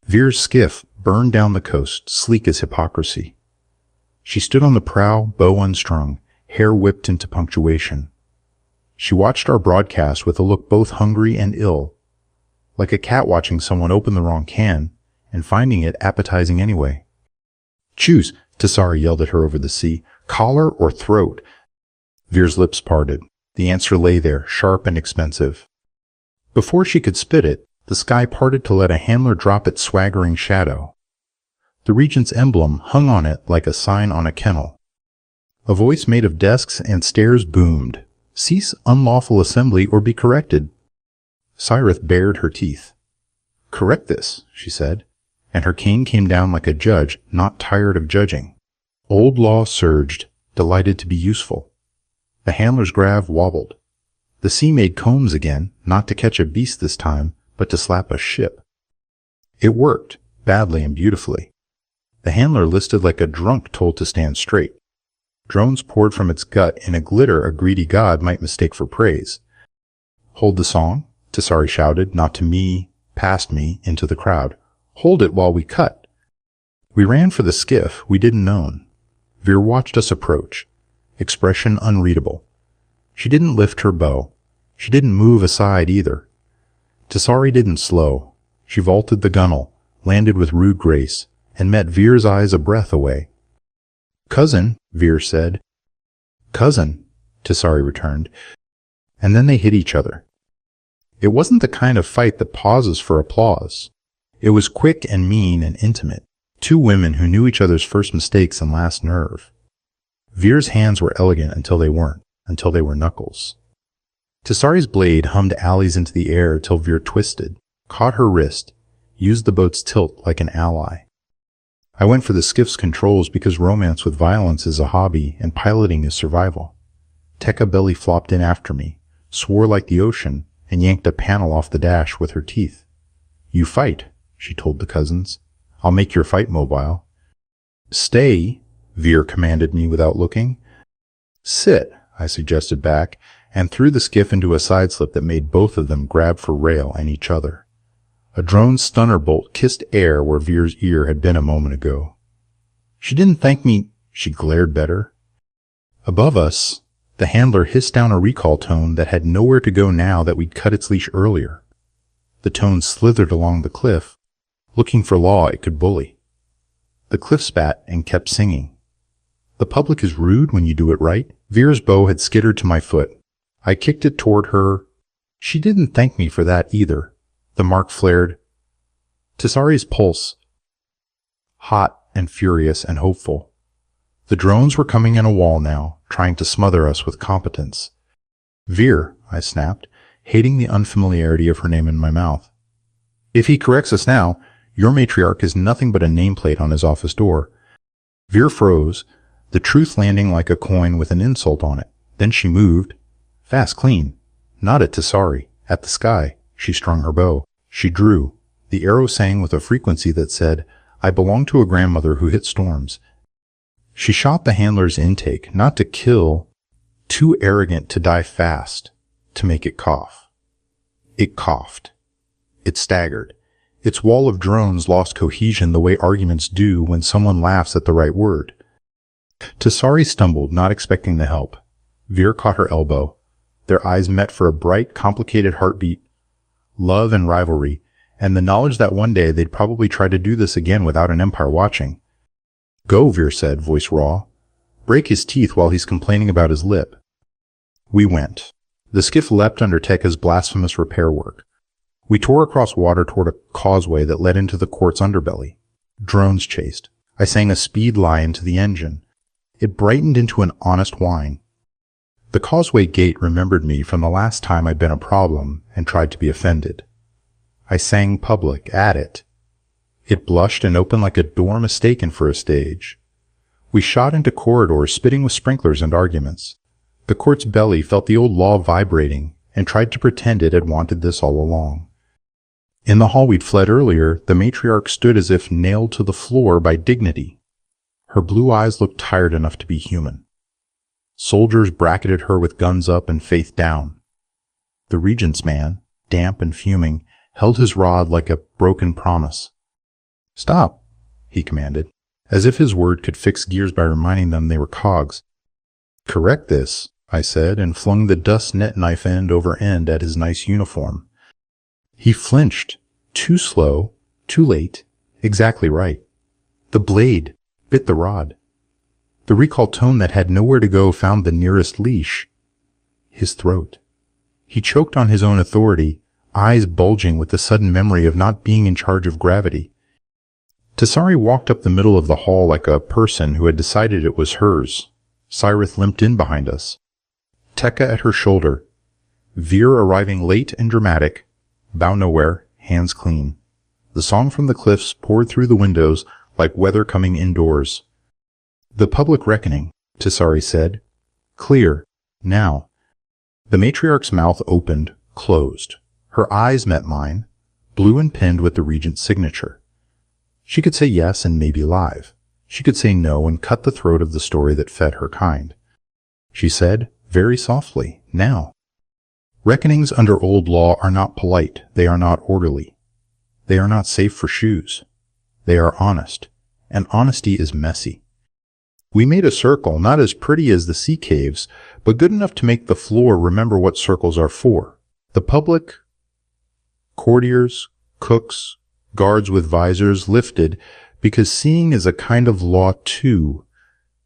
Veer's skiff burned down the coast, sleek as hypocrisy. She stood on the prow, bow unstrung, hair whipped into punctuation. She watched our broadcast with a look both hungry and ill, like a cat watching someone open the wrong can and finding it appetizing anyway. Choose, Tisari yelled at her over the sea, collar or throat. Veer's lips parted. The answer lay there, sharp and expensive. Before she could spit it, the sky parted to let a handler drop its swaggering shadow. The Regent's emblem hung on it like a sign on a kennel. A voice made of desks and stairs boomed. Cease unlawful assembly or be corrected. Sirith bared her teeth. Correct this, she said, and her cane came down like a judge not tired of judging. Old law surged, delighted to be useful. The handler's grav wobbled. The sea made combs again, not to catch a beast this time, but to slap a ship. It worked, badly and beautifully. The handler listed like a drunk told to stand straight. Drones poured from its gut in a glitter a greedy god might mistake for praise. Hold the song, Tisari shouted, not to me, past me, into the crowd. Hold it while we cut. We ran for the skiff we didn't own. Veer watched us approach, expression unreadable. She didn't lift her bow. She didn't move aside either. Tisari didn't slow. She vaulted the gunwale, landed with rude grace, and met Veer's eyes a breath away. "Cousin," Veer said. "Cousin," Tisari returned, and then they hit each other. It wasn't the kind of fight that pauses for applause. It was quick and mean and intimate. Two women who knew each other's first mistakes and last nerve. Veer's hands were elegant until they weren't, until they were knuckles. Tisari's blade hummed alleys into the air till Veer twisted, caught her wrist, used the boat's tilt like an ally. I went for the skiff's controls because romance with violence is a hobby and piloting is survival. Tekka belly flopped in after me, swore like the ocean, and yanked a panel off the dash with her teeth. "You fight," she told the cousins. "I'll make your fight mobile." "Stay," Veer commanded me without looking. "Sit," I suggested back, and threw the skiff into a sideslip that made both of them grab for rail and each other. A drone stunner bolt kissed air where Veer's ear had been a moment ago. "She didn't thank me," she glared better. Above us, the handler hissed down a recall tone that had nowhere to go now that we'd cut its leash earlier. The tone slithered along the cliff, looking for law it could bully. The cliff spat and kept singing. "The public is rude when you do it right." Veer's bow had skittered to my foot. I kicked it toward her. "She didn't thank me for that either." The mark flared. Tisari's pulse, hot and furious and hopeful. The drones were coming in a wall now, trying to smother us with competence. "Veer," I snapped, hating the unfamiliarity of her name in my mouth. "If he corrects us now, your matriarch is nothing but a nameplate on his office door." Veer froze, the truth landing like a coin with an insult on it. Then she moved. Fast, clean. Not at Tisari, at the sky. She strung her bow. She drew. The arrow sang with a frequency that said, "I belong to a grandmother who hit storms." She shot the handler's intake, not to kill, too arrogant to die fast, to make it cough. It coughed. It staggered. Its wall of drones lost cohesion the way arguments do when someone laughs at the right word. Tisari stumbled, not expecting the help. Veer caught her elbow. Their eyes met for a bright, complicated heartbeat, love and rivalry, and the knowledge that one day they'd probably try to do this again without an empire watching. "Go," Veer said, voice raw. "Break his teeth while he's complaining about his lip." We went. The skiff leapt under Tekka's blasphemous repair work. We tore across water toward a causeway that led into the court's underbelly. Drones chased. I sang a speed lie into the engine. It brightened into an honest whine. The causeway gate remembered me from the last time I'd been a problem and tried to be offended. I sang public at it. It blushed and opened like a door mistaken for a stage. We shot into corridors spitting with sprinklers and arguments. The court's belly felt the old law vibrating and tried to pretend it had wanted this all along. In the hall we'd fled earlier, the matriarch stood as if nailed to the floor by dignity. Her blue eyes looked tired enough to be human. Soldiers bracketed her with guns up and faith down. The regent's man, damp and fuming, held his rod like a broken promise. "Stop," he commanded, as if his word could fix gears by reminding them they were cogs. "Correct this," I said, and flung the dust net knife end over end at his nice uniform. He flinched. Too slow, too late, exactly right. The blade bit the rod. The recall tone that had nowhere to go found the nearest leash. His throat. He choked on his own authority, eyes bulging with the sudden memory of not being in charge of gravity. Tisari walked up the middle of the hall like a person who had decided it was hers. Cyrith limped in behind us. Tekka at her shoulder. Veer arriving late and dramatic. Bow nowhere, hands clean. The song from the cliffs poured through the windows like weather coming indoors. "The public reckoning," Tisari said. "Clear. Now." The matriarch's mouth opened, closed. Her eyes met mine, blue and pinned with the regent's signature. She could say yes and maybe live. She could say no and cut the throat of the story that fed her kind. She said, very softly, "Now." Reckonings under old law are not polite, they are not orderly. They are not safe for shoes. They are honest, and honesty is messy. We made a circle, not as pretty as the sea caves, but good enough to make the floor remember what circles are for. The public, courtiers, cooks, guards with visors lifted, because seeing is a kind of law too,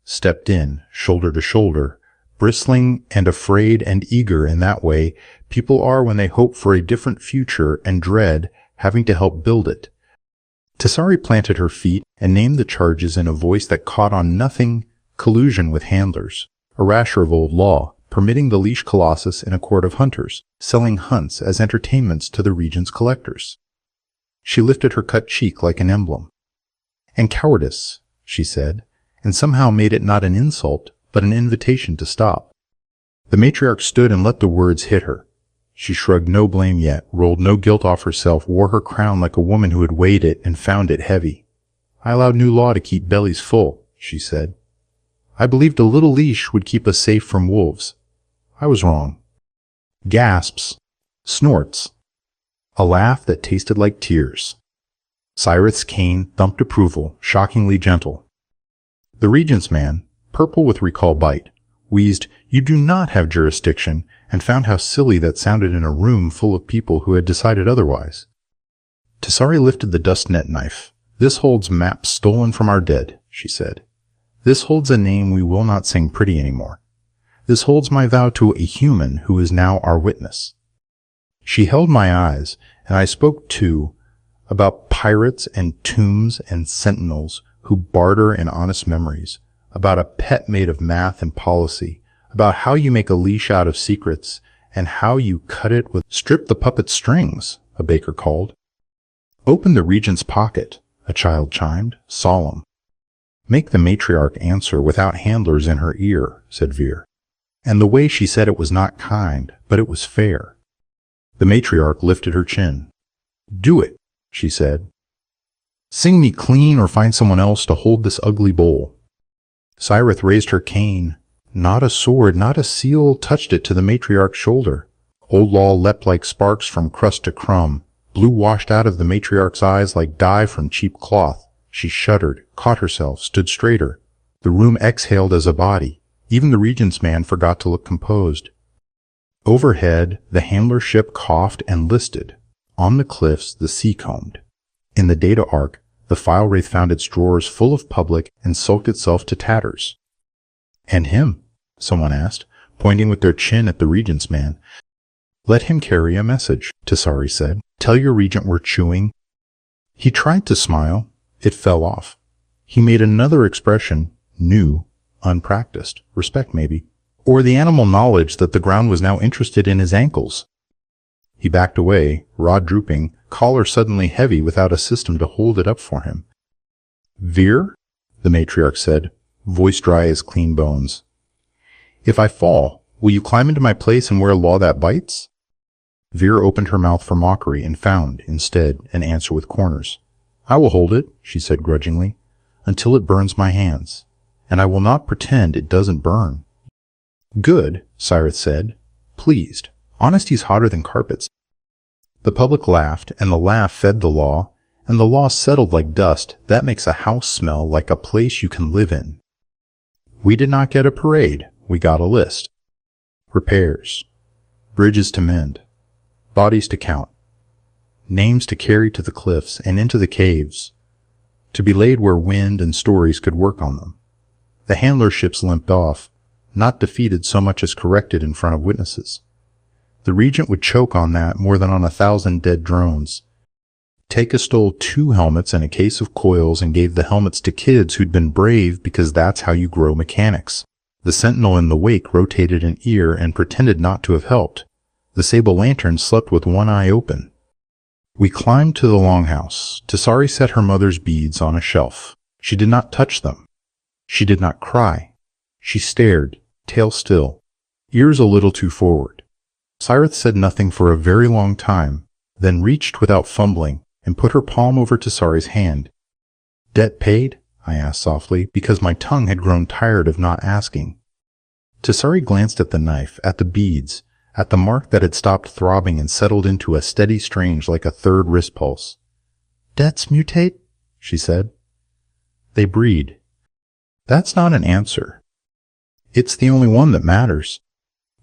stepped in, shoulder to shoulder, bristling and afraid and eager in that way people are when they hope for a different future and dread having to help build it. Tessari planted her feet and named the charges in a voice that caught on nothing: collusion with handlers, a rasher of old law, permitting the leash colossus in a court of hunters, selling hunts as entertainments to the region's collectors. She lifted her cut cheek like an emblem. And cowardice, she said, and somehow made it not an insult, but an invitation to stop. The matriarch stood and let the words hit her. She shrugged no blame yet, rolled no guilt off herself, wore her crown like a woman who had weighed it and found it heavy. I allowed new law to keep bellies full, she said. I believed a little leash would keep us safe from wolves. I was wrong. Gasps, snorts, a laugh that tasted like tears. Cyrith's cane thumped approval, shockingly gentle. The regent's man, purple with recall bite, wheezed, "You do not have jurisdiction," and found how silly that sounded in a room full of people who had decided otherwise. Tessari lifted the dust net knife. "This holds maps stolen from our dead," she said. "This holds a name we will not sing pretty anymore. This holds my vow to a human who is now our witness." She held my eyes, and I spoke too, about pirates and tombs and sentinels who barter in honest memories, about a pet made of math and policy, about how you make a leash out of secrets, and how you cut it with— "Strip the puppet's strings," a baker called. "Open the regent's pocket," a child chimed, solemn. "Make the matriarch answer without handlers in her ear," said Veer. And the way she said it was not kind, but it was fair. The matriarch lifted her chin. "Do it," she said. "Sing me clean or find someone else to hold this ugly bowl." Cyrith raised her cane. Not a sword, not a seal touched it to the matriarch's shoulder. Old law leapt like sparks from crust to crumb. Blue washed out of the matriarch's eyes like dye from cheap cloth. She shuddered, caught herself, stood straighter. The room exhaled as a body. Even the regent's man forgot to look composed. Overhead, the handler ship coughed and listed. On the cliffs, the sea combed. In the data arc, the file wraith found its drawers full of public and sulked itself to tatters. "And him?" someone asked, pointing with their chin at the regent's man. "Let him carry a message," Tessari said. "Tell your regent we're chewing." He tried to smile. It fell off. He made another expression, new, unpracticed, respect maybe, or the animal knowledge that the ground was now interested in his ankles. He backed away, rod drooping, collar suddenly heavy without a system to hold it up for him. "Veer?" the matriarch said, voice dry as clean bones. "If I fall, will you climb into my place and wear a law that bites?" Veer opened her mouth for mockery and found, instead, an answer with corners. "I will hold it," she said grudgingly, "until it burns my hands. And I will not pretend it doesn't burn." "Good," Cyrith said, pleased. "Honesty's hotter than carpets." The public laughed, and the laugh fed the law, and the law settled like dust. That makes a house smell like a place you can live in. We did not get a parade. We got a list. Repairs. Bridges to mend. Bodies to count. Names to carry to the cliffs and into the caves, to be laid where wind and stories could work on them. The handler ships limped off, not defeated so much as corrected in front of witnesses. The regent would choke on that more than on 1,000 dead drones. Taika stole 2 helmets and a case of coils and gave the helmets to kids who'd been brave because that's how you grow mechanics. The sentinel in the wake rotated an ear and pretended not to have helped. The sable lantern slept with one eye open. We climbed to the longhouse. Tessari set her mother's beads on a shelf. She did not touch them. She did not cry. She stared, tail still, ears a little too forward. Cyrith said nothing for a very long time, then reached without fumbling and put her palm over Tessari's hand. "Debt paid?" I asked softly, because my tongue had grown tired of not asking. Tessari glanced at the knife, at the beads, at the mark that had stopped throbbing and settled into a steady strange like a third wrist pulse. Debts mutate? She said. They breed. That's not an answer. It's the only one that matters.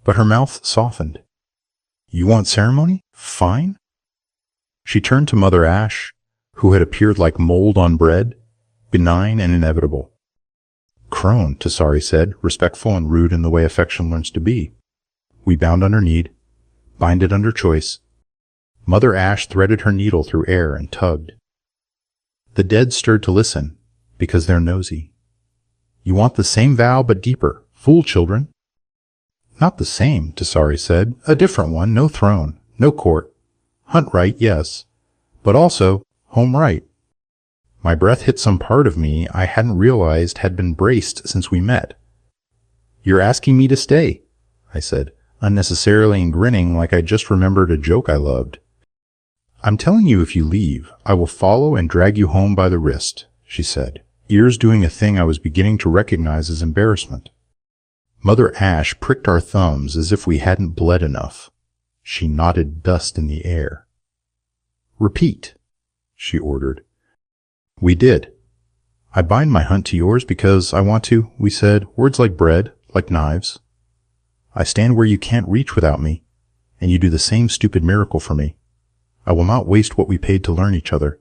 But her mouth softened. You want ceremony? Fine. She turned to Mother Ash, who had appeared like mold on bread, benign and inevitable. Crone, Tessari said, respectful and rude in the way affection learns to be. We bound under need, binded under choice. Mother Ash threaded her needle through air and tugged. The dead stirred to listen, because they're nosy. You want the same vow, but deeper. Fool children. Not the same, Tessari said. A different one, no throne, no court. Hunt right, yes, but also home right. My breath hit some part of me I hadn't realized had been braced since we met. You're asking me to stay, I said, unnecessarily and grinning like I just remembered a joke I loved. I'm telling you if you leave, I will follow and drag you home by the wrist, she said, ears doing a thing I was beginning to recognize as embarrassment. Mother Ash pricked our thumbs as if we hadn't bled enough. She knotted dust in the air. Repeat, she ordered. We did. I bind my hunt to yours because I want to, we said, words like bread, like knives. I stand where you can't reach without me, and you do the same stupid miracle for me. I will not waste what we paid to learn each other.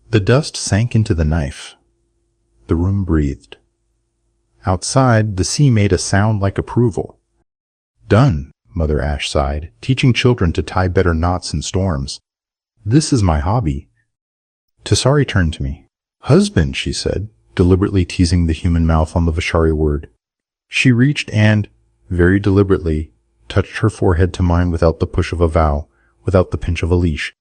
The dust sank into the knife. The room breathed. Outside, the sea made a sound like approval. Done, Mother Ash sighed, teaching children to tie better knots in storms. This is my hobby. Tessari turned to me. Husband, she said, deliberately teasing the human mouth on the Vishari word. She reached and, very deliberately, touched her forehead to mine without the push of a vow, without the pinch of a leash.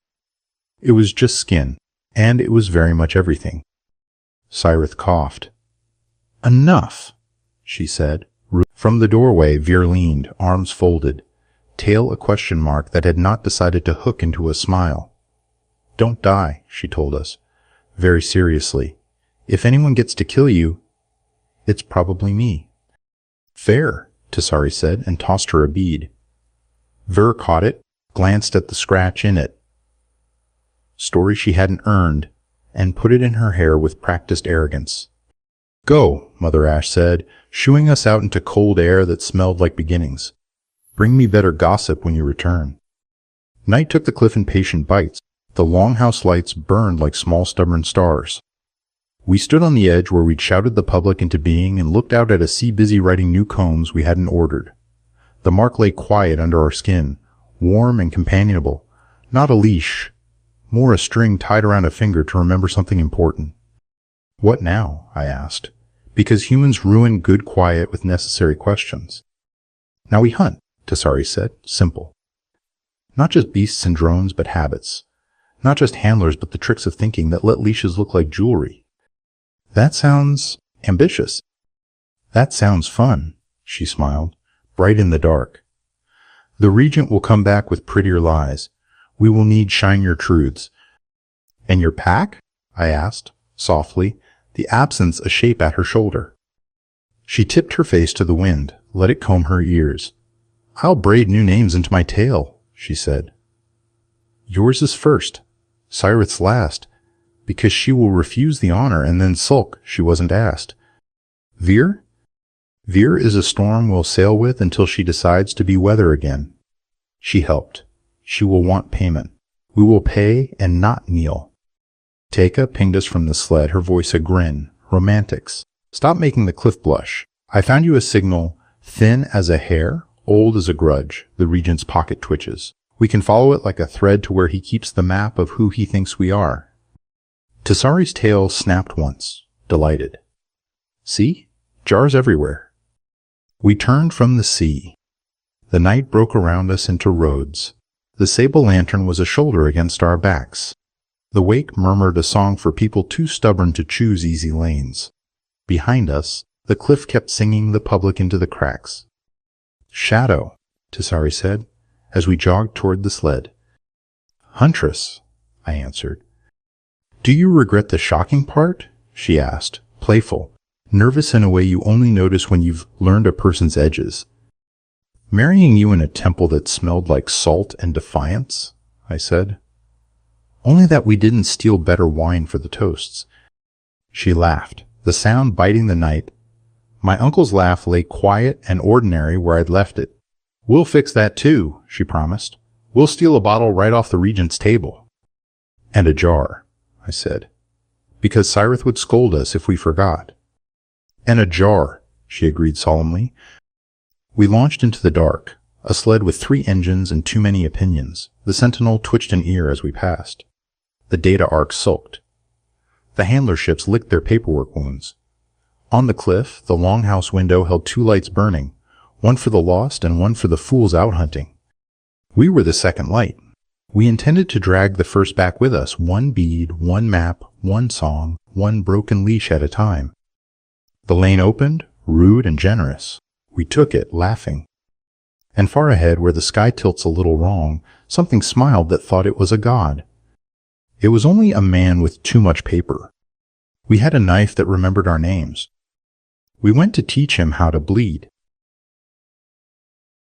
It was just skin, and it was very much everything. Cyrith coughed. Enough, she said. From the doorway, Veer leaned, arms folded, tail a question mark that had not decided to hook into a smile. Don't die, she told us, very seriously. If anyone gets to kill you, it's probably me. Fair, Tessari said, and tossed her a bead. Ver caught it, glanced at the scratch in it. Story she hadn't earned, and put it in her hair with practiced arrogance. Go, Mother Ash said, shooing us out into cold air that smelled like beginnings. Bring me better gossip when you return. Night took the cliff in patient bites. The longhouse lights burned like small stubborn stars. We stood on the edge where we'd shouted the public into being and looked out at a sea busy writing new combs we hadn't ordered. The mark lay quiet under our skin, warm and companionable. Not a leash, more a string tied around a finger to remember something important. What now? I asked, because humans ruin good quiet with necessary questions. Now we hunt, Tessari said, simple. Not just beasts and drones, but habits. Not just handlers, but the tricks of thinking that let leashes look like jewelry. That sounds ambitious. That sounds fun, she smiled, bright in the dark. The Regent will come back with prettier lies. We will need shinier truths. And your pack? I asked, softly, the absence a shape at her shoulder. She tipped her face to the wind, let it comb her ears. I'll braid new names into my tail, she said. Yours is first, Cyrith's last, because she will refuse the honor and then sulk she wasn't asked. Veer? Veer is a storm we'll sail with until she decides to be weather again. She helped. She will want payment. We will pay and not kneel. Teka pinged us from the sled, her voice a grin. Romantics. Stop making the cliff blush. I found you a signal, thin as a hair, old as a grudge, the Regent's pocket twitches. We can follow it like a thread to where he keeps the map of who he thinks we are. Tessari's tail snapped once, delighted. See? Jars everywhere. We turned from the sea. The night broke around us into roads. The sable lantern was a shoulder against our backs. The wake murmured a song for people too stubborn to choose easy lanes. Behind us, the cliff kept singing the public into the cracks. Shadow, Tessari said, as we jogged toward the sled. Huntress, I answered. Do you regret the shocking part? She asked, playful, nervous in a way you only notice when you've learned a person's edges. Marrying you in a temple that smelled like salt and defiance, I said. Only that we didn't steal better wine for the toasts. She laughed, the sound biting the night. My uncle's laugh lay quiet and ordinary where I'd left it. "We'll fix that too," she promised. "We'll steal a bottle right off the regent's table." "And a jar," I said, "because Cyrith would scold us if we forgot." "And a jar," she agreed solemnly. We launched into the dark, a sled with 3 engines and too many opinions. The Sentinel twitched an ear as we passed. The data arc sulked. The handler ships licked their paperwork wounds. On the cliff, the longhouse window held 2 lights burning, one for the lost and one for the fools out hunting. We were the second light. We intended to drag the first back with us, 1 bead, 1 map, 1 song, 1 broken leash at a time. The lane opened, rude and generous. We took it, laughing. And far ahead, where the sky tilts a little wrong, something smiled that thought it was a god. It was only a man with too much paper. We had a knife that remembered our names. We went to teach him how to bleed.